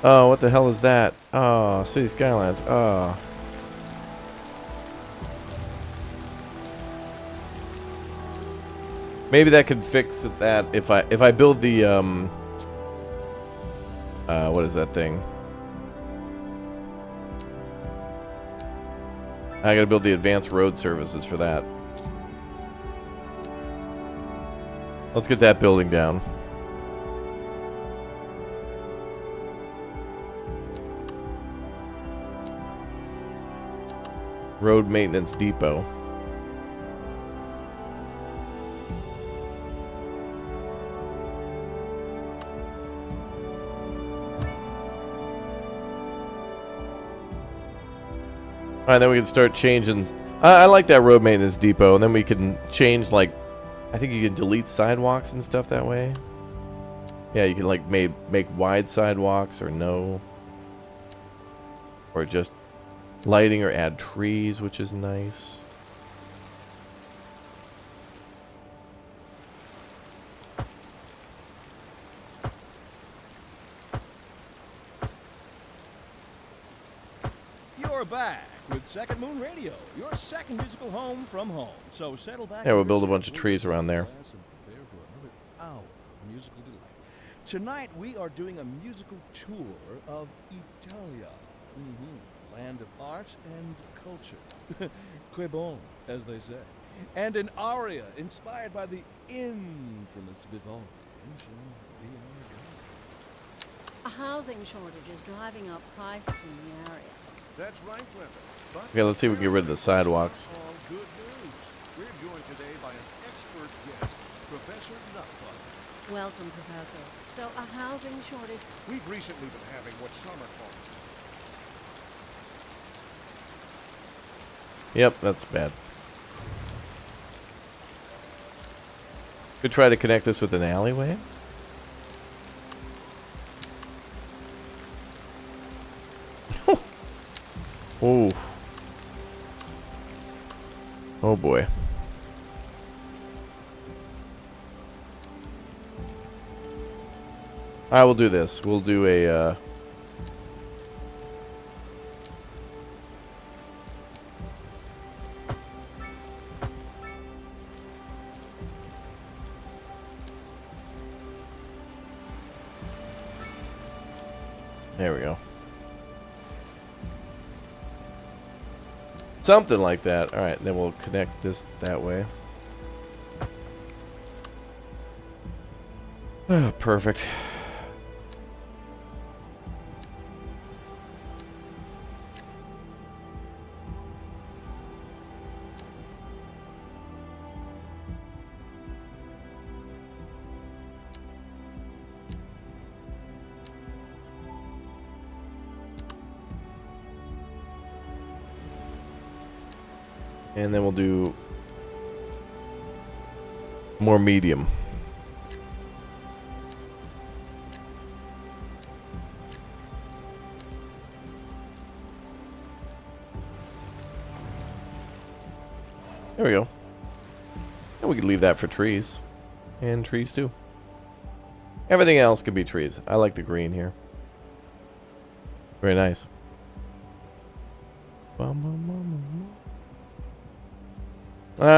Oh, what the hell is that? Oh, Cities Skylines. Oh. Maybe that could fix that if I build the what is that thing? I gotta build the advanced road services for that. Let's get that building down. Road maintenance depot. Alright, then we can start changing. I like that road maintenance depot, and then we can change, like, I think you can delete sidewalks and stuff that way. Yeah, you can, like, make wide sidewalks or no. Or just lighting or add trees, which is nice. You're back with Second Moon Radio, your second musical home from home. So settle back. Yeah, we'll build a bunch of trees around there. And prepare for another hour of musical delight. Tonight we are doing a musical tour of Italia, land of art and culture. Que bon, as they say. And an aria inspired by the infamous Vivaldi shall be our guide. A housing shortage is driving up prices in the area. That's right, Clever. But Okay, let's see if we can get rid of the sidewalks. all good news. We're joined today by an expert guest, Professor Nutbutt. Welcome, Professor. So, a housing shortage. We've recently been having what some are calling. Yep, that's bad. Could try to connect this with an alleyway. Oh. Oh boy. I will do this. We'll do a there we go. Something like that. All right, then we'll connect this that way. Oh, perfect. And then we'll do more medium. There we go. And we could leave that for trees. And trees too. Everything else can be trees. I like the green here. Very nice.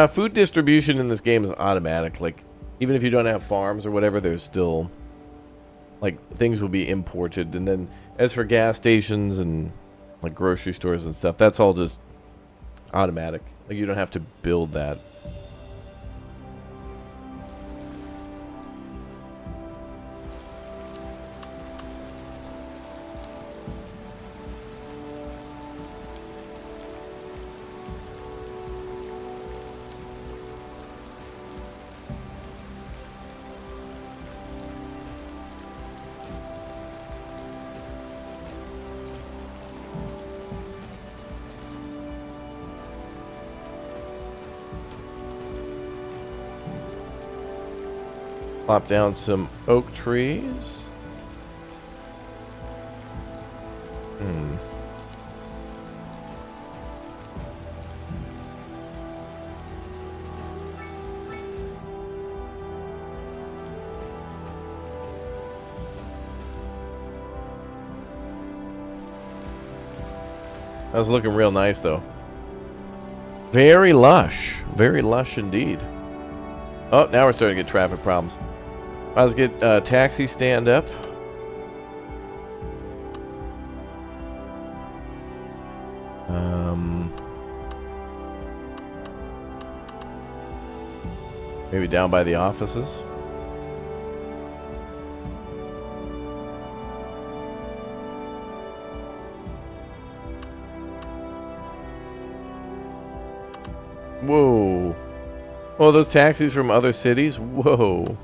Food distribution in this game is automatic. Like, even if you don't have farms or whatever, there's still, like, things will be imported. And then as for gas stations and, like, grocery stores and stuff, that's all just automatic. Like, you don't have to build that. Plop down some oak trees. That was looking real nice, though. Very lush indeed. Oh, now we're starting to get traffic problems. Let's get taxi stand up. Maybe down by the offices. Whoa. Oh, those taxis from other cities? Whoa.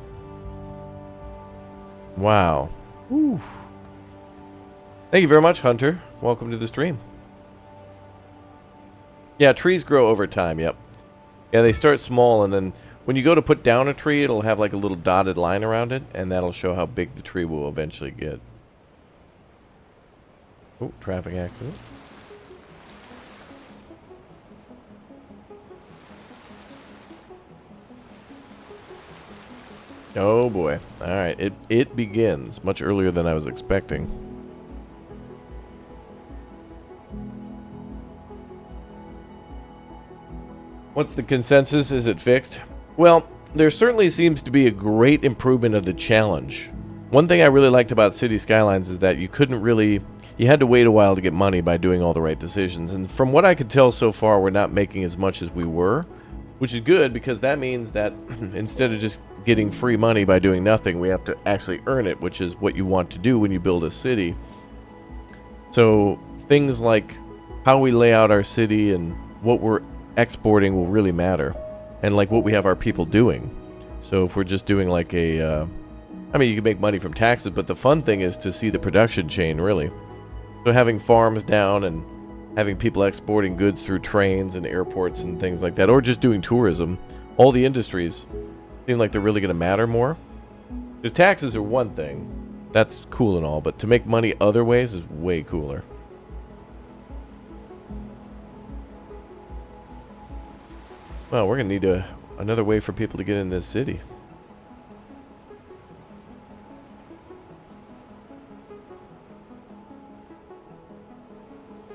Wow. Whew. Thank you very much, Hunter. Welcome to the stream. Yeah, trees grow over time, yep. Yeah, they start small, and then when you go to put down a tree, it'll have like a little dotted line around it, and that'll show how big the tree will eventually get. Oh, traffic accident. Oh boy. Alright, it begins much earlier than I was expecting. What's the consensus? Is it fixed? Well, there certainly seems to be a great improvement of the challenge. One thing I really liked about Cities Skylines is that you had to wait a while to get money by doing all the right decisions. And from what I could tell so far, we're not making as much as we were, which is good because that means that instead of just getting free money by doing nothing, we have to actually earn it, which is what you want to do when you build a city. So things like how we lay out our city and what we're exporting will really matter, and like what we have our people doing. So if we're just doing like a I mean, you can make money from taxes, but the fun thing is to see the production chain, really. So having farms down and having people exporting goods through trains and airports and things like that, or just doing tourism, all the industries seem like they're really going to matter more. Because taxes are one thing, that's cool and all, but to make money other ways is way cooler. Well, we're going to need another way for people to get in this city.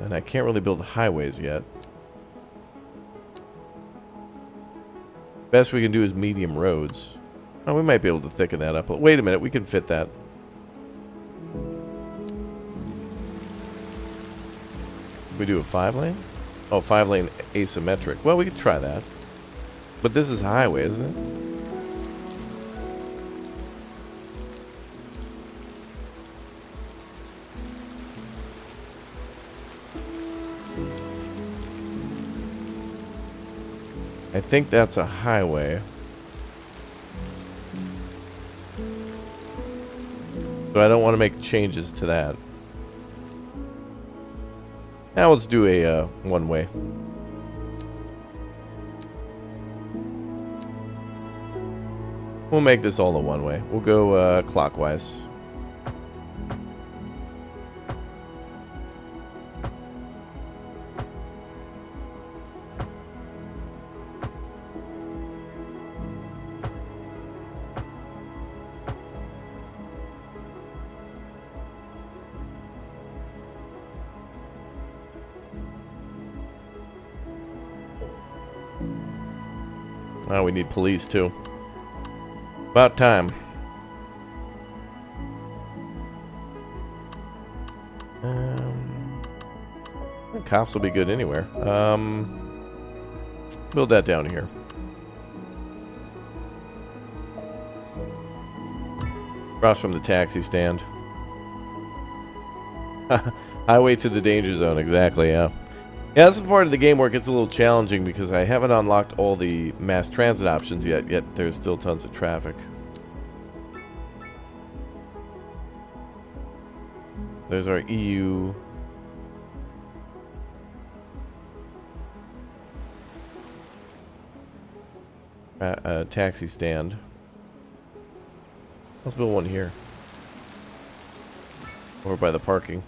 And I can't really build highways yet. Best we can do is medium roads. Oh, we might be able to thicken that up. But wait a minute, we can fit that. We do a 5-lane? Oh, 5-lane asymmetric. Well, we could try that. But this is a highway, isn't it? I think that's a highway. So I don't want to make changes to that. Now let's do a one-way. We'll make this all a one-way. We'll go clockwise. Oh, we need police too. About time. Cops will be good anywhere. Build that down here. Across from the taxi stand. Highway to the danger zone, exactly, yeah. Yeah, that's the part of the game where it gets a little challenging because I haven't unlocked all the mass transit options yet there's still tons of traffic. There's our EU. Taxi stand. Let's build one here. Over by the parking.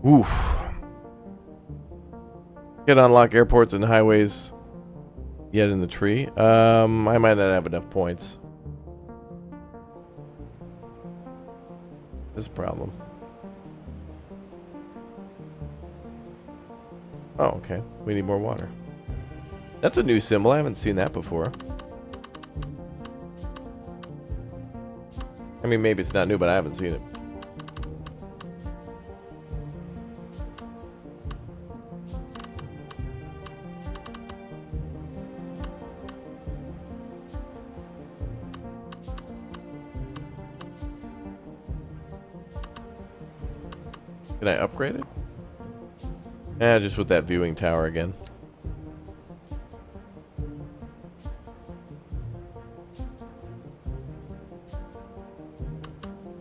Oof. Can't unlock airports and highways yet in the tree. I might not have enough points. This is a problem. Oh, okay. We need more water. That's a new symbol. I haven't seen that before. I mean, maybe it's not new, but I haven't seen it. Can I upgrade it? Yeah, just with that viewing tower again.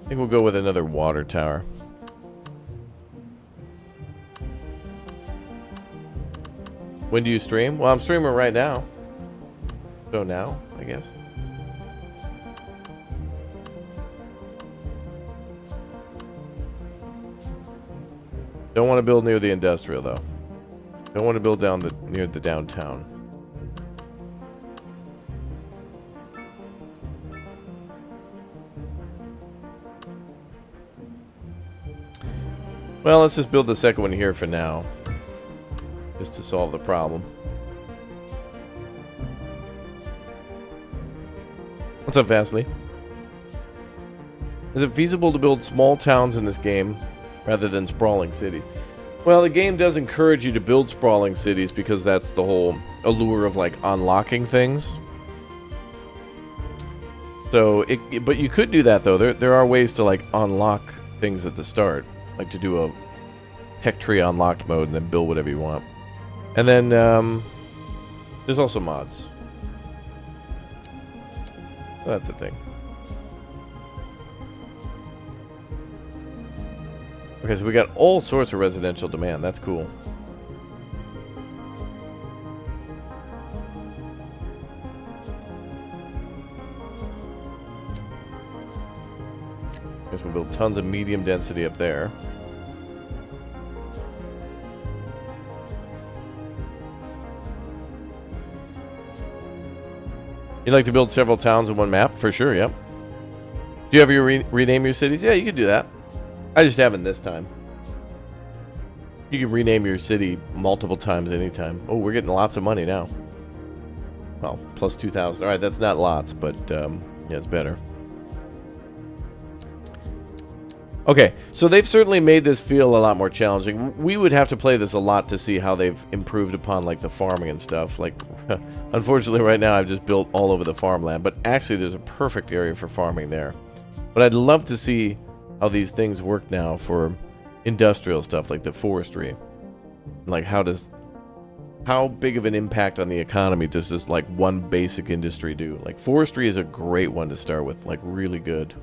I think we'll go with another water tower. When do you stream? Well, I'm streaming right now. So now, I guess. Don't want to build near the industrial, though. Don't want to build near the downtown. Well, let's just build the second one here for now. Just to solve the problem. What's up, Vasily? Is it feasible to build small towns in this game rather than sprawling cities? Well, the game does encourage you to build sprawling cities because that's the whole allure of, like, unlocking things. So, but you could do that, though. There are ways to, like, unlock things at the start. Like to do a tech tree unlocked mode and then build whatever you want. And then, there's also mods. So that's a thing. Okay, so we got all sorts of residential demand. That's cool. Guess we'll build tons of medium density up there. You'd like to build several towns in one map? For sure, yep. Do you ever rename your cities? Yeah, you could do that. I just haven't this time. You can rename your city multiple times anytime. Oh, we're getting lots of money now. Well, plus 2,000. Alright, that's not lots, but yeah, it's better. Okay, so they've certainly made this feel a lot more challenging. We would have to play this a lot to see how they've improved upon, like, the farming and stuff. Like, unfortunately, right now I've just built all over the farmland, but actually there's a perfect area for farming there. But I'd love to see how these things work now for industrial stuff, like the forestry. Like, how big of an impact on the economy does this, like, one basic industry do? Like, forestry is a great one to start with, like, really good.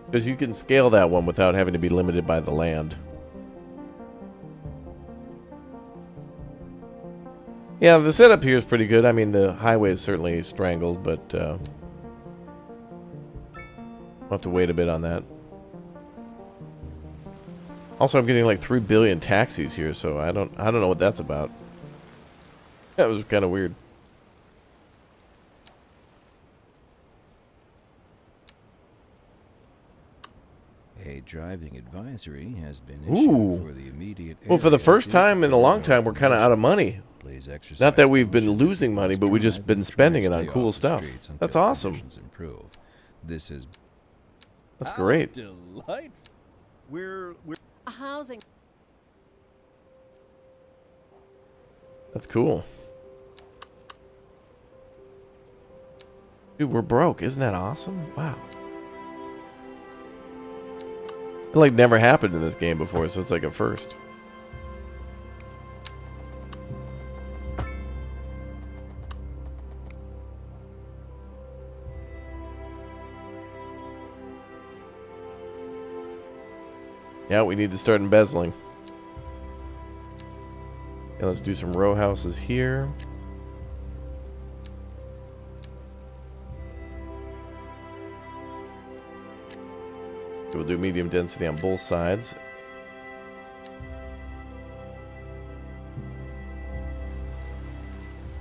Because you can scale that one without having to be limited by the land. Yeah, the setup here is pretty good. I mean, the highway is certainly strangled, but we'll have to wait a bit on that. Also, I'm getting like 3 billion taxis here, so I don't know what that's about. That was kind of weird. A driving advisory has been Ooh. issued for the immediate Well, for the area first to time in a long time, we're kind of out of money. Please exercise Not that we've been caution. losing money, but we've just been spending it on cool stuff. That's awesome. Improve. This is That's great. Delightful. We're A housing. That's cool. Dude, we're broke. Isn't that awesome? Wow. It, like, never happened in this game before, so it's like a first. Yeah, we need to start embezzling. Okay, let's do some row houses here. So we'll do medium density on both sides.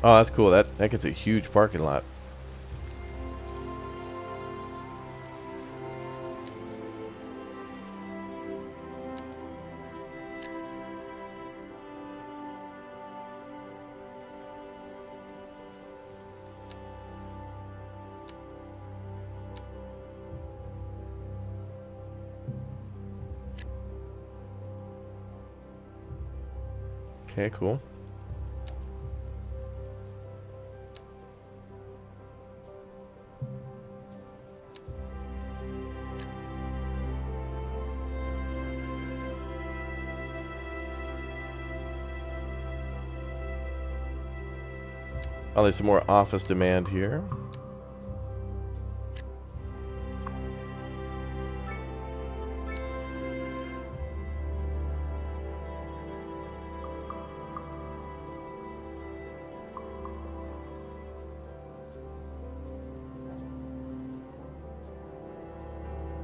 Oh, that's cool. That gets a huge parking lot. Okay, cool. Oh, there's some more office demand here.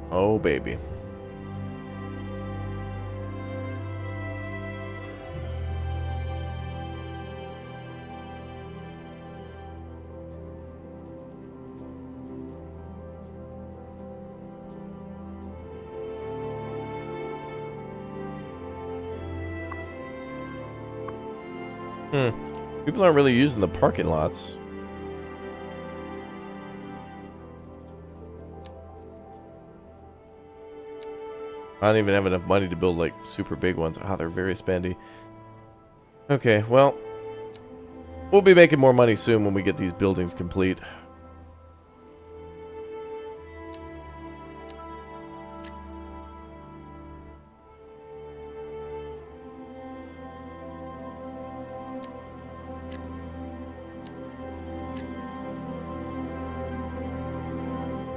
Oh, baby. People aren't really using the parking lots. I don't even have enough money to build like super big ones. Ah, they're very spendy. Okay, well, we'll be making more money soon when we get these buildings complete.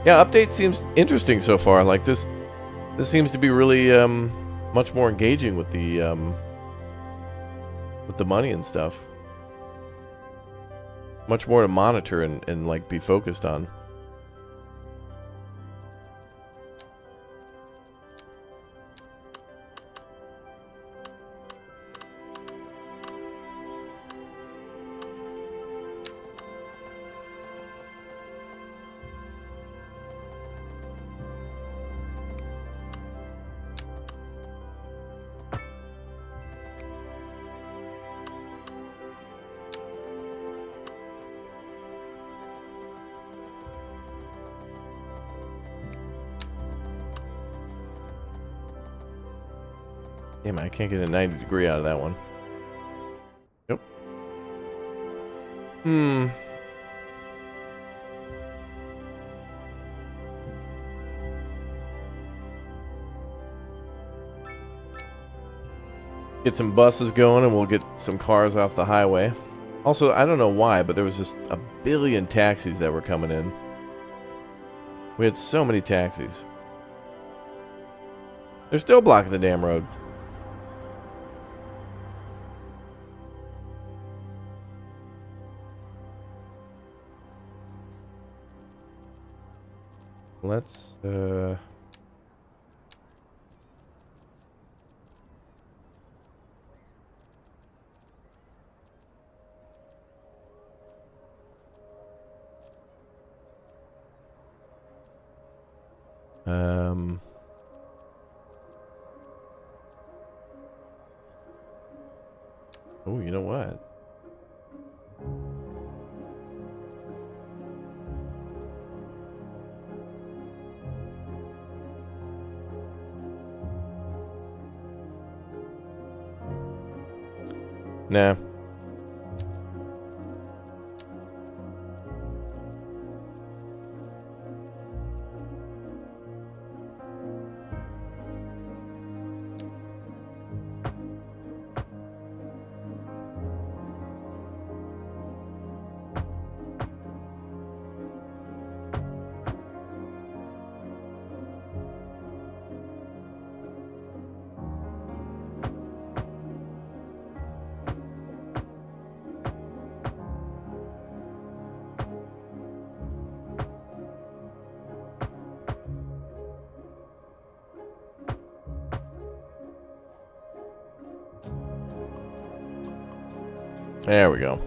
Yeah, update seems interesting so far. Like this seems to be really much more engaging with the money and stuff. Much more to monitor and like be focused on. Damn, I can't get a 90 degree out of that one. Yep. Get some buses going and we'll get some cars off the highway. Also, I don't know why, but there was just a billion taxis that were coming in. We had so many taxis. They're still blocking the damn road. Let's, oh, you know what? Nah. There we go.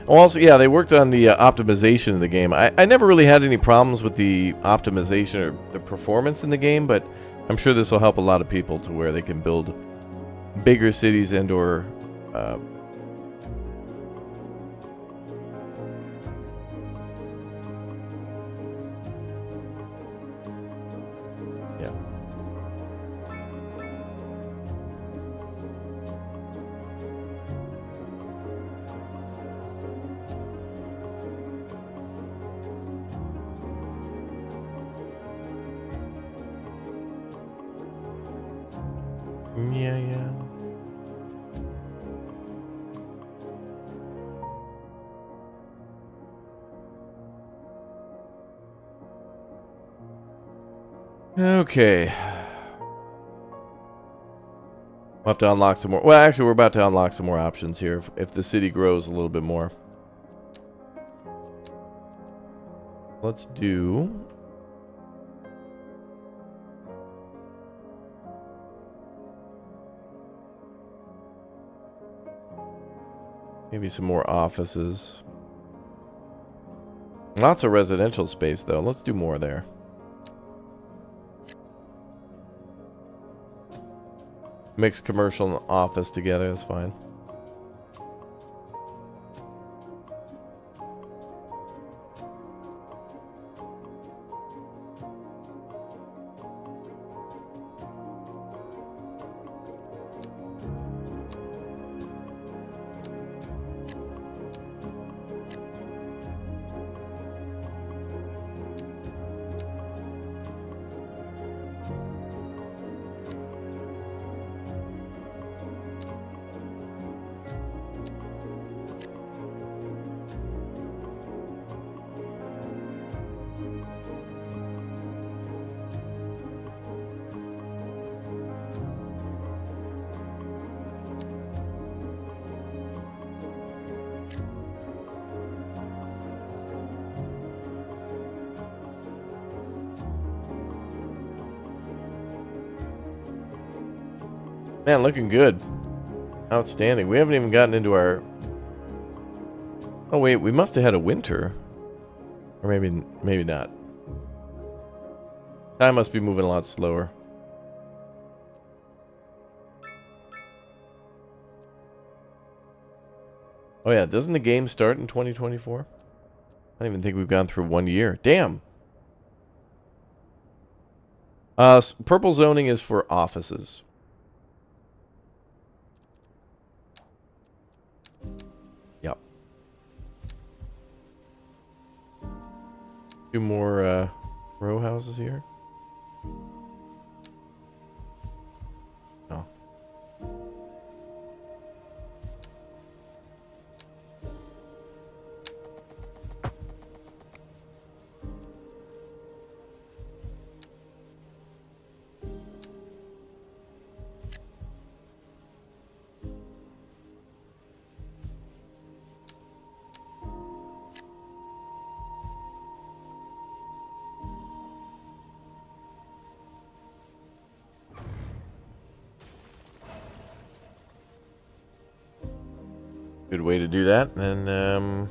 Also, yeah, they worked on the optimization of the game. I never really had any problems with the optimization or the performance in the game, but I'm sure this will help a lot of people to where they can build bigger cities and or yeah. Yeah, yeah. Okay. We'll have to unlock some more. Well, actually, we're about to unlock some more options here if the city grows a little bit more. Let's do... maybe some more offices. Lots of residential space, though. Let's do more there. Mix commercial and office together, that's fine. Man, looking good. Outstanding. We haven't even gotten into our... oh, wait. We must have had a winter. Or maybe not. Time must be moving a lot slower. Oh, yeah. Doesn't the game start in 2024? I don't even think we've gone through 1 year. Damn. Purple zoning is for offices. Yep. Two more row houses here. Oh. Good way to do that. And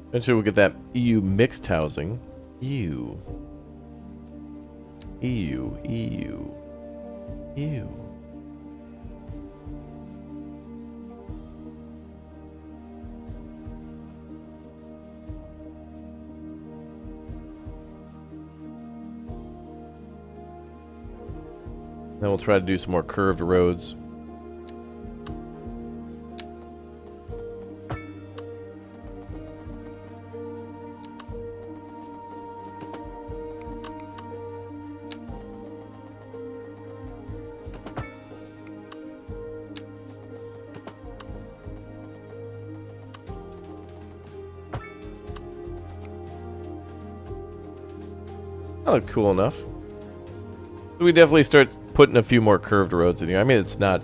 eventually we'll get that EU mixed housing. EU. EU. EU. EU. Then we'll try to do some more curved roads. That looked cool enough. We definitely start putting a few more curved roads in here. I mean, it's not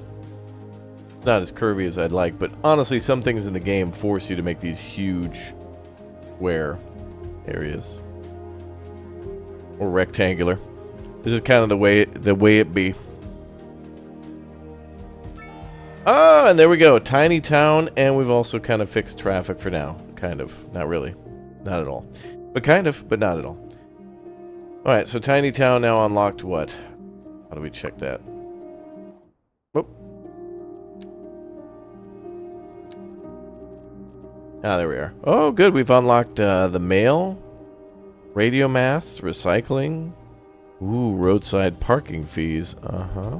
as curvy as I'd like, but honestly, some things in the game force you to make these huge square areas. Or rectangular. This is kind of the way it be. Oh, and there we go. Tiny town, and we've also kind of fixed traffic for now. Kind of. Not really. Not at all. But kind of, but not at all. Alright, so tiny town now unlocked what? How do we check that? Oh. Ah, there we are. Oh, good. We've unlocked the mail, radio masts, recycling. Ooh, roadside parking fees. Uh-huh.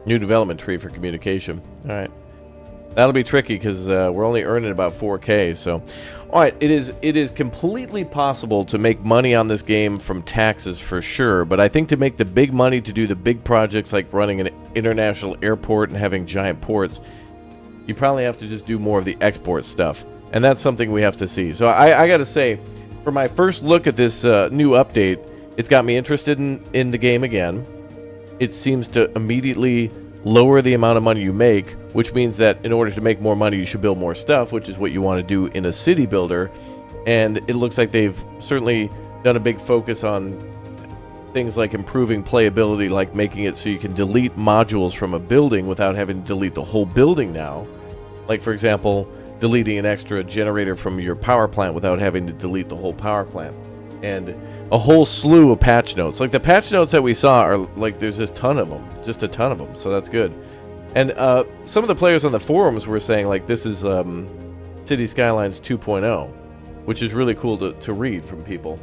New development tree for communication. All right. That'll be tricky because we're only earning about 4K. So, all right, it is completely possible to make money on this game from taxes for sure. But I think to make the big money to do the big projects like running an international airport and having giant ports, you probably have to just do more of the export stuff. And that's something we have to see. So I got to say, for my first look at this new update, it's got me interested in the game again. It seems to immediately lower the amount of money you make, which means that in order to make more money, you should build more stuff, which is what you want to do in a city builder. And it looks like they've certainly done a big focus on things like improving playability, like making it so you can delete modules from a building without having to delete the whole building now. Like, for example, deleting an extra generator from your power plant without having to delete the whole power plant. And a whole slew of patch notes. Like the patch notes that we saw are like, there's just a ton of them. So that's good. And some of the players on the forums were saying like this is Cities Skylines 2.0, which is really cool to read from people.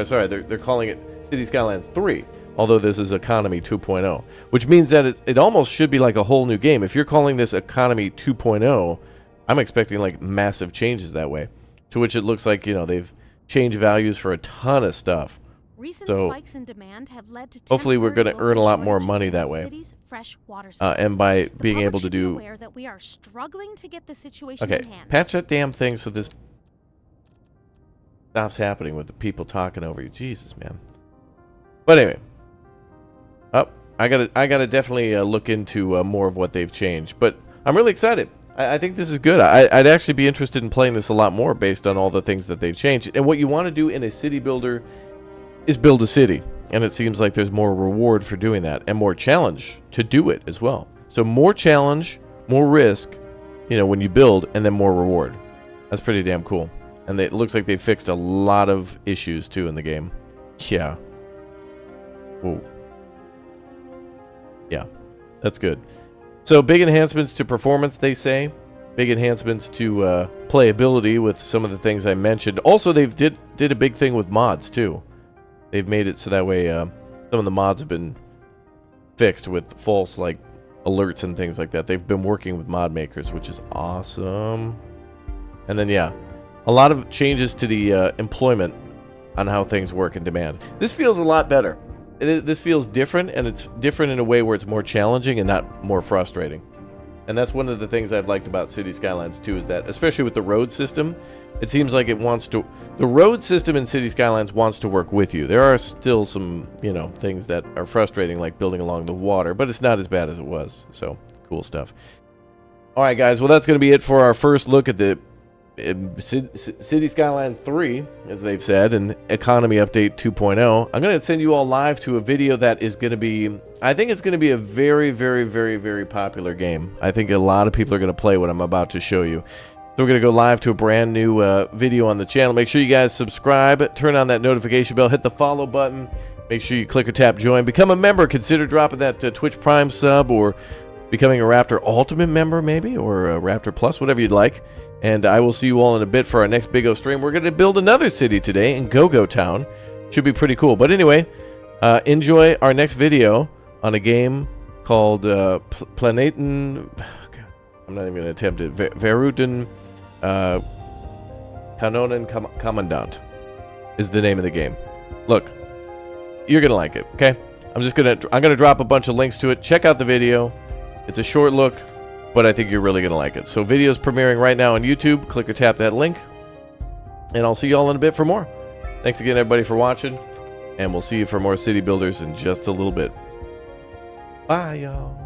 Sorry, they're calling it Cities Skylines 3, although this is Economy 2.0, which means that it almost should be like a whole new game. If you're calling this Economy 2.0, I'm expecting like massive changes that way. To which it looks like, they've changed values for a ton of stuff. Recent So spikes in demand have led to hopefully we're going to temporary earn a lot more shortages money in that the way. city's fresh water supply. And by The being public able to should be do... aware that we are struggling to get the situation Okay, in hand. patch that damn thing so this stops happening with the people talking over you. Jesus, man. But anyway. I gotta definitely look into more of what they've changed. But I'm really excited. I think this is good. I'd actually be interested in playing this a lot more based on all the things that they've changed. And what you want to do in a city builder is build a city. And it seems like there's more reward for doing that and more challenge to do it as well. So more challenge, more risk, when you build, and then more reward. That's pretty damn cool. And it looks like they fixed a lot of issues too in the game. Yeah. Whoa. Yeah, that's good. So big enhancements to performance, they say. Big enhancements to playability with some of the things I mentioned. Also, they've did a big thing with mods too. They've made it so that way some of the mods have been fixed with false like alerts and things like that. They've been working with mod makers, which is awesome. And then yeah, a lot of changes to the employment on how things work and demand. This feels a lot better. This feels different, and it's different in a way where it's more challenging and not more frustrating. And that's one of the things I've liked about Cities Skylines 2 is that, especially with the road system, it seems like it wants to... The road system in Cities Skylines wants to work with you. There are still some, things that are frustrating, like building along the water, but it's not as bad as it was. So, cool stuff. All right, guys. Well, that's going to be it for our first look at the Cities Skylines 3, as they've said, and Economy Update 2.0. I'm going to send you all live to a video that is going to be... I think it's going to be a very, very, very, very popular game. I think a lot of people are going to play what I'm about to show you. So we're going to go live to a brand new video on the channel. Make sure you guys subscribe, turn on that notification bell, hit the follow button. Make sure you click or tap join. Become a member. Consider dropping that Twitch Prime sub or becoming a Raptor Ultimate member maybe, or a Raptor Plus, whatever you'd like. And I will see you all in a bit for our next Big O stream. We're going to build another city today in Go-Go Town. Should be pretty cool. But anyway, enjoy our next video on a game called Planeten... I'm not even going to attempt it. Veruten Kanonen Kommandant is the name of the game. Look, you're going to like it, okay? I'm going to drop a bunch of links to it. Check out the video. It's a short look, but I think you're really going to like it. So video's premiering right now on YouTube. Click or tap that link. And I'll see you all in a bit for more. Thanks again, everybody, for watching. And we'll see you for more city builders in just a little bit. Bye, y'all.